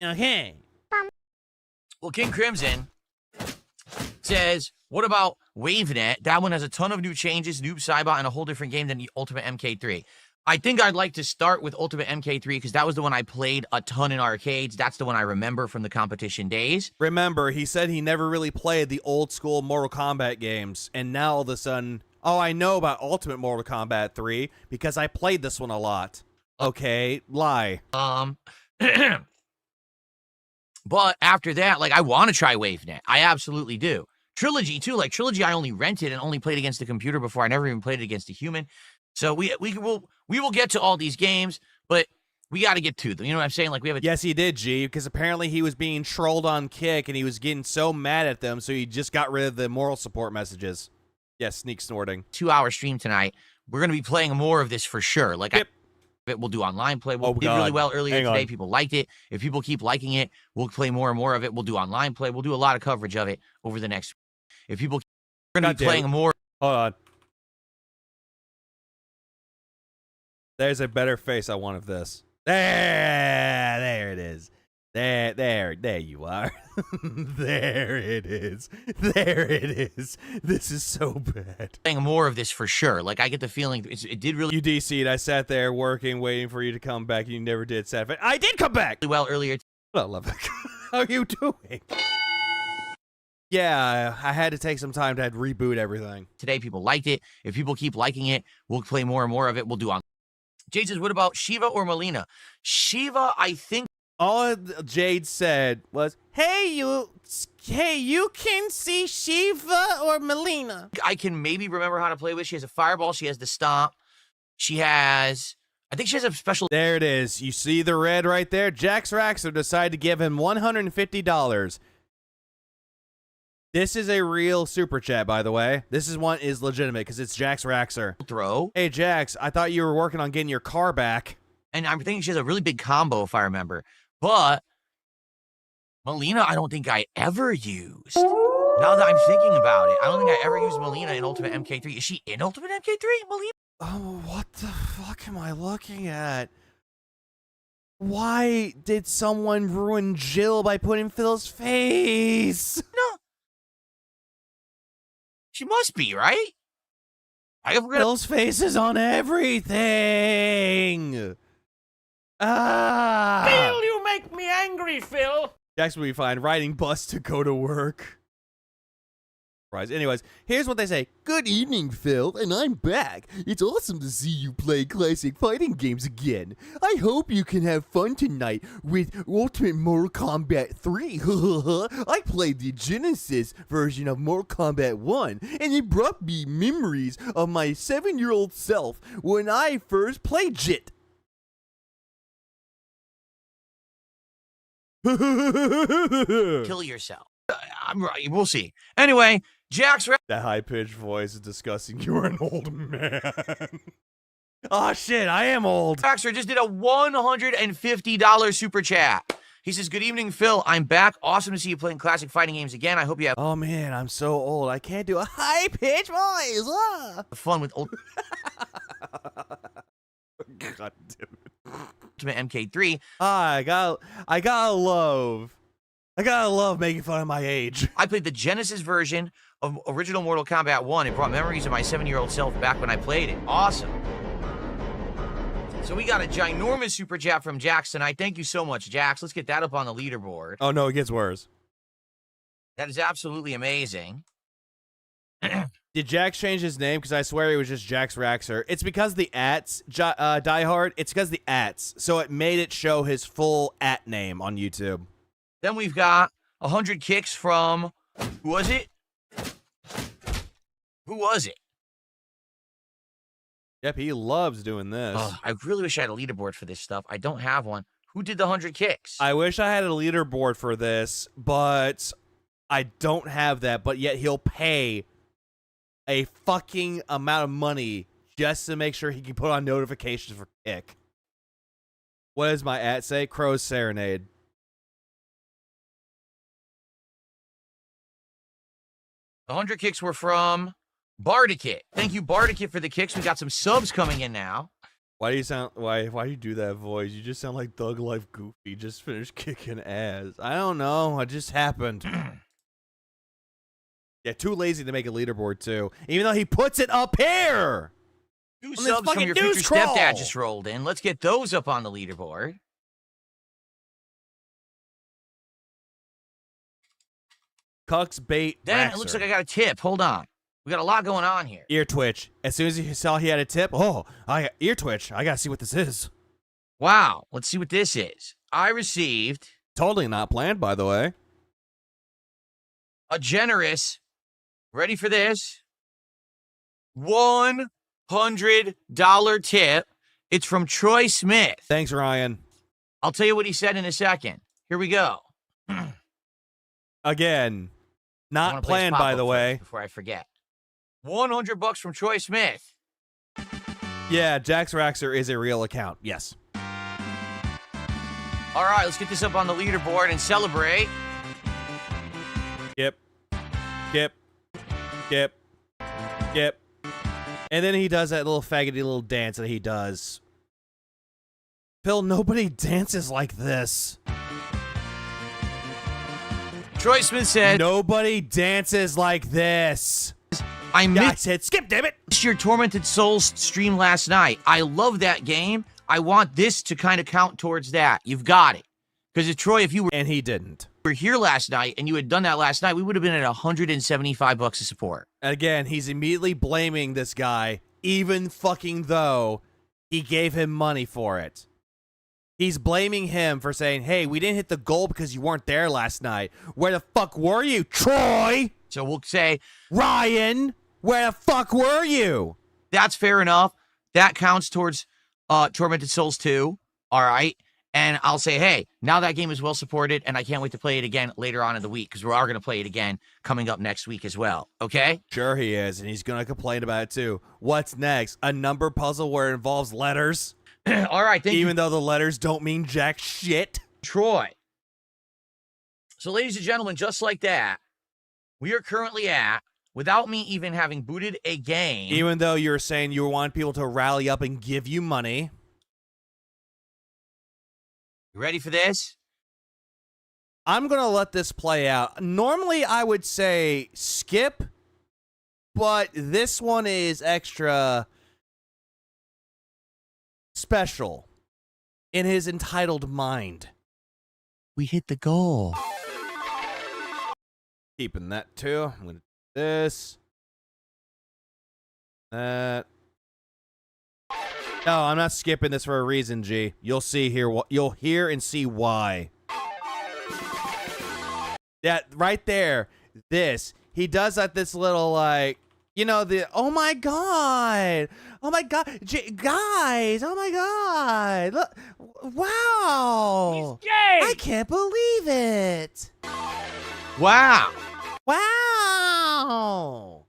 Okay. Well, King Crimson says, what about WaveNet? That one has a ton of new changes, Noob Saibot, and a whole different game than the Ultimate MK3. I think I'd like to start with Ultimate MK3 because that was the one I played a ton in arcades. That's the one I remember from the competition days. Remember, he said he never really played the old school Mortal Kombat games, and now all of a sudden, oh, I know about Ultimate Mortal Kombat 3 because I played this one a lot. Okay, lie. But after that, like, I want to try WaveNet. I absolutely do. Trilogy, too. Like, Trilogy, I only rented and only played against the computer before. I never even played it against a human. So we will get to all these games, but we got to get to them. You know what I'm saying? Like, we have a... Yes, he did, G, because apparently he was being trolled on Kick, and he was getting so mad at them, so he just got rid of the moral support messages. Yes, sneak snorting. 2-hour stream tonight. We're going to be playing more of this for sure. Like, yep. We'll do online play. We did really well earlier today. People liked it. If people keep liking it, we'll play more and more of it. We'll do online play. We'll do a lot of coverage of it over the next... If people... We're going to be playing more... Hold on. There's a better face I want of this. There it is. There you are. There it is. There it is. This is so bad. Playing more of this for sure. Like, I get the feeling it did really... You DC'd. I sat there working, waiting for you to come back. You never did. I did come back! Well earlier. I love that. How are you doing? Yeah, I had to take some time to reboot everything. Today, people liked it. If people keep liking it, we'll play more and more of it. We'll do on... Jade says, what about Shiva or Melina? Shiva, I think... All Jade said was, hey, you can see Shiva or Melina. I can maybe remember how to play with. She has a fireball. She has the stomp. She has... I think she has a special... There it is. You see the red right there? Jax Raxer decided to give him $150. This is a real super chat, by the way. This one is legitimate because it's Jax Raxer. Throw. Hey, Jax, I thought you were working on getting your car back. And I'm thinking she has a really big combo, if I remember. But Melina, I don't think I ever used. Now that I'm thinking about it, I don't think I ever used Melina in Ultimate MK3. Is she in Ultimate MK3, Melina? Oh, what the fuck am I looking at? Why did someone ruin Jill by putting Phil's face? No. She must be, right? Phil's face is on everything. Phil, you make me angry, Phil. Jax will be fine. Riding bus to go to work. Anyways, here's what they say. Good evening, Phil, and I'm back. It's awesome to see you play classic fighting games again. I hope you can have fun tonight with Ultimate Mortal Kombat 3. I played the Genesis version of Mortal Kombat 1, and it brought me memories of my 7-year-old self when I first played JIT. Kill yourself. I'm right. We'll see. Anyway, Jax... That high-pitched voice is disgusting. You're an old man. Oh, shit, I am old. Jaxer just did a $150 super chat. He says, good evening, Phil. I'm back. Awesome to see you playing classic fighting games again. I hope you have... Oh, man, I'm so old. I can't do a high-pitched voice. Fun with... God damn it. Ultimate MK3. I gotta love making fun of my age. I played the Genesis version of original Mortal Kombat 1. It brought memories of my 7-year-old self back when I played it. Awesome. So we got a ginormous super chat from Jax tonight. Thank you so much, Jax. Let's get that up on the leaderboard. Oh, no, it gets worse. That is absolutely amazing. Did Jax change his name? Because I swear it was just Jax Raxer. It's because the ats, Die Hard. It's because the ats. So it made it show his full at name on YouTube. Then we've got 100 kicks from, who was it? Who was it? Yep, he loves doing this. Oh, I really wish I had a leaderboard for this stuff. I don't have one. Who did the 100 kicks? I wish I had a leaderboard for this, but I don't have that. But yet he'll pay a fucking amount of money just to make sure he can put on notifications for kick. What does my at say? Crow's Serenade. The 100 kicks were from Bardikit. Thank you, Bardikit, for the kicks. We got some subs coming in now. Why do you sound why you do that voice? You just sound like Thug Life Goofy. Just finished kicking ass. I don't know. It just happened. Yeah, too lazy to make a leaderboard too. Even though he puts it up here. 2 subs from your future stepdad just rolled in. Let's get those up on the leaderboard. Cucks bait. Then Raxer. it looks like I got a tip. Hold on. We got a lot going on here. Ear twitch. As soon as he saw he had a tip, I got ear twitch. I gotta see what this is. Wow. Let's see what this is. I received Totally not planned, by the way. a generous, ready for this, $100 tip. It's from Troy Smith. Thanks, Ryan. I'll tell you what he said in a second. Here we go. Again, not planned, by the way. Before I forget. $100 from Troy Smith. Yeah, Jax Raxer is a real account. Yes. All right, let's get this up on the leaderboard and celebrate. Yep. And then he does that little faggoty little dance that he does. Phil, nobody dances like this. Troy Smith said, nobody dances like this. I said, skip, damn it. Your Tormented Souls stream last night. I love that game. I want this to kind of count towards that. You've got it. Because Troy, if you were... And he didn't. Were here last night and you had done that last night, we would have been at $175 of support. Again, he's immediately blaming this guy, even fucking though he gave him money for it. He's blaming him for saying, hey, we didn't hit the goal because you weren't there last night. Where the fuck were you, Troy? So we'll say, Ryan, where the fuck were you? That's fair enough. That counts towards Tormented Souls 2. All right. And I'll say, hey, now that game is well supported, and I can't wait to play it again later on in the week, because we are going to play it again coming up next week as well. Okay? Sure he is, and he's going to complain about it too. What's next? A number puzzle where it involves letters? All right. Even though the letters don't mean jack shit. Troy. So, ladies and gentlemen, just like that, we are currently at, without me even having booted a game. Even though you're saying you want people to rally up and give you money. You ready for this? I'm going to let this play out. Normally, I would say skip, but this one is extra special in his entitled mind. We hit the goal. Keeping that too. I'm going to do this. That. No, I'm not skipping this for a reason, G. You'll see here. You'll hear and see why. That right there. This. He does that. This little like, you know, the oh my god, guys, oh my god, look, wow, He's gay. I can't believe it. Wow. Wow.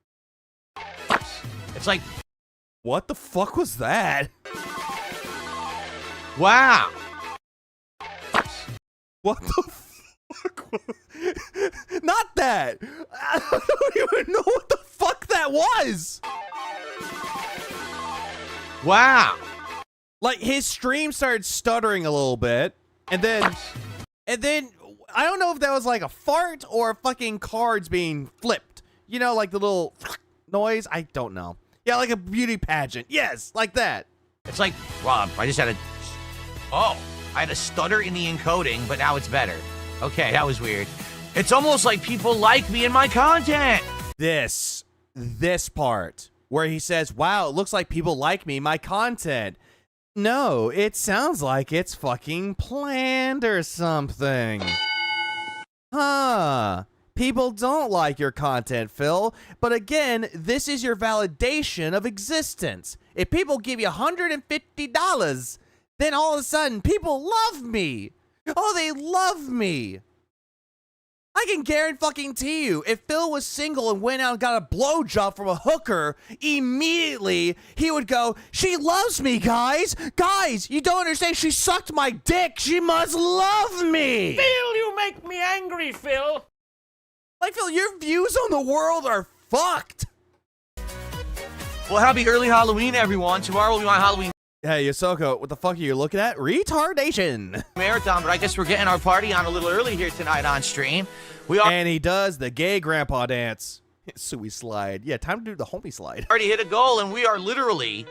It's like, what the fuck was that? Wow. What the fuck was... Not that. I don't even know what the fuck that was. Wow. Like, his stream started stuttering a little bit, and then I don't know if that was like a fart or fucking cards being flipped. You know, like the little noise? I don't know. Yeah, like a beauty pageant. Yes, like that. It's like, Rob, I just had I had a stutter in the encoding, but now it's better. Okay, that was weird. It's almost like people like me and my content. This this part where he says, wow, it looks like people like me, my content. No, it sounds like it's fucking planned or something. Huh. People don't like your content, Phil. But again, this is your validation of existence. If people give you $150, then all of a sudden people love me. Oh, they love me. I can guarantee you, if Phil was single and went out and got a blowjob from a hooker, immediately he would go, she loves me, guys. Guys, you don't understand. She sucked my dick. She must love me. Phil, you make me angry, Phil. Like, Phil, your views on the world are fucked. Well, happy early Halloween, everyone. Tomorrow will be my Halloween Hey, Yosoko, what the fuck are you looking at? Retardation. marathon, but I guess we're getting our party on a little early here tonight on stream. And he does the gay grandpa dance. Suey slide. Yeah, time to do the homie slide. Already hit a goal, and we are literally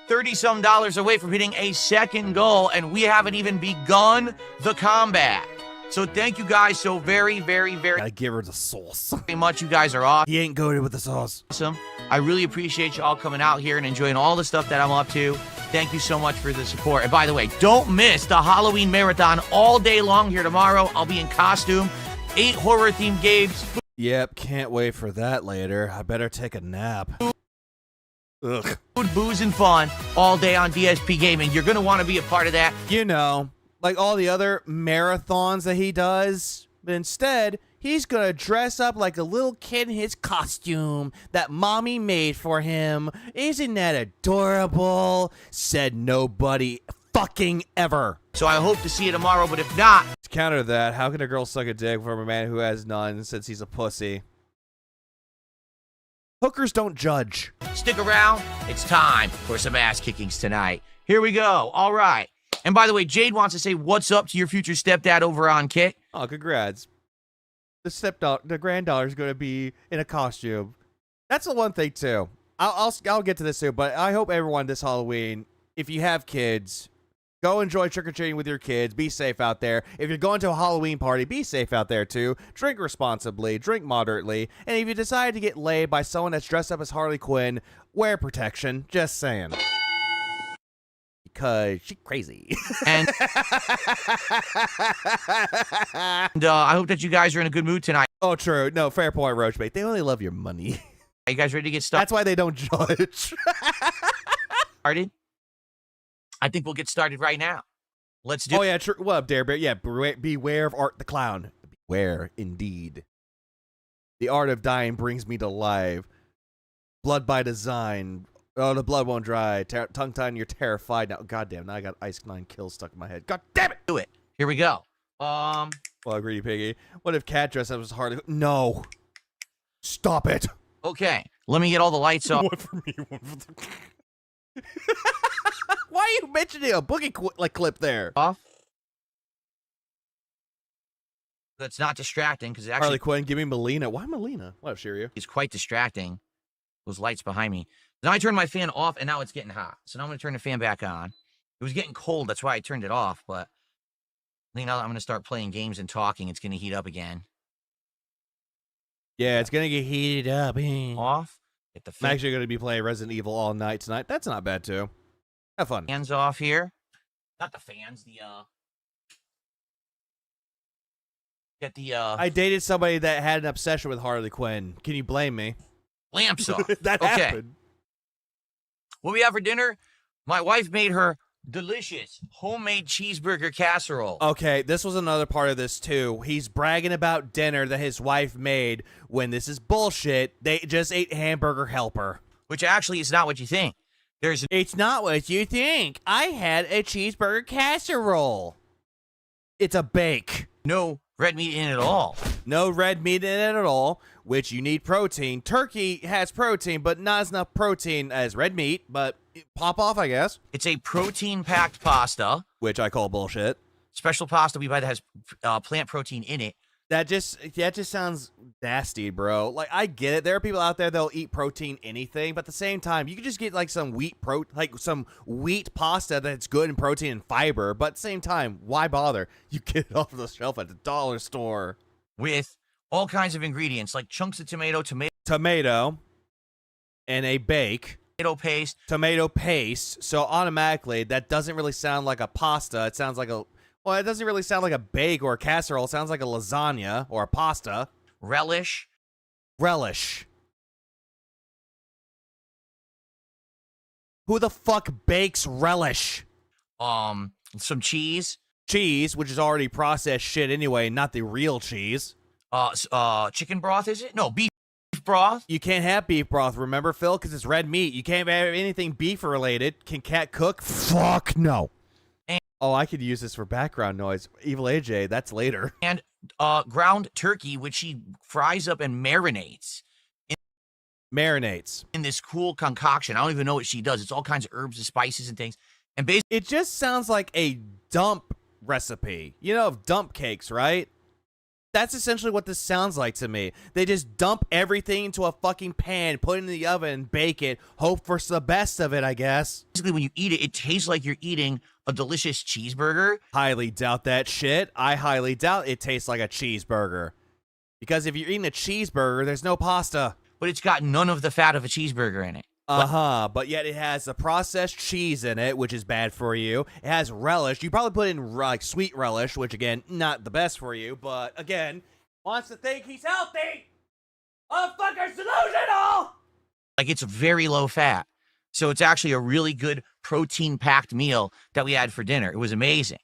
$30-some away from hitting a second goal, and we haven't even begun the combat. So thank you guys so very Gotta give her the sauce. much. You guys are awesome. He ain't goated with the sauce. I really appreciate you all coming out here and enjoying all the stuff that I'm up to. Thank you so much for the support. And by the way, don't miss the Halloween marathon all day long here tomorrow. I'll be in costume, 8 horror-themed games. Yep, can't wait for that later. I better take a nap. Ugh. Food, booze, and fun all day on DSP Gaming. You're going to want to be a part of that. You know, like all the other marathons that he does, but instead, he's gonna dress up like a little kid in his costume that mommy made for him. Isn't that adorable? Said nobody fucking ever. So I hope to see you tomorrow, but if not... To counter that, how can a girl suck a dick from a man who has none since he's a pussy? Hookers don't judge. Stick around. It's time for some ass kickings tonight. Here we go. All right. And by the way, Jade wants to say what's up to your future stepdad over on Kick. Oh, congrats. The granddaughter's going to be in a costume. That's the one thing, too. I'll get to this, too, but I hope everyone this Halloween, if you have kids, go enjoy trick-or-treating with your kids. Be safe out there. If you're going to a Halloween party, be safe out there, too. Drink responsibly. Drink moderately. And if you decide to get laid by someone that's dressed up as Harley Quinn, wear protection. Just saying. Because she's crazy. And I hope that you guys are in a good mood tonight. Oh, true. No, fair point, Roachbait. They only love your money. Are you guys ready to get started? That's why they don't judge. Started? I think we'll get started right now. Let's do it. Oh, yeah, true. What up, Dare Bear? Yeah, beware of Art the Clown. Beware, indeed. The art of dying brings me to life. Blood by design. Oh, the blood won't dry. Tongue-tied, you're terrified. Now, goddamn, now I got Ice 9 kills stuck in my head. God damn it! Do it. Here we go. Well, greedy piggy. What if Cat dressed up as Harley? No. Stop it. Okay, let me get all the lights off. One for me, one for the... Why are you mentioning a boogie clip there? Off. That's not distracting because actually Harley Quinn, give me Melina. Why Melina? What up, Shiryu? It's quite distracting. Those lights behind me. Now I turned my fan off, and now it's getting hot. So now I'm going to turn the fan back on. It was getting cold. That's why I turned it off. But I think now that I'm going to start playing games and talking, it's going to heat up again. Yeah, it's going to get heated up. Off. Get the I'm actually going to be playing Resident Evil all night tonight. That's not bad, too. Have fun. Fans off here. Not the fans. Get the, I dated somebody that had an obsession with Harley Quinn. Can you blame me? Lamps off. That happened. What we have for dinner? My wife made her delicious homemade cheeseburger casserole. Okay, this was another part of this too. He's bragging about dinner that his wife made when this is bullshit. They just ate Hamburger Helper. Which actually is not what you think. It's not what you think. I had a cheeseburger casserole. It's a bake. No red meat in it at all. No red meat in it at all, which you need protein. Turkey has protein, but not as enough protein as red meat, but pop off, I guess. It's a protein-packed pasta. Which I call bullshit. Special pasta we buy that has plant protein in it. That just sounds nasty, bro. Like, I get it. There are people out there that'll eat protein anything, but at the same time, you can just get like some wheat pasta that's good in protein and fiber. But at the same time, why bother? You get it off the shelf at the dollar store with all kinds of ingredients like chunks of tomato, and a bake. Tomato paste. So automatically, that doesn't really sound like a pasta. It sounds like a... Well, it doesn't really sound like a bake or a casserole. It sounds like a lasagna or a pasta. Relish. Who the fuck bakes relish? Some cheese. Cheese, which is already processed shit anyway, not the real cheese. Chicken broth, is it? No, beef broth. You can't have beef broth, remember, Phil? Because it's red meat. You can't have anything beef related. Can cat cook? Fuck no. Oh, I could use this for background noise. Evil AJ, that's later. And ground turkey, which she fries up and marinates. In this cool concoction. I don't even know what she does. It's all kinds of herbs and spices and things. And basically, it just sounds like a dump recipe. You know, of dump cakes, right? That's essentially what this sounds like to me. They just dump everything into a fucking pan, put it in the oven, bake it, hope for the best of it, I guess. Basically, when you eat it, it tastes like you're eating a delicious cheeseburger. Highly doubt that shit. I highly doubt it tastes like a cheeseburger. Because if you're eating a cheeseburger, there's no pasta. But it's got none of the fat of a cheeseburger in it. But yet it has the processed cheese in it, which is bad for you. It has relish. You probably put in like sweet relish, which again, not the best for you, but again, wants to think he's healthy. Motherfucker's delusional! Like, it's very low fat. So it's actually a really good protein-packed meal that we had for dinner. It was amazing.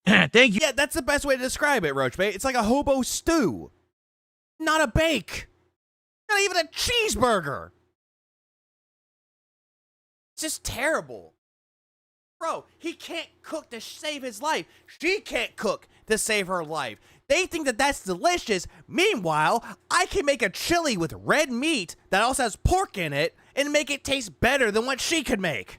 Thank you. Yeah, that's the best way to describe it, Roachbait. It's like a hobo stew. Not a bake. Not even a cheeseburger. It's just terrible. Bro, he can't cook to save his life. She can't cook to save her life. They think that that's delicious. Meanwhile, I can make a chili with red meat that also has pork in it and make it taste better than what she could make.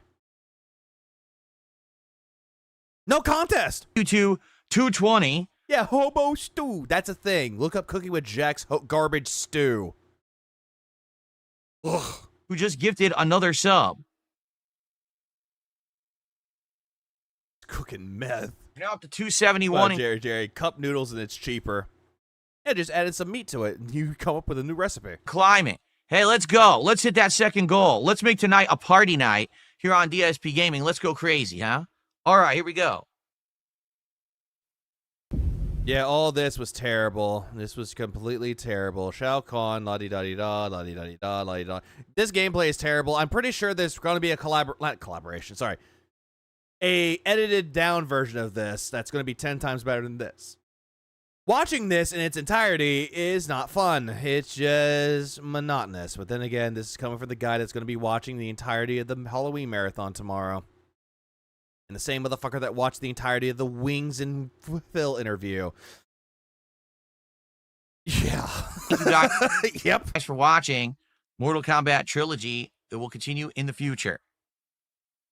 No contest. YouTube 220. Yeah, hobo stew. That's a thing. Look up Cooking with Jack's garbage stew. Ugh. Who just gifted another sub. Cooking meth. Now up to 271. Oh, Jerry, cup noodles and it's cheaper. Yeah, just added some meat to it and you come up with a new recipe. Climbing. Hey, let's go. Let's hit that second goal. Let's make tonight a party night here on DSP Gaming. Let's go crazy, huh? All right, here we go. Yeah, all this was terrible. This was completely terrible. Shao Kahn, la-di-da-di-da, la-di-da-di-da, la-di-da. This gameplay is terrible. I'm pretty sure there's going to be a collaboration, sorry. A edited down version of this that's going to be 10 times better than this. Watching this in its entirety is not fun. It's just monotonous. But then again, this is coming from the guy that's going to be watching the entirety of the Halloween marathon tomorrow. And the same motherfucker that watched the entirety of the Wings and Phil interview. Yeah. Thank you guys. Yep. Thanks for watching Mortal Kombat Trilogy. It will continue in the future.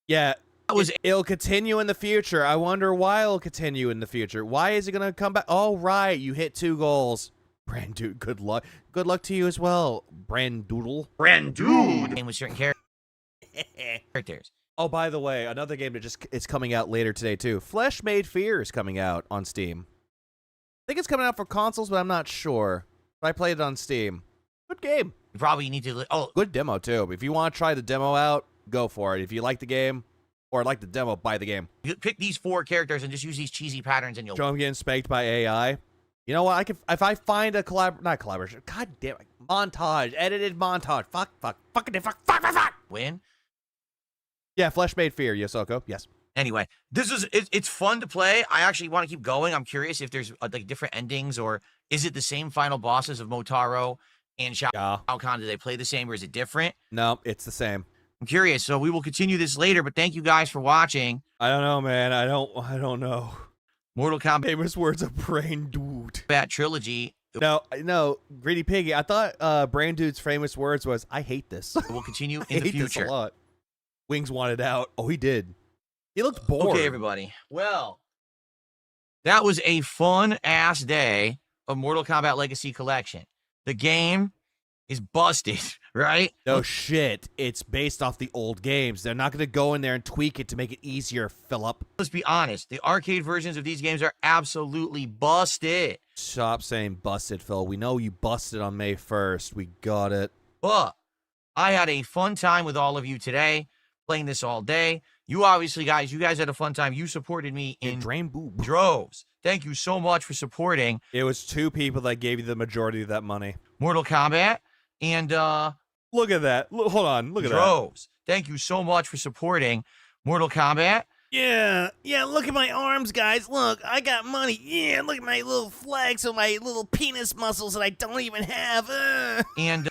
Yeah. It'll continue in the future. I wonder why it'll continue in the future. Why is it going to come back? Oh, right. You hit 2 goals. Brandood, good luck. Good luck to you as well, Brandoodle. Brandood. Game with certain characters. Oh, by the way, another game that just is coming out later today, too. Flesh Made Fear is coming out on Steam. I think it's coming out for consoles, but I'm not sure. But I played it on Steam. Good game. You probably need to... Oh, good demo, too. If you want to try the demo out, go for it. If you like the game... Or like the demo, buy the game. You pick these 4 characters and just use these cheesy patterns and you'll... Show them getting spanked by AI. You know what? I can, if I find a not collaboration. God damn it. Montage. Edited montage. Fuck. Win? Yeah, Flesh Made Fear. Yosoko. Yes. Anyway, it's fun to play. I actually want to keep going. I'm curious if there's like different endings, or is it the same final bosses of Motaro and Shao Kahn? Do they play the same, or is it different? No, it's the same. I'm curious, so we will continue this later, but thank you guys for watching. I don't know, man. I don't know. Mortal Kombat. Famous words of Brandood. Bat Trilogy. No, Greedy Piggy. I thought Brandood's famous words was, I hate this. We'll continue in the future. This a lot. Wings wanted out. Oh, he did. He looked bored. Okay, everybody. Well, that was a fun-ass day of Mortal Kombat Legacy Collection. The game is busted, right? No shit. It's based off the old games. They're not going to go in there and tweak it to make it easier, Philip. Let's be honest. The arcade versions of these games are absolutely busted. Stop saying busted, Phil. We know you busted on May 1st. We got it. But I had a fun time with all of you today, playing this all day. You obviously, guys, you guys had a fun time. You supported me in droves. Thank you so much for supporting. It was 2 people that gave you the majority of that money. Mortal Kombat and look at that. Hold on, look at that. Droves. Thank you so much for supporting Mortal Kombat. Yeah, look at my arms, guys. Look, I got money. Yeah, look at my little flags on my little penis muscles that I don't even have. And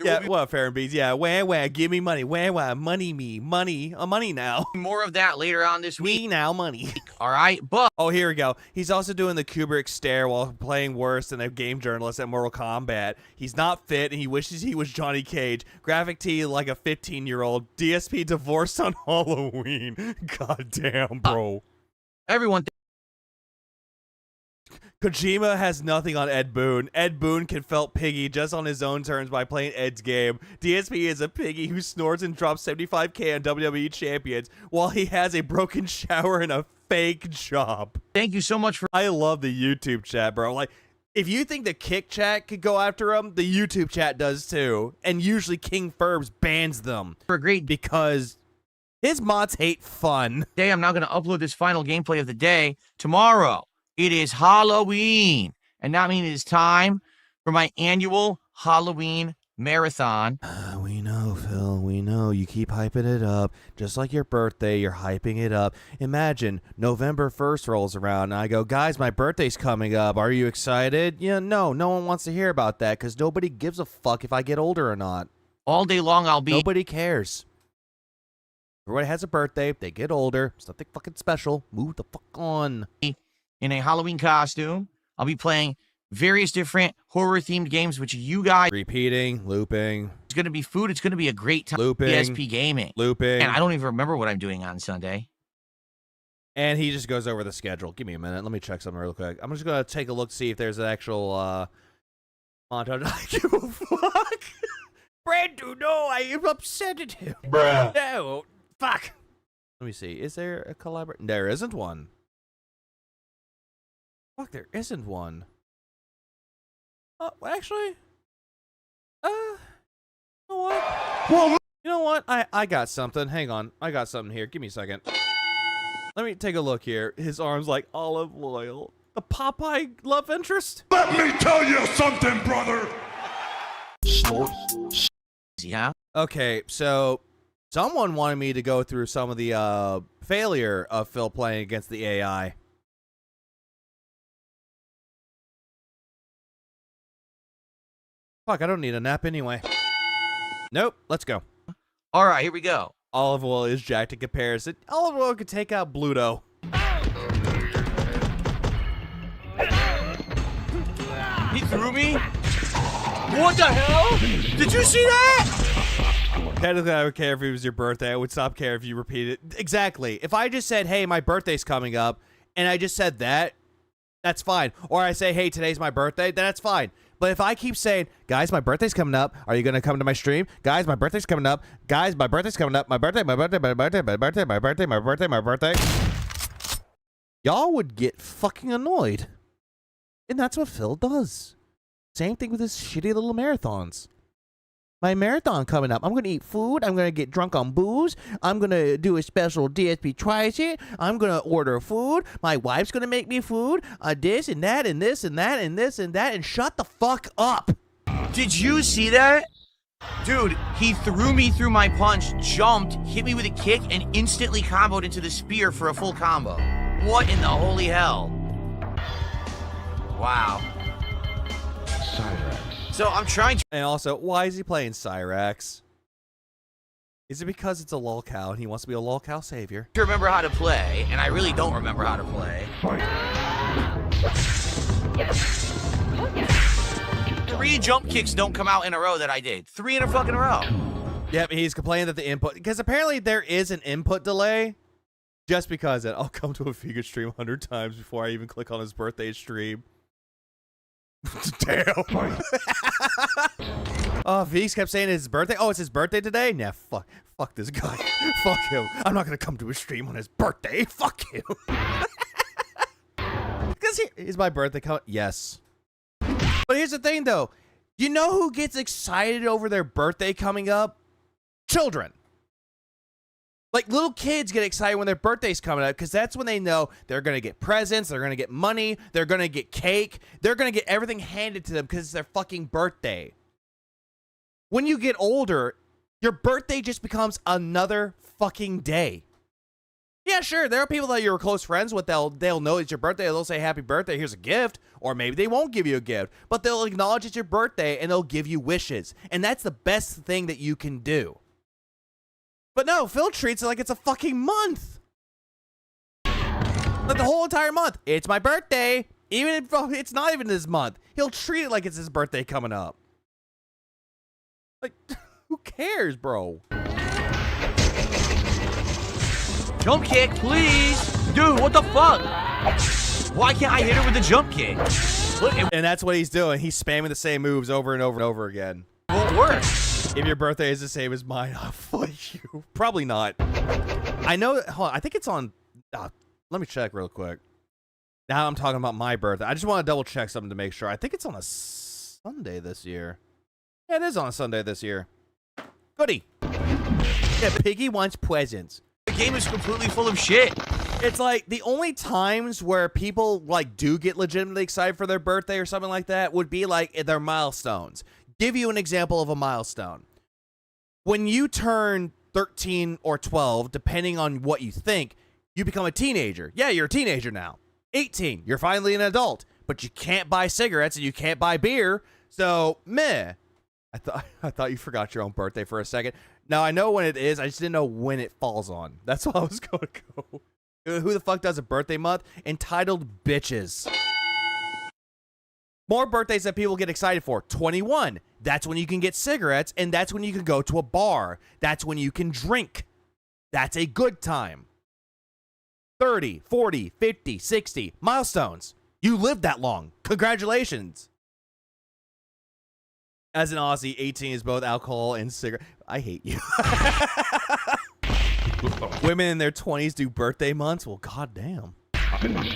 yeah, what, Fair and Bees? Yeah, wah, give me money. Wah, money me. Money now. More of that later on this week. Me now, money. All right, but... Oh, here we go. He's also doing the Kubrick stare while playing worse than a game journalist at Mortal Kombat. He's not fit, and he wishes he was Johnny Cage. Graphic tee like a 15-year-old. DSP divorced on Halloween. God damn, bro. Everyone... Kojima has nothing on Ed Boon. Ed Boon can felt piggy just on his own terms by playing Ed's game. DSP is a piggy who snorts and drops 75K on WWE champions while he has a broken shower and a fake job. Thank you so much for... I love the YouTube chat, bro. Like, if you think the Kick chat could go after him, the YouTube chat does too. And usually King Ferbs bans them. For great... Because his mods hate fun. Today, I'm now going to upload this final gameplay of the day tomorrow. It is Halloween, and that means it is time for my annual Halloween marathon. We know, Phil, we know. You keep hyping it up. Just like your birthday, you're hyping it up. Imagine November 1st rolls around, and I go, guys, my birthday's coming up. Are you excited? Yeah, no one wants to hear about that, because nobody gives a fuck if I get older or not. All day long, I'll be... Nobody cares. Everybody has a birthday. They get older. It's nothing fucking special. Move the fuck on. In a Halloween costume. I'll be playing various different horror-themed games, which you guys... Repeating, looping. It's going to be food. It's going to be a great time. Looping. DSP Gaming. Looping. And I don't even remember what I'm doing on Sunday. And he just goes over the schedule. Give me a minute. Let me check something real quick. I'm just going to take a look to see if there's an actual montage. I give a fuck. Brando, no, I upsetted him. Bruh. No, fuck. Let me see. Is there a collaboration? There isn't one. Fuck, there isn't one. Oh, actually, you know what? Well, you know what? I got something. Hang on. I got something here. Give me a second. Let me take a look here. His arm's like olive oil. The Popeye love interest? let me tell you something, brother. Snort. Yeah. Okay, so someone wanted me to go through some of the failure of Phil playing against the AI. Fuck, I don't need a nap anyway. Nope, let's go. All right, here we go. Olive oil is jacked in comparison. Olive oil could take out Bluto. He threw me? What the hell? Did you see that? Technically, I would care if it was your birthday. I would stop care if you repeat it. Exactly. If I just said, hey, my birthday's coming up, and I just said that, that's fine. Or I say, hey, today's my birthday, then that's fine. But if I keep saying, guys, my birthday's coming up. Are you going to come to my stream? Guys, my birthday's coming up. Guys, my birthday's coming up. My birthday, my birthday, my birthday, my birthday, my birthday, my birthday, my birthday. Y'all would get fucking annoyed. And that's what Phil does. Same thing with his shitty little marathons. My marathon coming up. I'm going to eat food. I'm going to get drunk on booze. I'm going to do a special DSP tries it. I'm going to order food. My wife's going to make me food. This and that and this and that and this and that. And shut the fuck up. Did you see that? Dude, he threw me through my punch, jumped, hit me with a kick, and instantly comboed into the spear for a full combo. What in the holy hell? Wow. So I'm trying to... And also, why is he playing Cyrax? Is it because it's a lolcow and he wants to be a lolcow savior? To remember how to play, and I really don't remember how to play. 3 jump kicks don't come out in a row that I did. 3 in a fucking row. Yep, he's complaining that the input... Because apparently there is an input delay. Just because I'll come to a Figa stream 100 times before I even click on his birthday stream. Damn. Oh, Vix kept saying it's his birthday. Oh, it's his birthday today? Nah, fuck this guy. Fuck him. I'm not gonna come to his stream on his birthday. Fuck him. Because is my birthday coming? Yes. But here's the thing, though. You know who gets excited over their birthday coming up? Children. Like, little kids get excited when their birthday's coming up because that's when they know they're going to get presents, they're going to get money, they're going to get cake, they're going to get everything handed to them because it's their fucking birthday. When you get older, your birthday just becomes another fucking day. Yeah, sure, there are people that you're close friends with, they'll know it's your birthday, they'll say happy birthday, here's a gift, or maybe they won't give you a gift, but they'll acknowledge it's your birthday and they'll give you wishes, and that's the best thing that you can do. But no, Phil treats it like it's a fucking month. Like the whole entire month. It's my birthday. Even if it's not even this month. He'll treat it like it's his birthday coming up. Like, who cares, bro? Jump kick, please. Dude, what the fuck? Why can't I hit her with the jump kick? Look, and that's what he's doing. He's spamming the same moves over and over and over again. It won't work. If your birthday is the same as mine, I'll fight you. Probably not. I know. Hold on, I think it's on. Let me check real quick. Now I'm talking about my birthday. I just want to double check something to make sure. I think it's on a Sunday this year. Yeah, it is on a Sunday this year. Goody. Yeah, Piggy wants presents. The game is completely full of shit. It's like the only times where people like do get legitimately excited for their birthday or something like that would be like their milestones. Give you an example of a milestone. When you turn 13 or 12, depending on what you think, you become a teenager. Yeah, you're a teenager now. 18, you're finally an adult, but you can't buy cigarettes and you can't buy beer. So, meh. I thought you forgot your own birthday for a second. Now, I know when it is. I just didn't know when it falls on. That's what I was going to go. Who the fuck does a birthday month? Entitled bitches. More birthdays that people get excited for. 21. That's when you can get cigarettes, and that's when you can go to a bar. That's when you can drink. That's a good time. 30, 40, 50, 60. Milestones. You lived that long. Congratulations. As an Aussie, 18 is both alcohol and cigarette. I hate you. Women in their 20s do birthday months? Well, goddamn.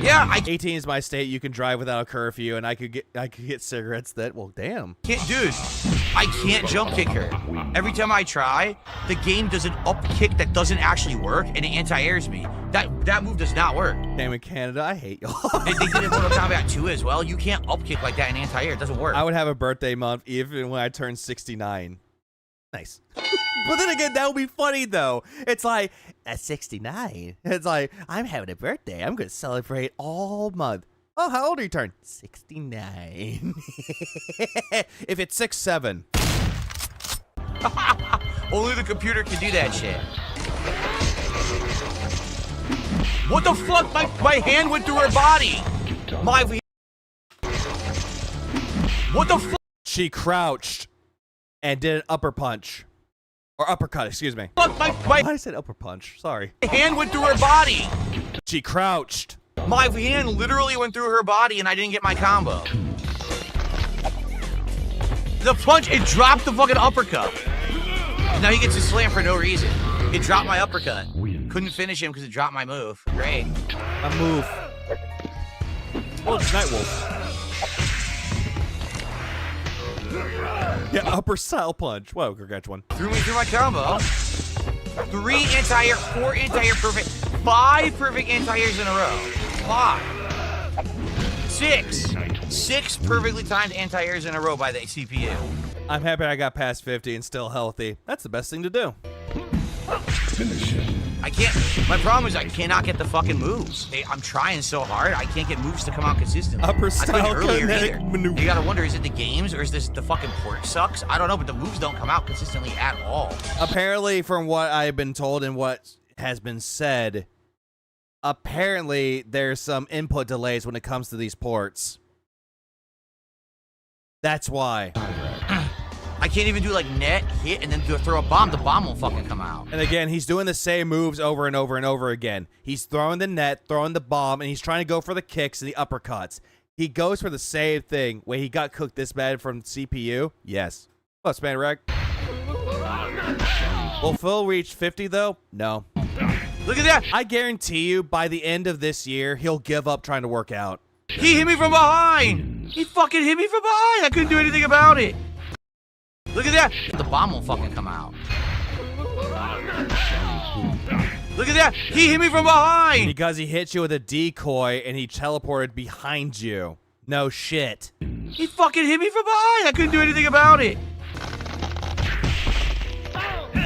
Yeah, 18 is my state. You can drive without a curfew, and I could get cigarettes. That well, damn. Dude, I can't jump kick her. Every time I try, the game does an up kick that doesn't actually work, and it anti-airs me. That move does not work. Damn, in Canada, I hate y'all. They did it in Mortal Kombat 2 as well. You can't up kick like that in anti-air. It doesn't work. I would have a birthday month even when I turn 69. Nice. But then again, that would be funny, though. It's like, at 69, it's like, I'm having a birthday. I'm going to celebrate all month. Oh, how old are you turn? 69. If it's 6'7". Only the computer can do that shit. What the fuck? My hand went through her body. What the fuck? She crouched and did an upper punch. Or uppercut, excuse me. Fuck, I said upper punch. Sorry. My hand went through her body. She crouched. My hand literally went through her body and I didn't get my combo. The punch, it dropped the fucking uppercut. Now he gets a slam for no reason. It dropped my uppercut. Couldn't finish him because it dropped my move. Great. A move. Oh, it's Nightwolf. Yeah, upper style punch. Whoa, go catch one. Threw me through my combo. 3 anti-air, 4 anti-air perfect, 5 perfect anti-airs in a row. 5. 6 perfectly timed anti-airs in a row by the CPU. I'm happy I got past 50 and still healthy. That's the best thing to do. I can't. My problem is I cannot get the fucking moves. I'm trying so hard. I can't get moves to come out consistently. Upper style kinetic maneuver. You gotta wonder, is it the games or is this the fucking port sucks? I don't know, but the moves don't come out consistently at all. Apparently, from what I've been told and what has been said, apparently there's some input delays when it comes to these ports. That's why. I can't even do like net, hit, and then throw a bomb. The bomb won't fucking come out. And again, he's doing the same moves over and over and over again. He's throwing the net, throwing the bomb, and he's trying to go for the kicks and the uppercuts. He goes for the same thing. Wait, he got cooked this bad from CPU? Yes. What's man, Reg? Will Phil reach 50 though? No. Look at that. I guarantee you by the end of this year, he'll give up trying to work out. He hit me from behind. He fucking hit me from behind. I couldn't do anything about it. Look at that. The bomb won't fucking come out. Look at that. He hit me from behind. Because he hit you with a decoy and he teleported behind you. No shit. He fucking hit me from behind. I couldn't do anything about it.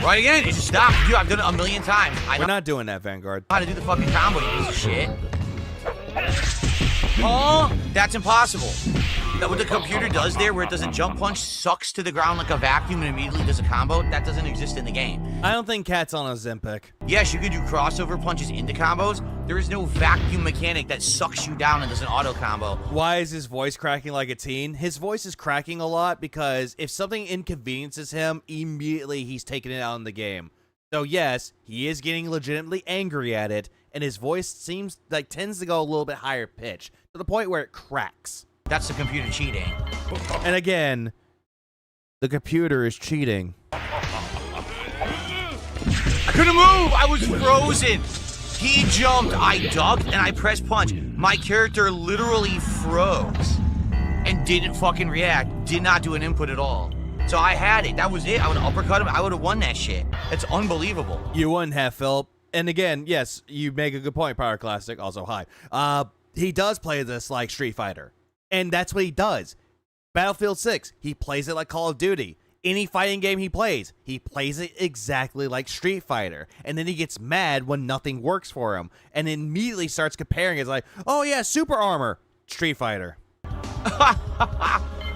Right again. It just stopped. Dude, I've done it a million times. We're not doing that, Vanguard. How to do the fucking combo, you piece of shit. Oh, that's impossible. That what the computer does there, where it does a jump punch, sucks to the ground like a vacuum and immediately does a combo, that doesn't exist in the game. I don't think Cat's on a Ozempic. Yes, you could do crossover punches into combos. There is no vacuum mechanic that sucks you down and does an auto combo. Why is his voice cracking like a teen? His voice is cracking a lot because if something inconveniences him, immediately he's taking it out in the game. So yes, he is getting legitimately angry at it, and his voice seems like tends to go a little bit higher pitch to the point where it cracks. That's the computer cheating. And again, the computer is cheating. I couldn't move. I was frozen. He jumped, I ducked, and I pressed punch. My character literally froze and didn't fucking react. Did not do an input at all. So I had it. That was it. I would have uppercut him. I would have won that shit. It's unbelievable. You wouldn't have, Phil. And again, yes, you make a good point, Power Classic. Also, hi. He does play this like Street Fighter. And that's what he does. Battlefield 6, he plays it like Call of Duty. Any fighting game he plays it exactly like Street Fighter. And then he gets mad when nothing works for him. And immediately starts comparing it like, oh yeah, Super Armor, Street Fighter.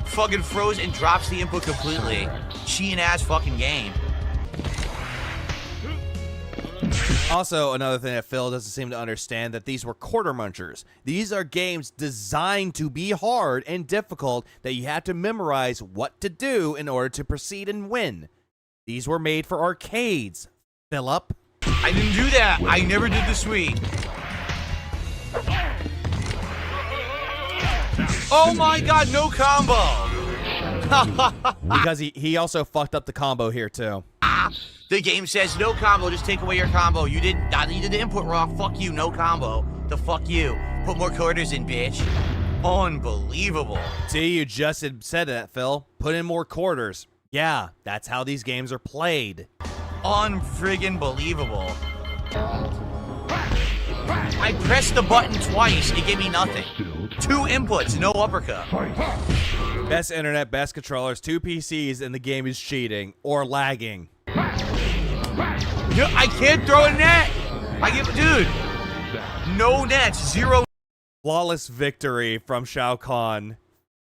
Fucking froze and drops the input completely. Cheating ass fucking game. Also, another thing that Phil doesn't seem to understand, that these were quarter munchers. These are games designed to be hard and difficult that you have to memorize what to do in order to proceed and win. These were made for arcades, Philip. I didn't do that. I never did the sweep. Oh my god, no combo. Because he also fucked up the combo here too. The game says no combo, just take away your combo. You did the input wrong. Fuck you, no combo. The fuck you. Put more quarters in, bitch. Unbelievable. See, you just said that, Phil. Put in more quarters. Yeah, that's how these games are played. Unfriggin' believable. I pressed the button twice. It gave me nothing. 2 inputs, no uppercut. Best internet, best controllers, 2 PCs, and the game is cheating or lagging. I can't throw a net. Dude, no nets, 0. Flawless victory from Shao Kahn.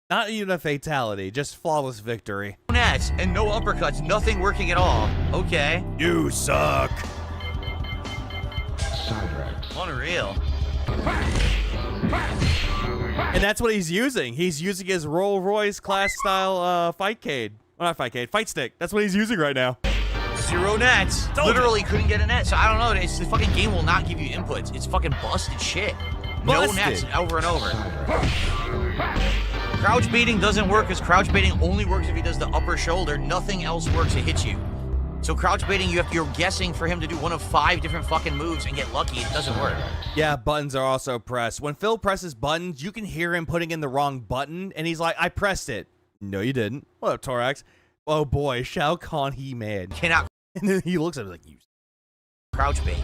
Not even a fatality, just flawless victory. Nets and no uppercuts, nothing working at all. Okay. You suck. Unreal. And that's what he's using. He's using his Rolls Royce class style fight stick. That's what he's using right now. 0 nets. Literally couldn't get a net. So I don't know. The fucking game will not give you inputs. It's fucking busted shit. No nets over and over. Crouch baiting doesn't work because crouch baiting only works if he does the upper shoulder. Nothing else works to hit you. So crouch baiting, you're guessing for him to do one of 5 different fucking moves and get lucky. It doesn't work. Yeah, buttons are also pressed. When Phil presses buttons, you can hear him putting in the wrong button, and he's like, I pressed it. No, you didn't. What up, Torax? Oh boy, Shao Kahn, he mad. Cannot. And then he looks at me like, you crouch bait.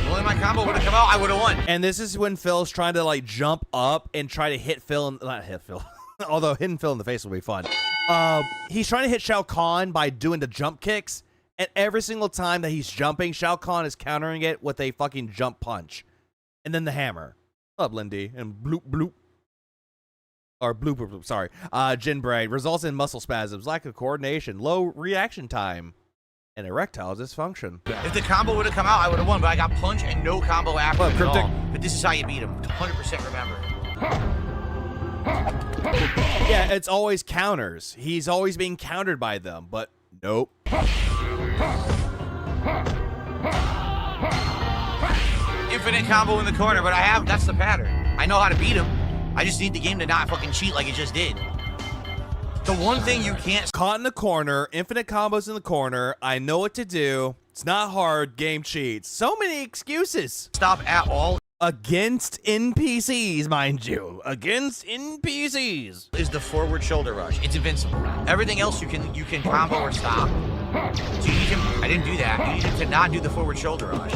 Well, if my combo would have come out, I would have won. And this is when Phil's trying to like jump up and try to hit Phil. Not hit Phil. Although hitting Phil in the face will be fun. He's trying to hit Shao Kahn by doing the jump kicks. And every single time that he's jumping, Shao Kahn is countering it with a fucking jump punch. And then the hammer. Up, Lindy. And bloop, bloop. Or bloop, bloop, bloop, sorry. Jin braid results in muscle spasms, lack of coordination, low reaction time, and erectile dysfunction. If the combo would have come out, I would have won, but I got punch and no combo after at all. But this is how you beat him. 100% remember. Yeah, it's always counters. He's always being countered by them, but nope. Infinite combo in the corner, but that's the pattern. I know how to beat him. I just need the game to not fucking cheat like it just did. The one thing you can't... Caught in the corner, infinite combos in the corner, I know what to do. It's not hard, game cheats. So many excuses. Stop at all. Against NPCs, mind you. Against NPCs. Is the forward shoulder rush. It's invincible. Everything else you can combo or stop. So you need him... I didn't do that. You need him to not do the forward shoulder rush.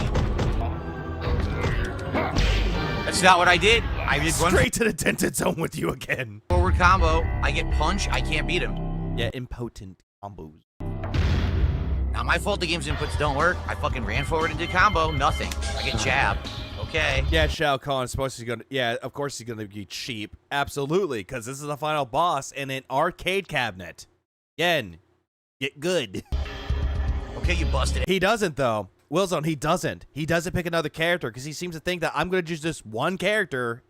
That's not what I did. I did straight to the dented zone with you again. Forward combo. I get punch. I can't beat him. Yeah, impotent combos. Not my fault the game's inputs don't work. I fucking ran forward and did combo. Nothing. I get jab. Okay. Yeah, Shao Kahn is supposed to be gonna... Yeah, of course he's gonna be cheap. Absolutely, because this is the final boss in an arcade cabinet. Again, get good. Okay, you busted it. He doesn't, though. Willzone, he doesn't. He doesn't pick another character because he seems to think that I'm going to use this one character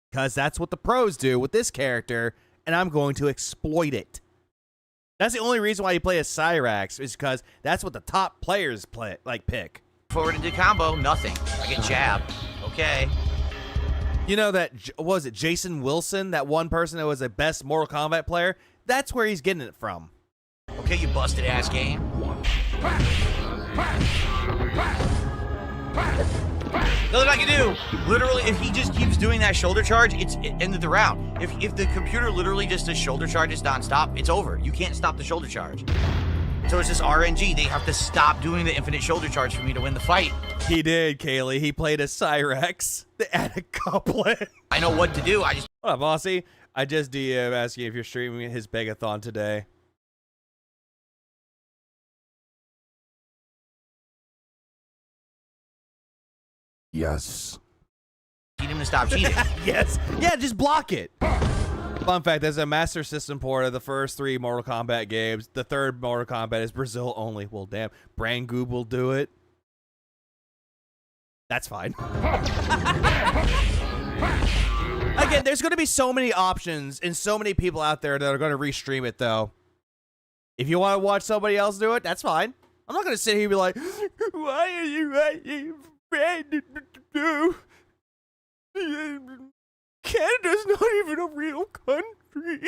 because that's what the pros do with this character, and I'm going to exploit it. That's the only reason why you play as Cyrax is because that's what the top players pick. Forward and did combo, nothing. I get jab. Okay. You know that, what was it, Jason Wilson, that one person that was the best Mortal Kombat player? That's where he's getting it from. Okay, you busted ass game. Nothing I can do. Literally, if he just keeps doing that shoulder charge, it's end of the round. If the computer literally just does shoulder charges nonstop, it's over. You can't stop the shoulder charge. So it's just RNG. They have to stop doing the infinite shoulder charge for me to win the fight. He did, Kaylee. He played as Cyrax. They add a couplet. I know what to do. I just... What up, Bossy? I just DM asking if you're streaming his Begathon today. Yes. Need him to stop cheating. Yes. Yeah, just block it. Fun fact, there's a Master System port of the first 3 Mortal Kombat games. The third Mortal Kombat is Brazil only. Well, damn. Brand Goob will do it. That's fine. Again, there's going to be so many options and so many people out there that are going to restream it, though. If you want to watch somebody else do it, that's fine. I'm not going to sit here and be like, why are you writing? Canada's not even a real country.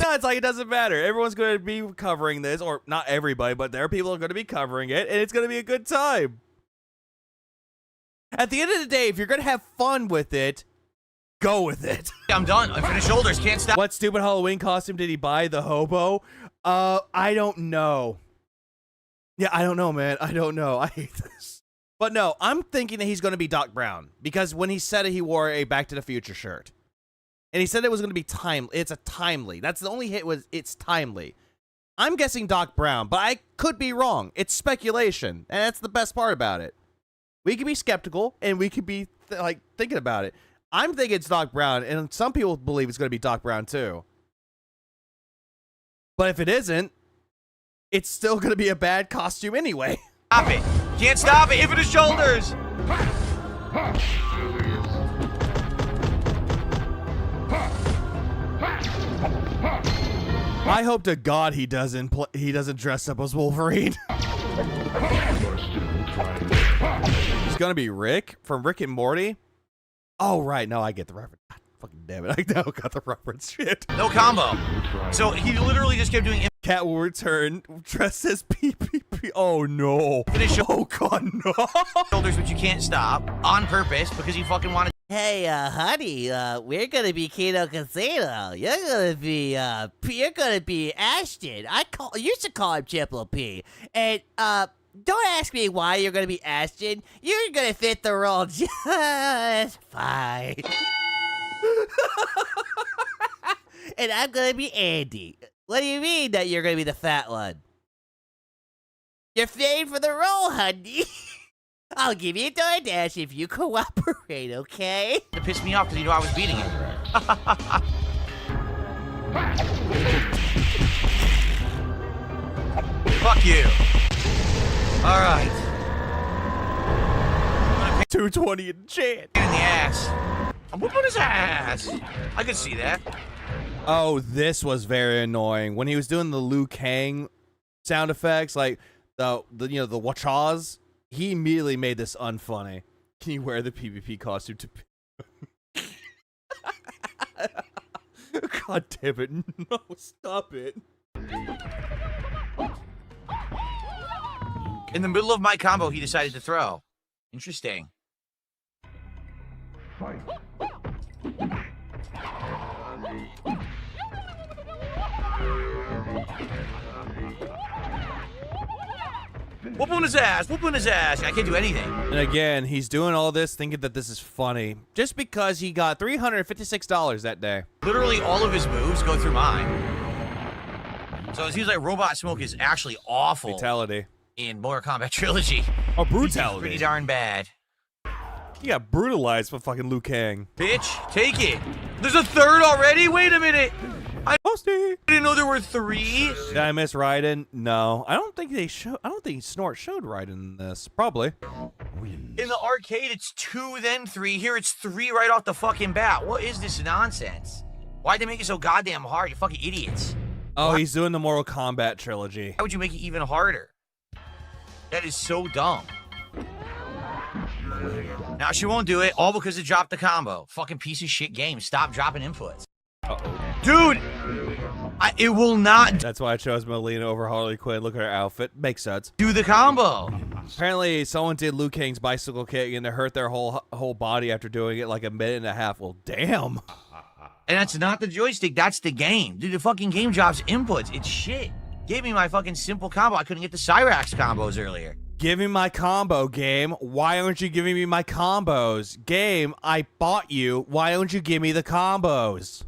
No, it's like it doesn't matter. Everyone's going to be covering this, or not everybody, but there are people who are going to be covering it, and it's going to be a good time. At the end of the day, if you're going to have fun with it, go with it. I'm done. Infinite shoulders. Can't stop. What stupid Halloween costume did he buy? The hobo? I don't know. Yeah, I don't know, man. I don't know. I hate this. But no, I'm thinking that he's going to be Doc Brown. Because when he said it, he wore a Back to the Future shirt. And he said it was going to be timely. It's a timely. That's the only hit was it's timely. I'm guessing Doc Brown, but I could be wrong. It's speculation. And that's the best part about it. We could be skeptical, and we could be thinking about it. I'm thinking it's Doc Brown, and some people believe it's going to be Doc Brown too. But if it isn't, it's still going to be a bad costume anyway. Stop it. Can't stop it. Infinite shoulders. I hope to God he doesn't dress up as Wolverine. He's going to be Rick from Rick and Morty. Oh, right. No, I get the reference. God, fucking damn it. I now got the reference. Shit. No combo. So he literally just kept doing... Cat will return dressed as PPP. Oh, no. Finish. Oh, God, no. Shoulders, which you can't stop on purpose because he fucking wanted... Hey, honey, we're gonna be Kino Casino. You're gonna be Ashton. I used to call him Triple P. And, don't ask me why you're gonna be Ashton. You're gonna fit the role just fine. And I'm gonna be Andy. What do you mean that you're gonna be the fat one? You're fitting for the role, honey. I'll give you a DoorDash if you cooperate, okay? It pissed me off because you knew I was beating him. Fuck you. All right. 220 in the chat. In the ass. I'm whooping his ass. I could see that. Oh, this was very annoying. When he was doing the Liu Kang sound effects, like the wachaws, he immediately made this unfunny. Can you wear the PvP costume to God damn it. No, stop it. In the middle of my combo, he decided to throw. Interesting. Fight. Whoop on his ass, whoop on his ass. I can't do anything. And again, he's doing all this thinking that this is funny. Just because he got $356 that day. Literally all of his moves go through mine. So it seems like Robot Smoke is actually awful. Fatality. In Mortal Kombat Trilogy. Oh, brutality. Pretty darn bad. He got brutalized by fucking Liu Kang. Bitch, take it. There's a third already? Wait a minute. I didn't know there were 3. Did I miss Raiden? No. I don't think they show. I don't think Snort showed Raiden in this. Probably. In the arcade, it's 2, then 3. Here, it's 3 right off the fucking bat. What is this nonsense? Why'd they make it so goddamn hard? You fucking idiots. Oh, he's doing the Mortal Kombat trilogy. Why would you make it even harder? That is so dumb. Now she won't do it, all because it dropped the combo. Fucking piece of shit game. Stop dropping inputs. Uh-oh. Dude! It will not That's why I chose Melina over Harley Quinn. Look at her outfit. Makes sense. do the combo. Apparently, someone did Liu Kang's bicycle kick and it hurt their whole body after doing it like a minute and a half. Well, damn. And that's not the joystick, that's the game. Dude, the fucking game drops inputs. It's shit. Gave me my fucking simple combo. I couldn't get the Cyrax combos earlier. Give me my combo, game. Why aren't you giving me my combos? Game, I bought you. Why don't you give me the combos?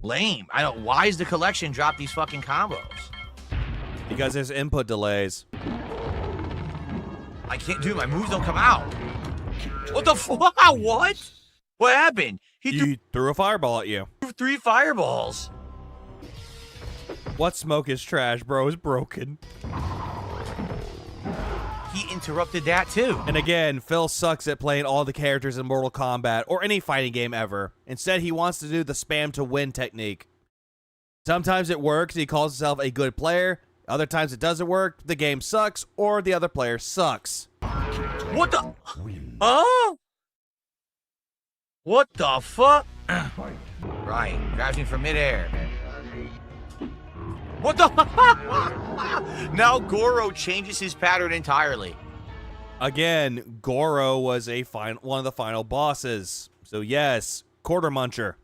Lame. I don't. Why is the collection drop these fucking combos? Because there's input delays. I can't do. My moves don't come out. What the fuck? What? What happened? He threw a fireball at you. 3 fireballs. What smoke is trash, bro? Is broken. He interrupted that too. And again, Phil sucks at playing all the characters in Mortal Kombat or any fighting game ever. Instead, he wants to do the spam to win technique. Sometimes it works. He calls himself a good player. Other times it doesn't work. The game sucks or the other player sucks. What the? Oh? What the fuck? Right. Grabs me from midair. What the? Now Goro changes his pattern entirely. Again, Goro was one of the final bosses. So yes, quarter muncher.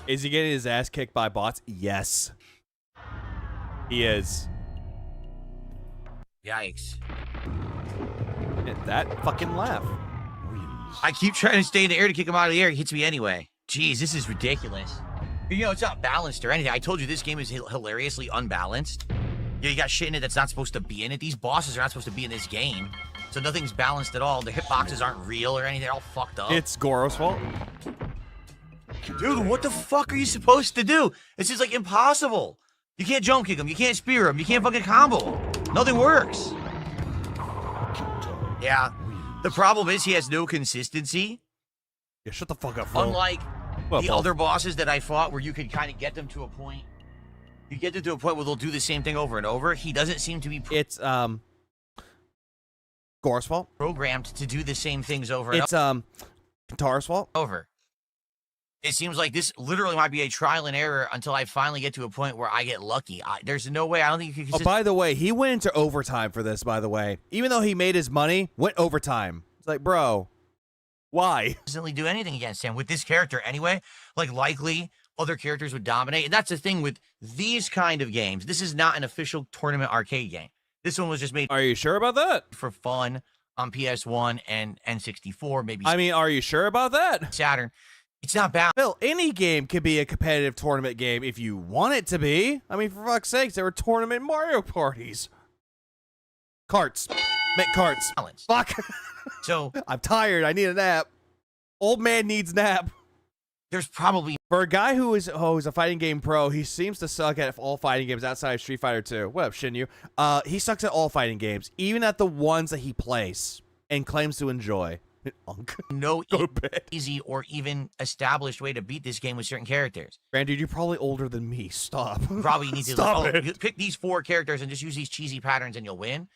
Is he getting his ass kicked by bots? Yes. He is. Yikes. That fucking laugh. I keep trying to stay in the air to kick him out of the air. He hits me anyway. Jeez, this is ridiculous. You know, it's not balanced or anything. I told you this game is hilariously unbalanced. Yeah, you got shit in it that's not supposed to be in it. These bosses are not supposed to be in this game. So nothing's balanced at all. The hitboxes aren't real or anything. They're all fucked up. It's Goro's fault. Dude, what the fuck are you supposed to do? This is like impossible. You can't jump kick him. You can't spear him. You can't fucking combo him. Nothing works. Yeah. The problem is he has no consistency. Yeah, shut the fuck up, Phil. Unlike the other bosses that I fought where you could kind of get them to a point. You get them to a point where they'll do the same thing over and over. He doesn't seem to be It's Goro's fault. Programmed to do the same things over and It's Katara's fault. over. It seems like this literally might be a trial and error until I finally get to a point where I get lucky. There's no way. I don't think you can. Oh, by the way, he went into overtime for this, by the way. Even though he made his money, went overtime. It's like, bro, why? Doesn't do anything against him with this character anyway. Like, likely other characters would dominate. And that's the thing with these kind of games. This is not an official tournament arcade game. This one was just made. Are you sure about that? For fun on PS1 and N64, maybe. I mean, are you sure about that? Saturn. It's not bad. Bill, any game could be a competitive tournament game if you want it to be. I mean, for fuck's sakes, there were tournament Mario parties. Carts. Make carts. Fuck. So I'm tired. I need a nap. Old man needs nap. There's probably for a guy who's a fighting game pro, he seems to suck at all fighting games outside of Street Fighter 2. What up, Shinyu? He sucks at all fighting games, even at the ones that he plays and claims to enjoy. No easy or even established way to beat this game with certain characters. Randy, you're probably older than me. Stop. Probably need to Stop it. You pick these 4 characters and just use these cheesy patterns and you'll win.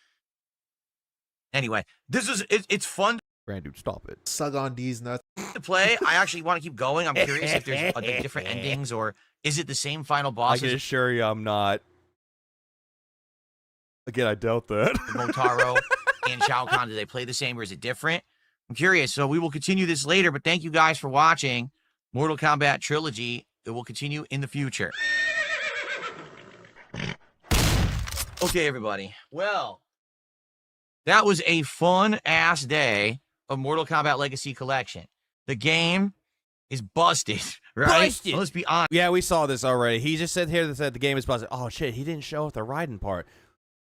Anyway, it's fun. Randy, stop it. Suck on these nuts. to play. I actually want to keep going. I'm curious if there's different endings or is it the same final boss? I can assure you I'm not. Again, I doubt that. Motaro and Shao Kahn, do they play the same or is it different? I'm curious. So we will continue this later, but thank you guys for watching Mortal Kombat Trilogy. It will continue in the future. Okay, everybody. Well, that was a fun-ass day of Mortal Kombat Legacy Collection. The game is busted, right? Busted. Let's be honest. Yeah, we saw this already. He just said here that said the game is busted. Oh, shit, he didn't show up the Raiden part.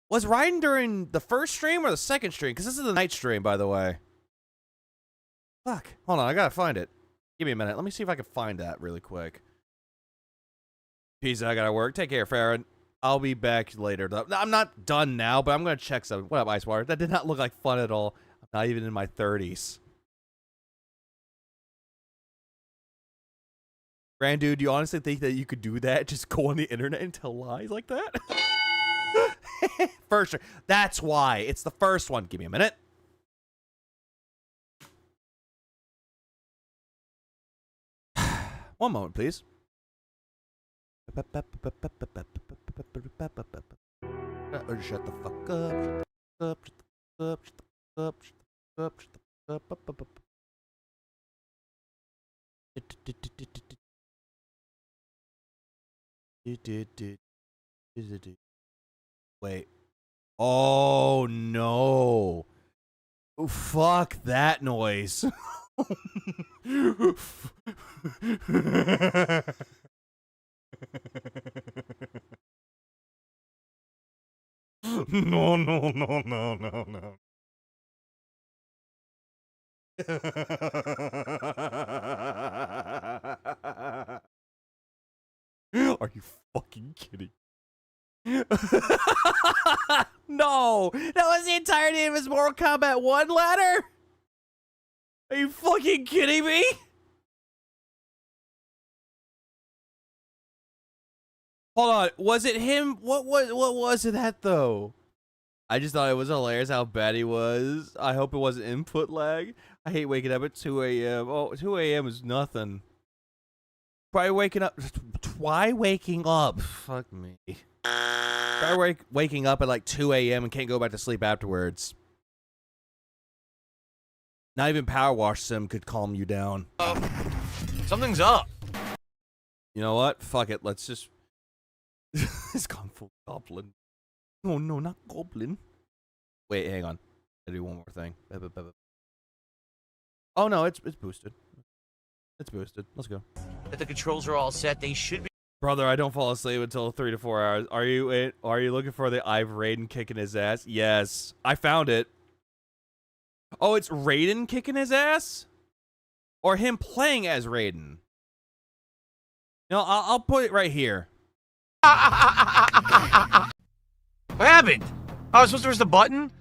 Was Raiden during the first stream or the second stream? Because this is the night stream, by the way. Fuck. Hold on, I gotta find it. Give me a minute. Let me see if I can find that really quick. Peace, I gotta work. Take care, Farron. I'll be back later. I'm not done now, but I'm gonna check something. What up, Icewater? That did not look like fun at all. I'm not even in my 30s. Randu, do you honestly think that you could do that? Just go on the internet and tell lies like that? First, that's why. It's the first one. Give me a minute. One moment, please. Shut the fuck up. Wait. Oh no. Fuck that noise. No, no, no, no, no, no. Are you fucking kidding? No! That was the entirety of his Mortal Kombat 1 ladder? Are you fucking kidding me? Hold on, was it him? What was it that though? I just thought it was hilarious how bad he was. I hope it wasn't input lag. I hate waking up at 2 a.m. Oh, 2 a.m. is nothing. Try waking up. Fuck me. Try waking up at like 2 a.m. and can't go back to sleep afterwards. Not even Power Wash Sim could calm you down. Something's up. You know what? Fuck it. Let's just... It's gone full goblin. Oh no, not goblin. Wait, hang on. I'll do one more thing. Oh no, it's boosted. It's boosted. Let's go. That the controls are all set. They should be. Brother, I don't fall asleep until 3 to 4 hours. Are you looking for the I've Raiden kicking his ass? Yes, I found it. Oh, it's Raiden kicking his ass, or him playing as Raiden? No, I'll put it right here. What happened? I was supposed to press the button?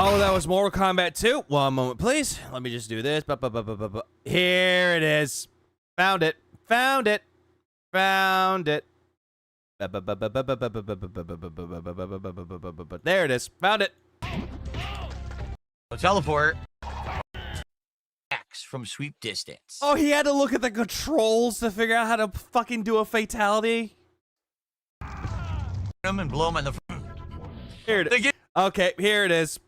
Oh, that was Mortal Kombat 2. One moment, please. Let me just do this. Here it is. Found it. Found it. Found it. There it is. Found it. Teleport. X from sweep distance. Oh, he had to look at the controls to figure out how to fucking do a fatality. Him and blow him in the. Here it is. Okay, here it is.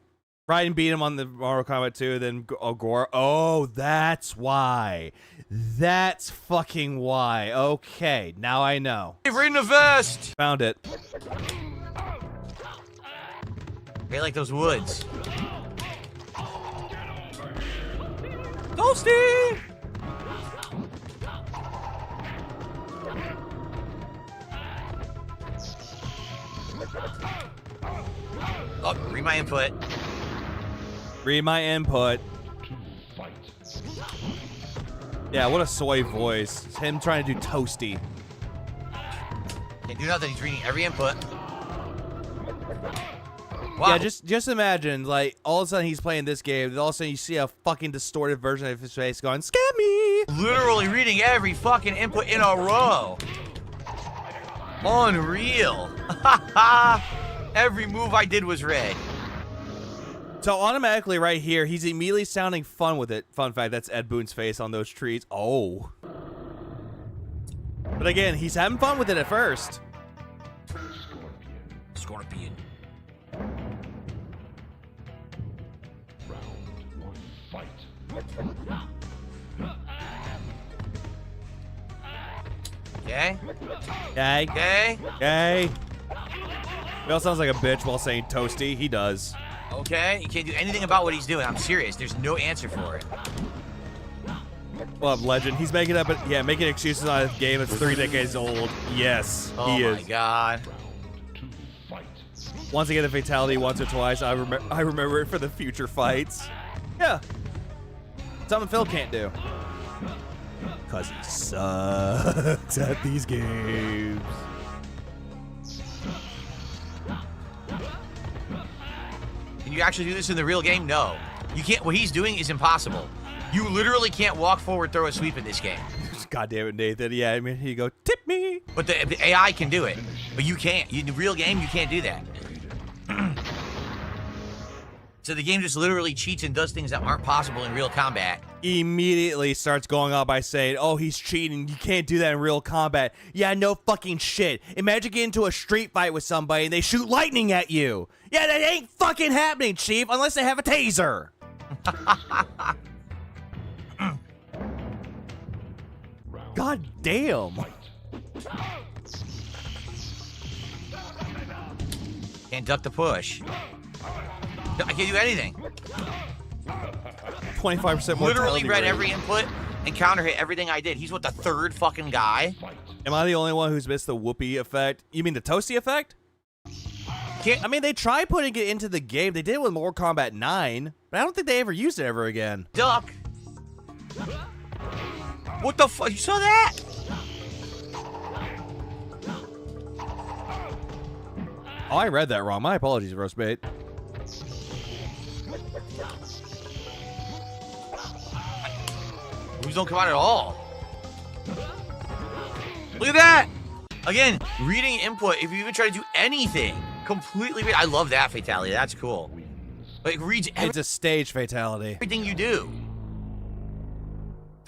Raiden beat him on the Mortal Kombat 2, then Gore. Oh, that's why. That's fucking why. Okay, now I know. Raiden the vest. Found it. They like those woods. Toasty! Oh, read my input. Read my input. Yeah, what a soy voice. It's him trying to do toasty. Can't do nothing. He's reading every input. Wow. Yeah, just imagine, like, all of a sudden he's playing this game, and all of a sudden you see a fucking distorted version of his face going, "Scare me!" Literally reading every fucking input in a row. Unreal. Every move I did was read. So automatically right here, he's immediately sounding fun with it. Fun fact, that's Ed Boon's face on those trees. Oh. But again, he's having fun with it at first. Scorpion. Okay. Yay. Okay. Yay. He all sounds like a bitch while saying toasty. He does. Okay. You can't do anything about what he's doing. I'm serious. There's no answer for it. Well, legend. He's making up, making excuses on a game that's 3 decades old. Yes, he is. Oh my god. Once I get a fatality once or twice, I remember it for the future fights. Yeah. Something Phil can't do. Because he sucks at these games. Can you actually do this in the real game? No. You can't. What he's doing is impossible. You literally can't walk forward, throw a sweep in this game. God damn it, Nathan. Yeah, I mean, here you go. Tip me. But the AI can do it. But you can't. In the real game, you can't do that. So the game just literally cheats and does things that aren't possible in real combat. Immediately starts going on by saying, oh, he's cheating. You can't do that in real combat. Yeah, no fucking shit. Imagine getting into a street fight with somebody and they shoot lightning at you. Yeah, that ain't fucking happening, Chief, unless they have a taser. God damn. Can't duck the push. I can't do anything. 25% more. Literally read every input and counter hit everything I did. He's what, the third fucking guy? Am I the only one who's missed the whoopee effect? You mean the toasty effect? I mean, they tried putting it into the game. They did it with Mortal Kombat 9, but I don't think they ever used it ever again. Duck. What the fuck? You saw that? Oh, I read that wrong. My apologies, Roastbait. Moves don't come out at all. Look at that! Again, reading input, if you even try to do anything, completely read. I love that fatality. That's cool. Like, reads it's a stage fatality. Everything you do.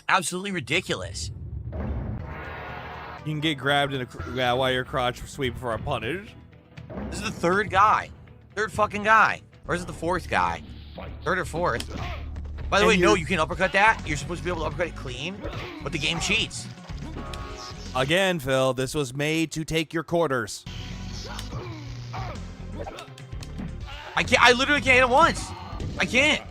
Absolutely ridiculous. You can get grabbed in a, while you're crotch sweep before a punish. This is the third guy. Third fucking guy. Or is it the fourth guy? Third or fourth. By the way, no, you can uppercut that. You're supposed to be able to uppercut it clean, but the game cheats. Again, Phil, this was made to take your quarters. I literally can't hit him once. I can't.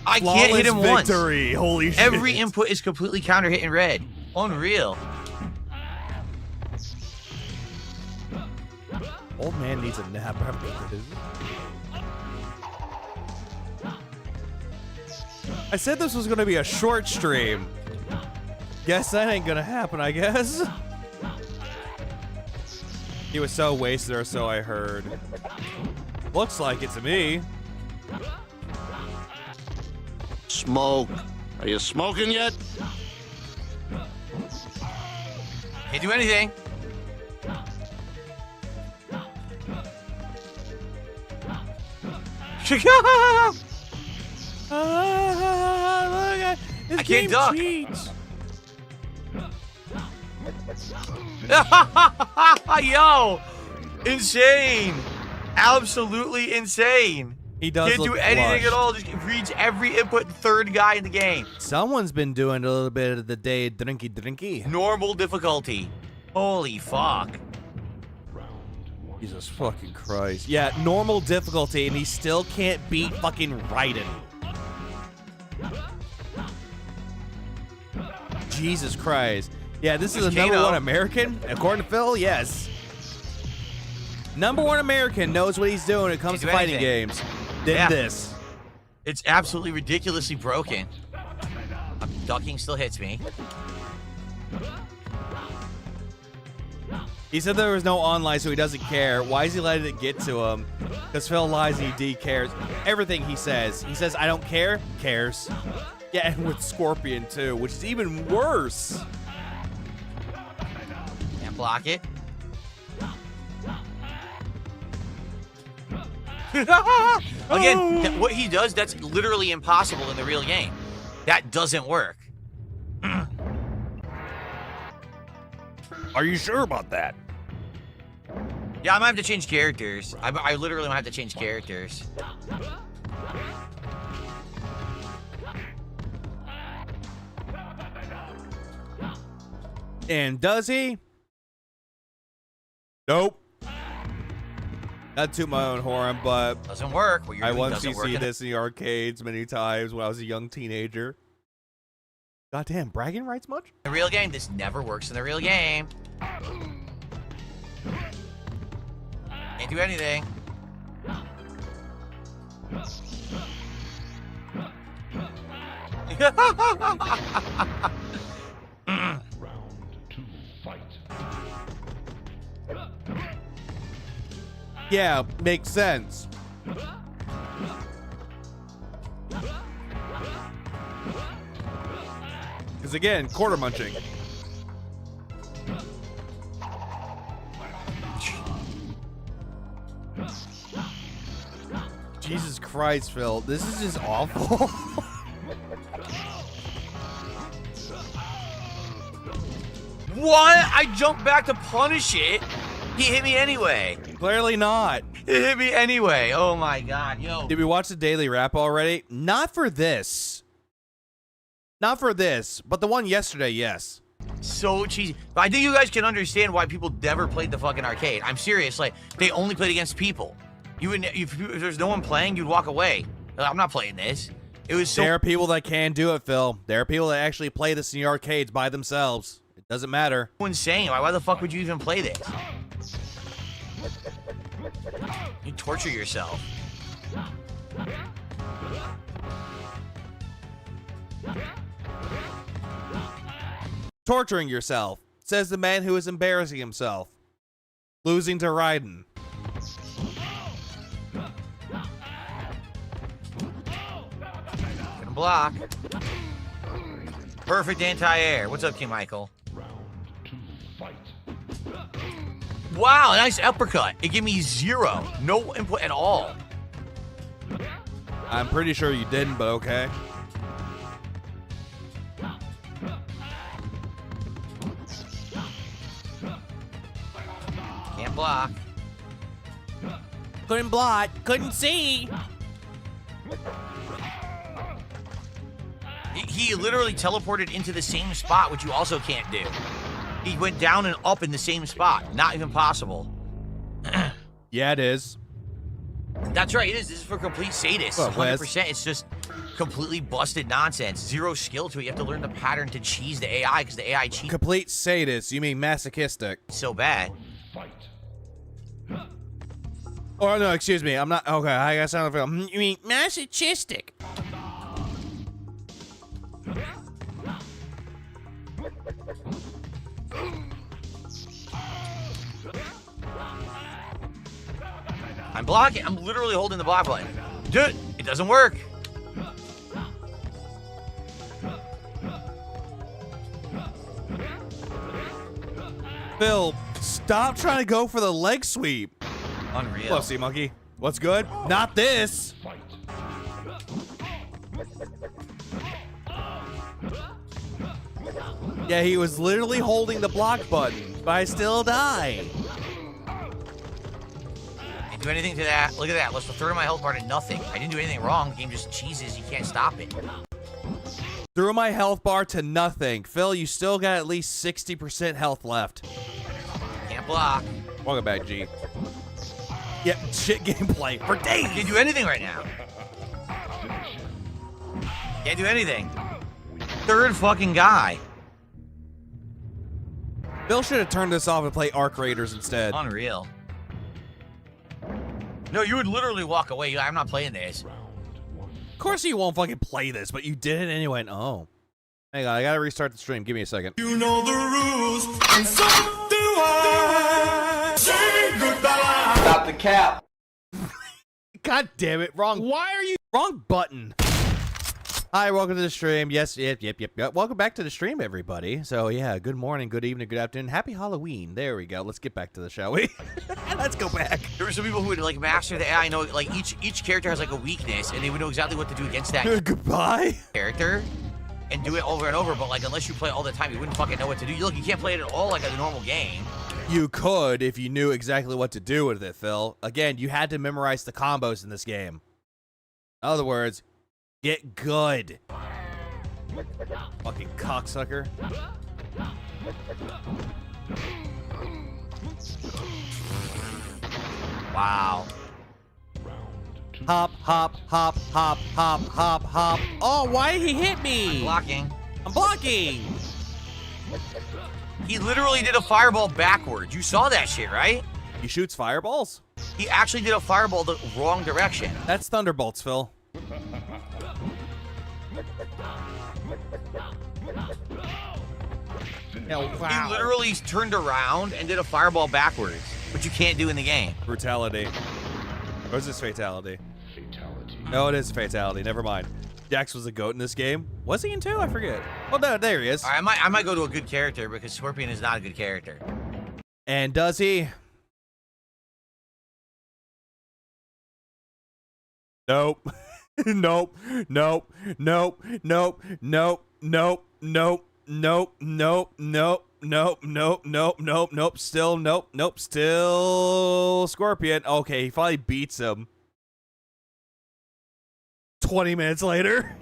I can't hit him victory. once. Holy shit. Every input is completely counter hit in red. Unreal. Old man needs a nap. I said this was going to be a short stream. Guess that ain't going to happen, I guess. He was so wasted, or so I heard. Looks like it to me. Smoke. Are you smoking yet? Can't do anything. I can't duck. Yo, insane, absolutely insane. He does. Can't do anything at all. Just reads every input. Third guy in the game. Someone's been doing a little bit of the day drinky. Normal difficulty. Holy fuck. Jesus fucking Christ. Yeah, normal difficulty, and he still can't beat fucking Raiden. Jesus Christ. Yeah, this is a #1 American, according to Phil. Yes. #1 American knows what he's doing when it comes to fighting games. This. It's absolutely ridiculously broken. Ducking still hits me. He said there was no online, so he doesn't care. Why is he letting it get to him? Because Phil lies and he cares. Everything he says. He says, I don't care. Cares. Yeah, and with Scorpion too, which is even worse. Can't block it. Again, what he does, that's literally impossible in the real game. That doesn't work. Are you sure about that? Yeah, I might have to change characters. I literally might have to change characters. And does he? Nope. Not to my own horn, but doesn't work. Well, I once see this in the arcades many times when I was a young teenager. Goddamn, bragging rights much? The real game, this never works in the real game. Can't do anything. Yeah, makes sense. Because again, quarter munching. Jesus Christ, Phil. This is just awful. What? I jumped back to punish it. He hit me anyway. Clearly not. He hit me anyway. Oh my god, yo. Did we watch the daily wrap already? Not for this. Not for this, but the one yesterday, yes. So cheesy. But I think you guys can understand why people never played the fucking arcade. I'm serious. Like, they only played against people. You would, if there's no one playing, you'd walk away. I'm not playing this. It was so. There are people that can do it, Phil. There are people that actually play this in the arcades by themselves. It doesn't matter. Insane. Why the fuck would you even play this? You torture yourself. Torturing yourself, says the man who is embarrassing himself. Losing to Raiden. Gonna block. Perfect anti-air. What's up, King Michael? Wow, nice uppercut. It gave me 0. No input at all. I'm pretty sure you didn't, but okay. Can't block. Couldn't block. Couldn't see. He literally teleported into the same spot, which you also can't do. He went down and up in the same spot. Not even possible. Yeah, it is. That's right, it is. This is for complete sadists. 100%. It's just completely busted nonsense. 0 skill to it. You have to learn the pattern to cheese the AI because the AI cheats. Complete sadist. You mean masochistic? So bad. Oh, no, excuse me. I'm not. Okay, I guess I don't feel. You mean masochistic? I'm blocking. I'm literally holding the block button. Dude, it doesn't work. Phil, stop trying to go for the leg sweep. Unreal. Hello, Sea Monkey. What's good? Not this. Yeah, he was literally holding the block button, but I still die. Didn't do anything to that. Look at that. Let's throw my health bar to nothing. I didn't do anything wrong. The game just cheeses. You can't stop it. Threw my health bar to nothing. Phil, you still got at least 60% health left. Can't block. Welcome back, G. Yep, shit gameplay for days. Can't do anything right now. Can't do anything. Third fucking guy. Phil should have turned this off and play Arc Raiders instead. Unreal. No, you would literally walk away. I'm not playing this. Of course you won't fucking play this, but you did it anyway. Oh. Hang on, I gotta restart the stream. Give me a second. You know the rules, and so do I. Say goodbye. Stop the cap. God damn it. Wrong. Why are you? Wrong button. Hi, welcome to the stream. Yes, yep. Welcome back to the stream, everybody. So, yeah, good morning, good evening, good afternoon. Happy Halloween. There we go. Let's get back to the shall we? Let's go back. There were some people who would, like, master the AI. Know, like, each character has, like, a weakness, and they would know exactly what to do against that Goodbye. character and do it over and over. But, like, unless you play it all the time, you wouldn't fucking know what to do. Look, you can't play it at all like a normal game. You could if you knew exactly what to do with it, Phil. Again, you had to memorize the combos in this game. In other words, get good. Fucking cocksucker. Wow. Hop, hop, hop, hop, hop, hop, hop. Oh, why did he hit me? Blocking. I'm blocking. He literally did a fireball backwards. You saw that shit, right? He shoots fireballs? He actually did a fireball the wrong direction. That's thunderbolts, Phil. He literally turned around and did a fireball backwards, which you can't do in the game. Brutality. Or is this fatality? Fatality. No, it is fatality. Never mind. Jax was a goat in this game. Was he in 2? I forget. Well, no, there he is. All right, I might go to a good character because Scorpion is not a good character. And does he? Nope. Nope. Nope. Nope. Nope. Nope. Nope. Nope. Nope. Nope. Nope. Nope. Nope. Nope. Nope. Nope. Still nope. Nope. Still Scorpion. Okay, he finally beats him. 20 minutes later.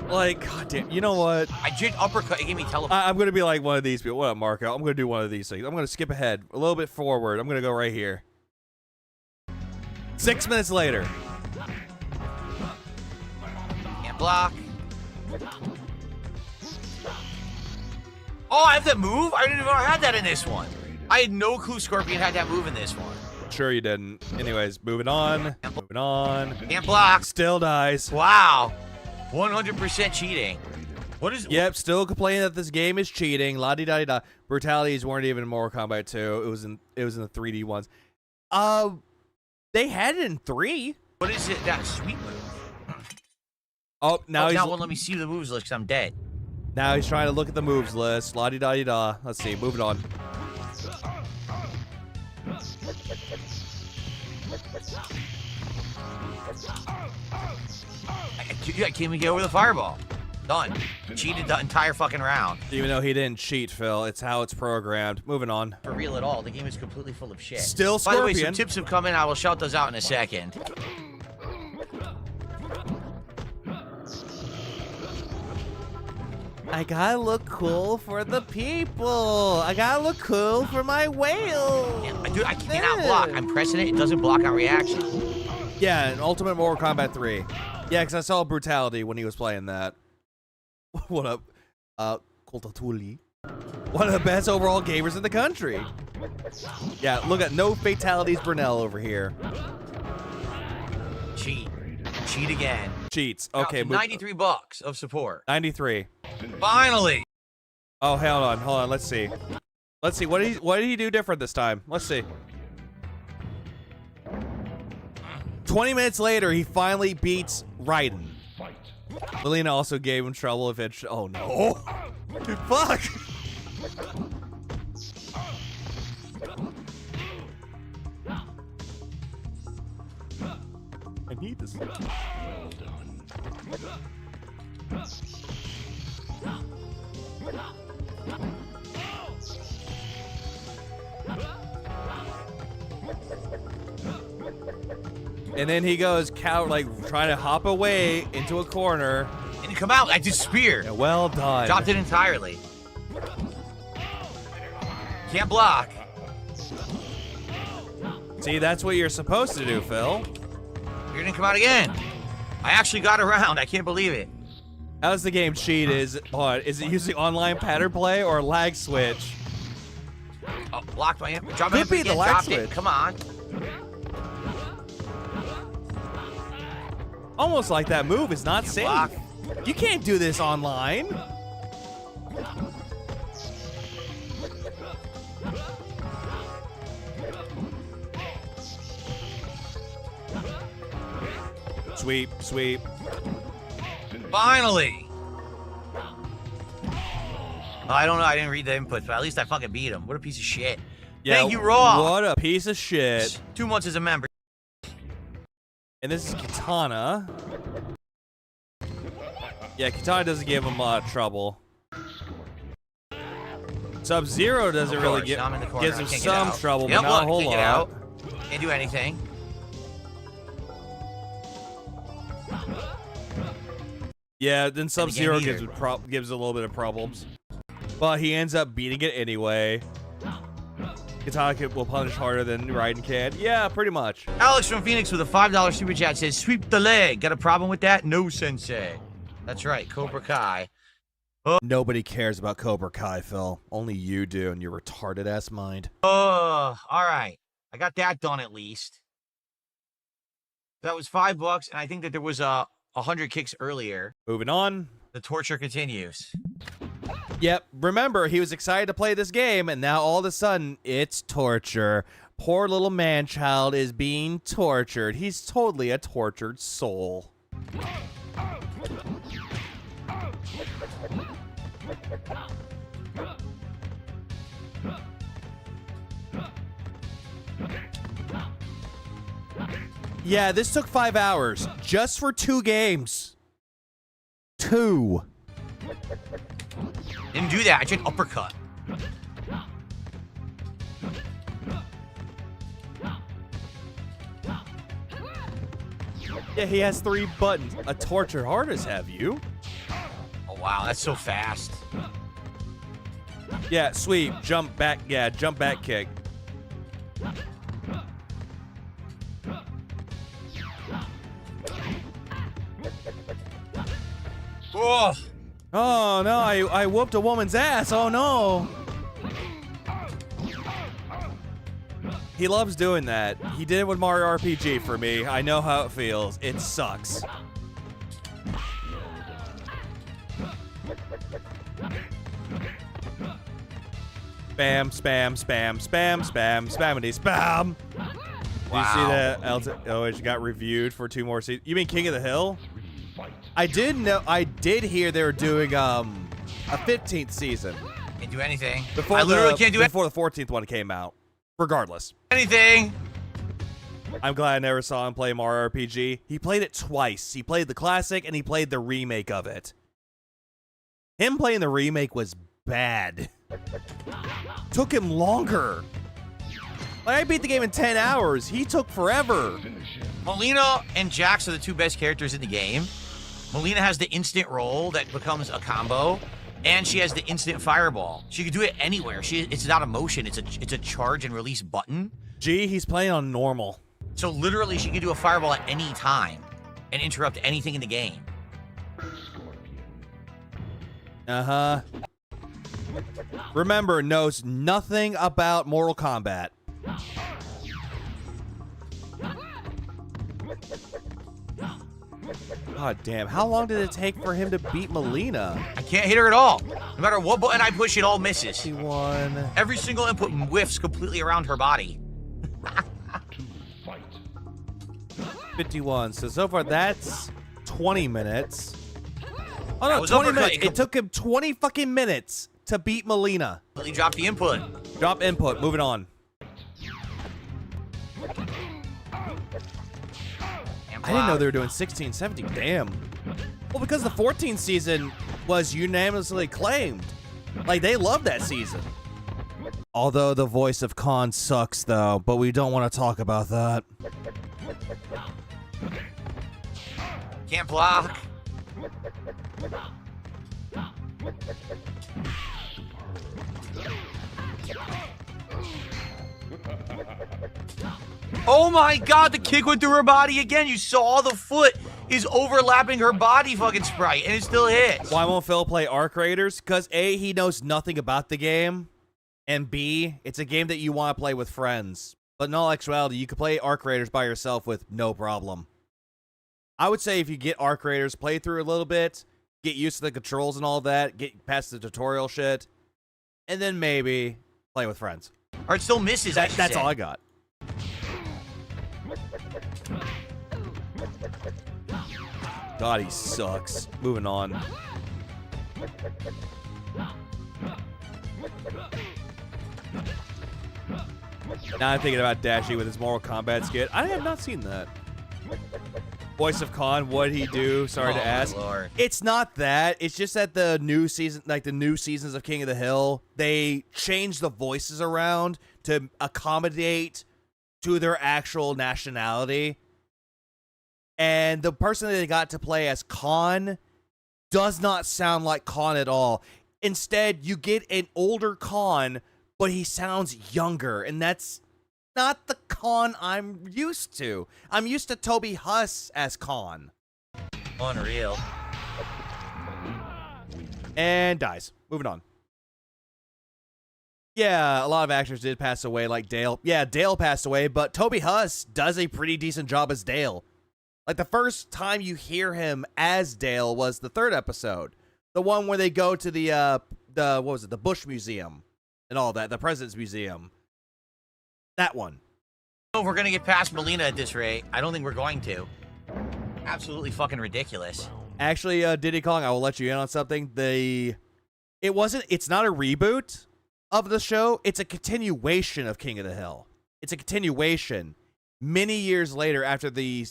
Like, goddamn, you know what? I did uppercut. It gave me teleport. I'm going to be like one of these people. What up, Marco? I'm going to do one of these things. I'm going to skip ahead a little bit forward. I'm going to go right here. 6 minutes later. Can't block. Oh, I have that move? I didn't even know I had that in this one. I had no clue Scorpion had that move in this one. Sure you didn't. Anyways, moving on. Moving on. Can't block. Still dies. Wow. 100% cheating. What is? Yep, still complaining that this game is cheating. La di da di da. Brutalities weren't even in Mortal Kombat 2. It was in the 3D ones. They had it in 3. What is it? That sweet move. Oh, now he's. Now let me see the moves list because I'm dead. Now he's trying to look at the moves list. La di da di da. Let's see. Moving on. Can we get over the fireball? Done. Cheated the entire fucking round. Even though he didn't cheat, Phil. It's how it's programmed. Moving on. For real at all. The game is completely full of shit. Still Scorpion. By the way, some tips have come in. I will shout those out in a second. I gotta look cool for the people. I gotta look cool for my whale. Yeah, dude, I cannot block. I'm pressing it. It doesn't block on reaction. Yeah, in Ultimate Mortal Kombat 3. Yeah, because I saw Brutality when he was playing that. What up? Koltatuli. One of the best overall gamers in the country. Yeah, look at no fatalities Brunel over here. Cheat. Cheat again. Cheats. Okay. $93 of support. 93. Finally. Oh, hold on. Let's see. Let's see. What did he do different this time? Let's see. 20 minutes later, he finally beats Raiden. Lillian also gave him trouble eventually. Oh no! Fuck! I need this. Well done. And then he goes like trying to hop away into a corner. And he come out. I just spear. Yeah, well done. Dropped it entirely. Can't block. See, that's what you're supposed to do, Phil. You're gonna come out again. I actually got around. I can't believe it. How's the game cheat? Is it using online pattern play or lag switch? Oh, blocked my amp. Drop Could be the lag switch. Come on. Almost like that move is not safe. Block. You can't do this online. Sweep, sweep. Finally. I don't know. I didn't read the inputs, but at least I fucking beat him. What a piece of shit. Yeah, thank you, Raw. What a piece of shit. 2 months as a member. And this is Katana. Yeah, Katana doesn't give him a lot of trouble. Sub-Zero doesn't really gives him some trouble, but not a whole lot. Can't do anything. Yeah, then Sub-Zero gives a little bit of problems. But he ends up beating it anyway. Katana will punish harder than Raiden can. Yeah, pretty much. Alex from Phoenix with a $5 super chat says, sweep the leg. Got a problem with that? No, sensei. That's right, Cobra Kai. Nobody cares about Cobra Kai, Phil. Only you do in your retarded-ass mind. All right. I got that done at least. That was $5, and I think that there was 100 kicks earlier. Moving on. The torture continues. Yep. Remember, he was excited to play this game, and now all of a sudden, it's torture. Poor little man-child is being tortured. He's totally a tortured soul. Yeah, this took 5 hours just for 2 games. 2. Didn't do that. I did uppercut. Yeah, he has 3 buttons. A torture artist, have you? Oh, wow. That's so fast. Yeah, sweep. Jump back. Yeah, jump back kick. Oh. Oh, no. I whooped a woman's ass. Oh, no. He loves doing that. He did it with Mario RPG for me. I know how it feels. It sucks. Spam, spam, spam, spam, spam, spammity, spam. Wow. Did you see that? Oh, it got reviewed for 2 more seasons. You mean King of the Hill? I did know. I did hear they were doing a 15th season. Can't do anything. I literally can't do it before the 14th one came out. Regardless. Anything. I'm glad I never saw him play Mario RPG. He played it twice. He played the classic and he played the remake of it. Him playing the remake was bad. Took him longer. Like, I beat the game in 10 hours. He took forever. Melina and Jax are the 2 best characters in the game. Melina has the instant roll that becomes a combo, and she has the instant fireball. She can do it anywhere. It's not a motion. It's a charge and release button. Gee, he's playing on normal. So literally, she can do a fireball at any time and interrupt anything in the game. Uh-huh. Remember, knows nothing about Mortal Kombat. God damn, how long did it take for him to beat Melina? I can't hit her at all. No matter what button I push, it all misses. 51. Every single input whiffs completely around her body. 51. So far, that's 20 minutes. Oh, no, 20 minutes. It took him 20 fucking minutes to beat Melina. He dropped the input. Drop input. Moving on. I didn't know they were doing 16, 17. Damn. Well, because the 14th season was unanimously acclaimed. Like, they loved that season. Although the voice of Khan sucks, though, but we don't want to talk about that. Can't block. Oh my god, the kick went through her body again. You saw the foot is overlapping her body fucking sprite, and it still hits. Why won't Phil play Arc Raiders? Because A, he knows nothing about the game, and B, it's a game that you want to play with friends. But in all actuality, you can play Arc Raiders by yourself with no problem. I would say if you get Arc Raiders, play through a little bit, get used to the controls and all that, get past the tutorial shit, and then maybe play with friends. Or it still misses, That's all I got. God, he sucks. Moving on. Now I'm thinking about Dashie with his Mortal Kombat skit. I have not seen that. Voice of Khan, what'd he do? Sorry to ask. Lord. It's not that. It's just that the new season, like the new seasons of King of the Hill, they changed the voices around to accommodate to their actual nationality. And the person that they got to play as Khan does not sound like Khan at all. Instead, you get an older Khan, but he sounds younger, and that's not the Khan I'm used to. I'm used to Toby Huss as Khan. Unreal. And dies. Moving on. Yeah, a lot of actors did pass away, like Dale. Yeah, Dale passed away, but Toby Huss does a pretty decent job as Dale. Like, the first time you hear him as Dale was the 3rd episode. The one where they go to the what was it, the Bush Museum and all that, the President's Museum. That one. If we're going to get past Melina at this rate, I don't think we're going to. Absolutely fucking ridiculous. Actually, Diddy Kong, I will let you in on something. It's not a reboot of the show. It's a continuation of King of the Hill. It's a continuation many years later after the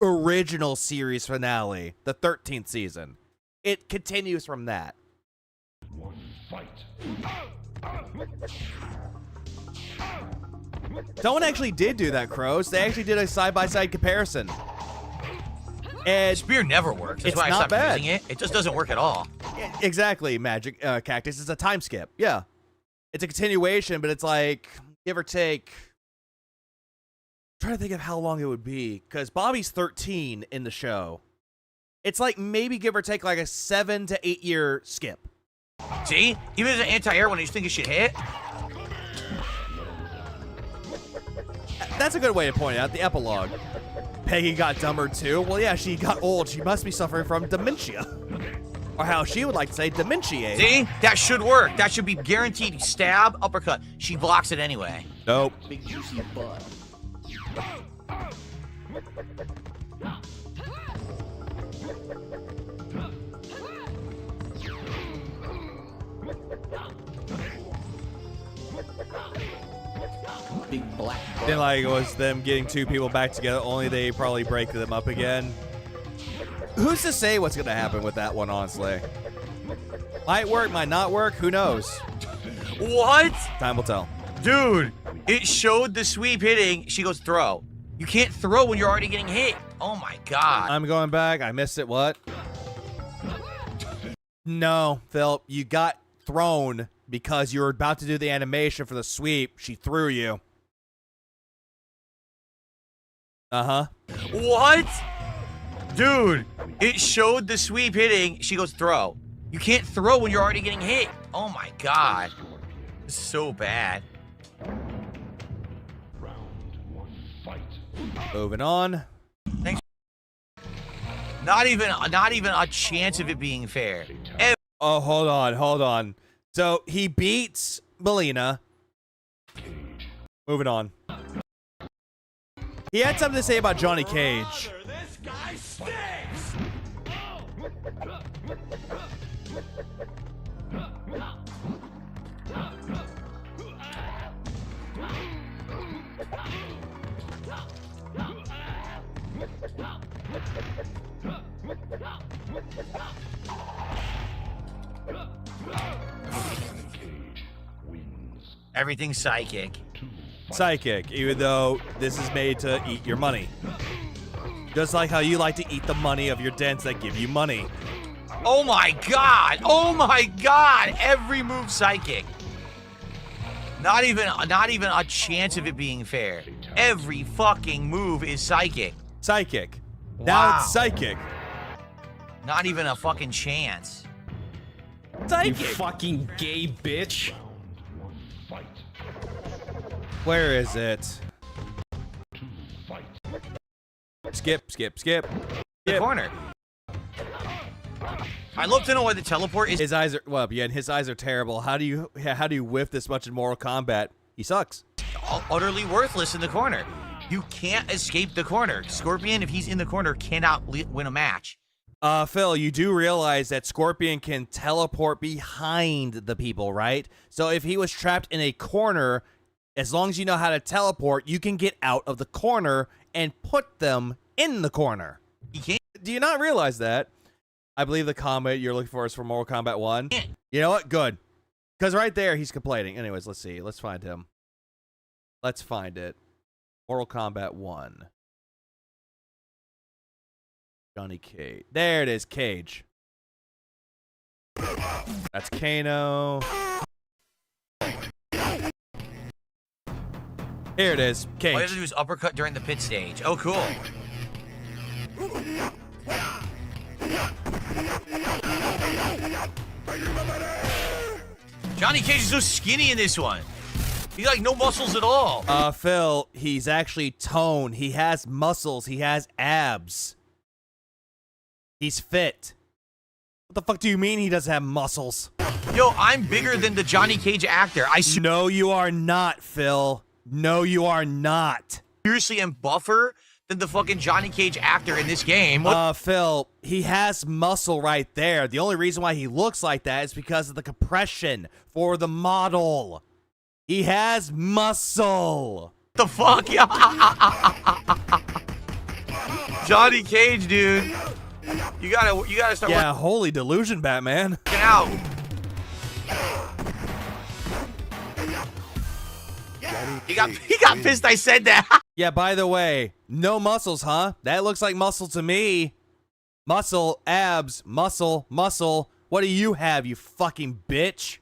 original series finale, the 13th season. It continues from that. One fight. Someone actually did do that, Crows. They actually did a side-by-side comparison. And Spear never works. That's it's why I not stopped bad. using it. It just doesn't work at all. Exactly, Magic Cactus. It's a time skip. Yeah. It's a continuation, but it's like, give or take... I'm trying to think of how long it would be, because Bobby's 13 in the show. It's like maybe give or take like a 7 to 8 year skip. See? Even as an anti-air one, you think it should hit? That's a good way to point it out. The epilogue. Peggy got dumber too. Well, yeah, she got old. She must be suffering from dementia. Or how she would like to say, dementia. See? That should work. That should be guaranteed stab, uppercut. She blocks it anyway. Nope. Big juicy butt. Big black butt. Then like it was them getting two people back together, only they probably break them up again. Who's to say what's gonna happen with that one, honestly? Might work, might not work, who knows? What? Time will tell. Dude, it showed the sweep hitting. She goes, throw. You can't throw when you're already getting hit. Oh my god. I'm going back. I missed it. What? No, Phil, you got thrown because you were about to do the animation for the sweep. She threw you. Uh-huh. What? Dude, it showed the sweep hitting. She goes, throw. You can't throw when you're already getting hit. Oh my god. This is so bad. Moving on. Thanks. Not even a chance of it being fair. Oh, hold on. So he beats Melina. Moving on. He had something to say about Johnny Cage. This guy stinks! Everything's psychic. Psychic, even though this is made to eat your money. Just like how you like to eat the money of your dents that give you money. Oh my god! Oh my god! Every move psychic. Not even a chance of it being fair. Every fucking move is psychic. Psychic. Wow. Now it's psychic. Not even a fucking chance. Psychic. You fucking gay bitch. Where is it? Skip. The corner. I'd love to know why the teleport is. His eyes are and his eyes are terrible. How do you whiff this much in Mortal Kombat? He sucks. Utterly worthless in the corner. You can't escape the corner. Scorpion, if he's in the corner, cannot win a match. Phil, you do realize that Scorpion can teleport behind the people, right? So if he was trapped in a corner, as long as you know how to teleport, you can get out of the corner and put them in the corner. Do you not realize that? I believe the comment you're looking for is for Mortal Kombat 1. You know what? Good. Because right there, he's complaining. Anyways, let's see. Let's find him. Let's find it. Mortal Kombat 1. Johnny Cage. There it is, Cage. That's Kano. Here it is, Cage. All you have to do is uppercut during the pit stage. Oh, cool. Johnny Cage is so skinny in this one. He's like no muscles at all. Phil, he's actually toned. He has muscles. He has abs. He's fit. What the fuck do you mean he doesn't have muscles? Yo, I'm bigger than the Johnny Cage actor. No, you are not, Phil. No, you are not. Seriously, am buffer than the fucking Johnny Cage actor in this game. Phil, he has muscle right there. The only reason why he looks like that is because of the compression for the model. He has muscle. The fuck? Johnny Cage, dude. You gotta start. Yeah, holy delusion, Batman. Get out. He got pissed I said that. Yeah, by the way, no muscles, huh? That looks like muscle to me. Muscle, abs, muscle, muscle. What do you have, you fucking bitch?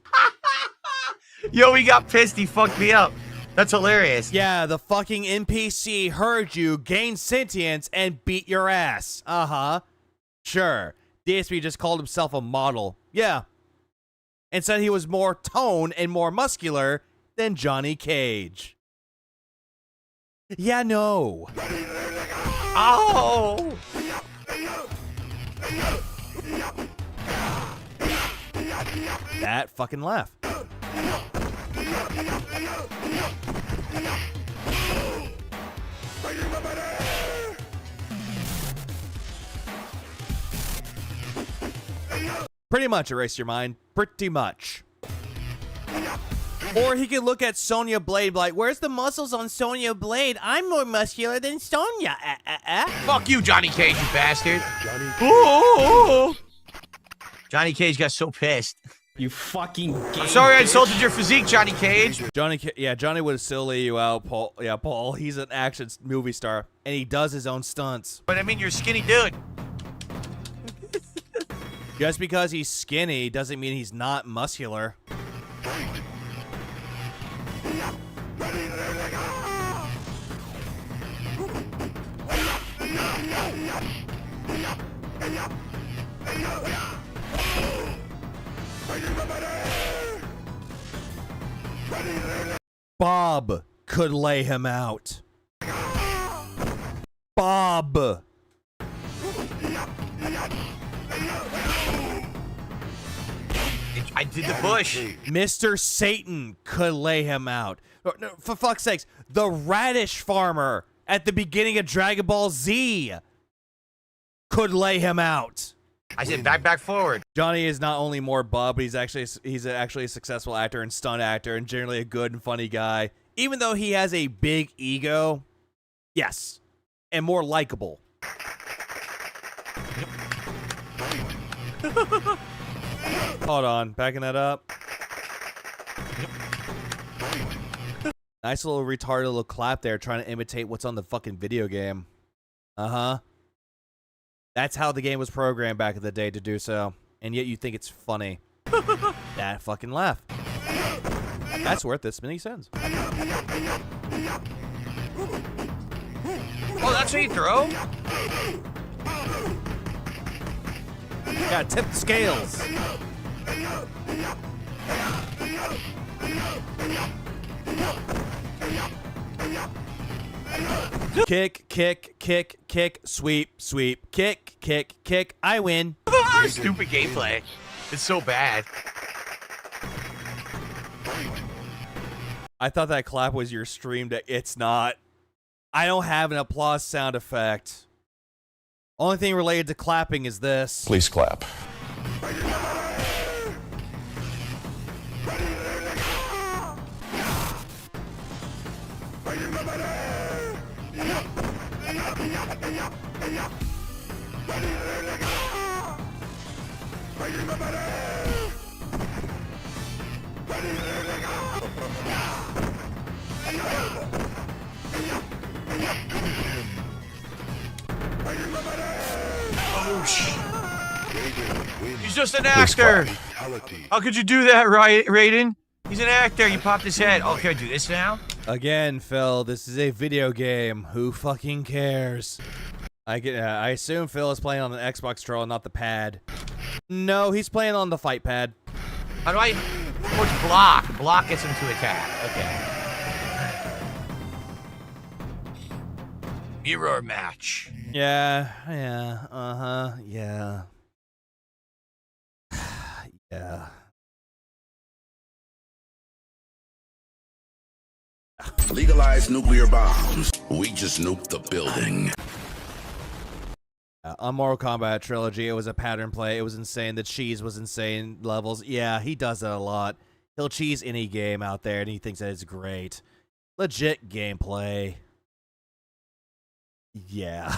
Yo, he got pissed. He fucked me up. That's hilarious. Yeah, the fucking NPC heard you, gained sentience, and beat your ass. Uh-huh. Sure. DSP just called himself a model. Yeah. And said he was more toned and more muscular than Johnny Cage. Yeah, no. Oh! That fucking laugh. Pretty much erase your mind. Pretty much. Or he could look at Sonya Blade like, where's the muscles on Sonya Blade? I'm more muscular than Sonya. Fuck you, Johnny Cage, you bastard. Ooh. Johnny Cage got so pissed. You fucking gay. I'm sorry I insulted your physique, Johnny Cage. Johnny would still lay you out, Paul. Yeah, Paul, he's an action movie star, and he does his own stunts. But I mean, you're a skinny dude. Just because he's skinny doesn't mean he's not muscular. Bob could lay him out. Bob. I did the push. Mr. Satan could lay him out. No, for fuck's sakes, the radish farmer at the beginning of Dragon Ball Z could lay him out. I said back forward. Johnny is not only more buff, but he's actually a successful actor and stunt actor and generally a good and funny guy. Even though he has a big ego, yes, and more likable. Hold on, backing that up. Nice little retarded little clap there trying to imitate what's on the fucking video game. Uh-huh. That's how the game was programmed back in the day to do so. And yet you think it's funny. That fucking laugh. That's worth this many cents. Oh, that's how you throw? Gotta tip the scales. Kick, kick, kick, kick, sweep, sweep, kick, kick, kick. I win. Stupid gameplay. It's so bad. I thought that clap was your stream deck. It's not. I don't have an applause sound effect. Only thing related to clapping is this. Please clap. He's just an actor. How could you do that, Raiden? He's an actor. You popped his head. Oh, can I do this now? Again, Phil, this is a video game. Who fucking cares? I assume Phil is playing on the Xbox controller, not the pad. No, he's playing on the fight pad. How do I... What's block? Block gets him to attack. Okay. Mirror match. Yeah, yeah. Yeah. Legalize nuclear bombs. We just nuked the building. On Mortal Kombat Trilogy, it was a pattern play. It was insane. The cheese was insane levels. Yeah, he does that a lot. He'll cheese any game out there, and he thinks that it's great. Legit gameplay. Yeah.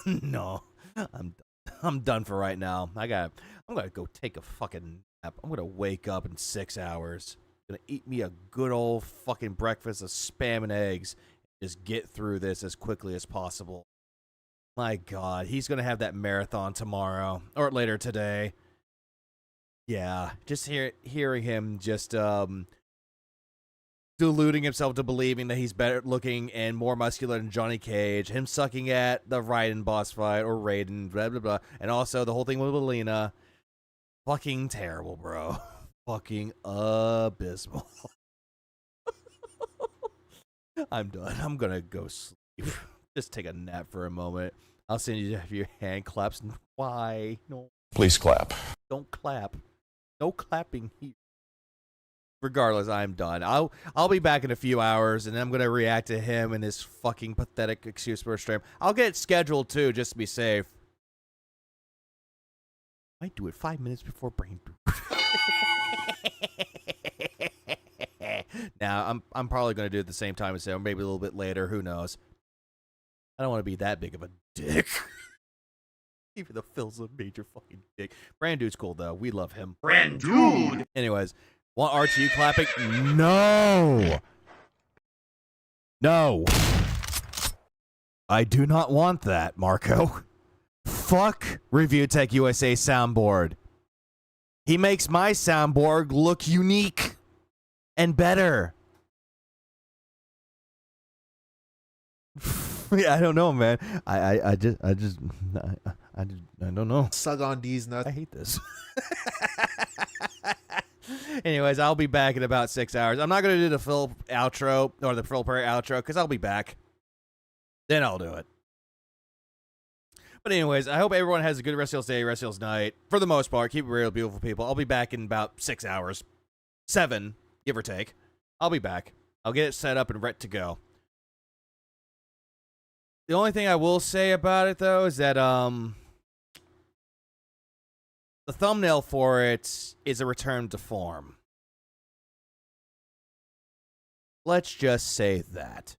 No. I'm done for right now. I'm gonna go take a fucking nap. I'm gonna wake up in 6 hours. Gonna eat me a good old fucking breakfast of Spam and eggs. Just get through this as quickly as possible. My God, he's gonna have that marathon tomorrow or later today. Yeah, just hearing him just deluding himself to believing that he's better looking and more muscular than Johnny Cage. Him sucking at the Raiden boss fight or Raiden, blah blah blah, and also the whole thing with Alina. Fucking terrible, bro. Fucking abysmal. I'm done. I'm gonna go sleep. Just take a nap for a moment. I'll send you your hand claps. Why? No. Please clap. Don't clap. No clapping here. Regardless, I'm done. I'll be back in a few hours, and then I'm gonna react to him and his fucking pathetic excuse for a stream. I'll get it scheduled too, just to be safe. Might do it 5 minutes before brain boot. Now I'm probably gonna do it at the same time as him, maybe a little bit later. Who knows? I don't want to be that big of a dick. Even though Phil's a major fucking dick. Brand Dude's cool though. We love him. Brand Dude. Anyways, want RTU clapping? No. No. I do not want that, Marco. Fuck Review Tech USA soundboard. He makes my soundboard look unique and better. Yeah, I don't know, man. I don't know. Suck on these nuts. I hate this. Anyways, I'll be back in about 6 hours. I'm not gonna do the Phil outro or the Phil Perry outro because I'll be back. Then I'll do it. But anyways, I hope everyone has a good rest of y'all's day, rest of y'all's night. For the most part, keep it real, beautiful people. I'll be back in about 6 hours. 7, give or take. I'll be back. I'll get it set up and ready to go. The only thing I will say about it, though, is that the thumbnail for it is a return to form. Let's just say that.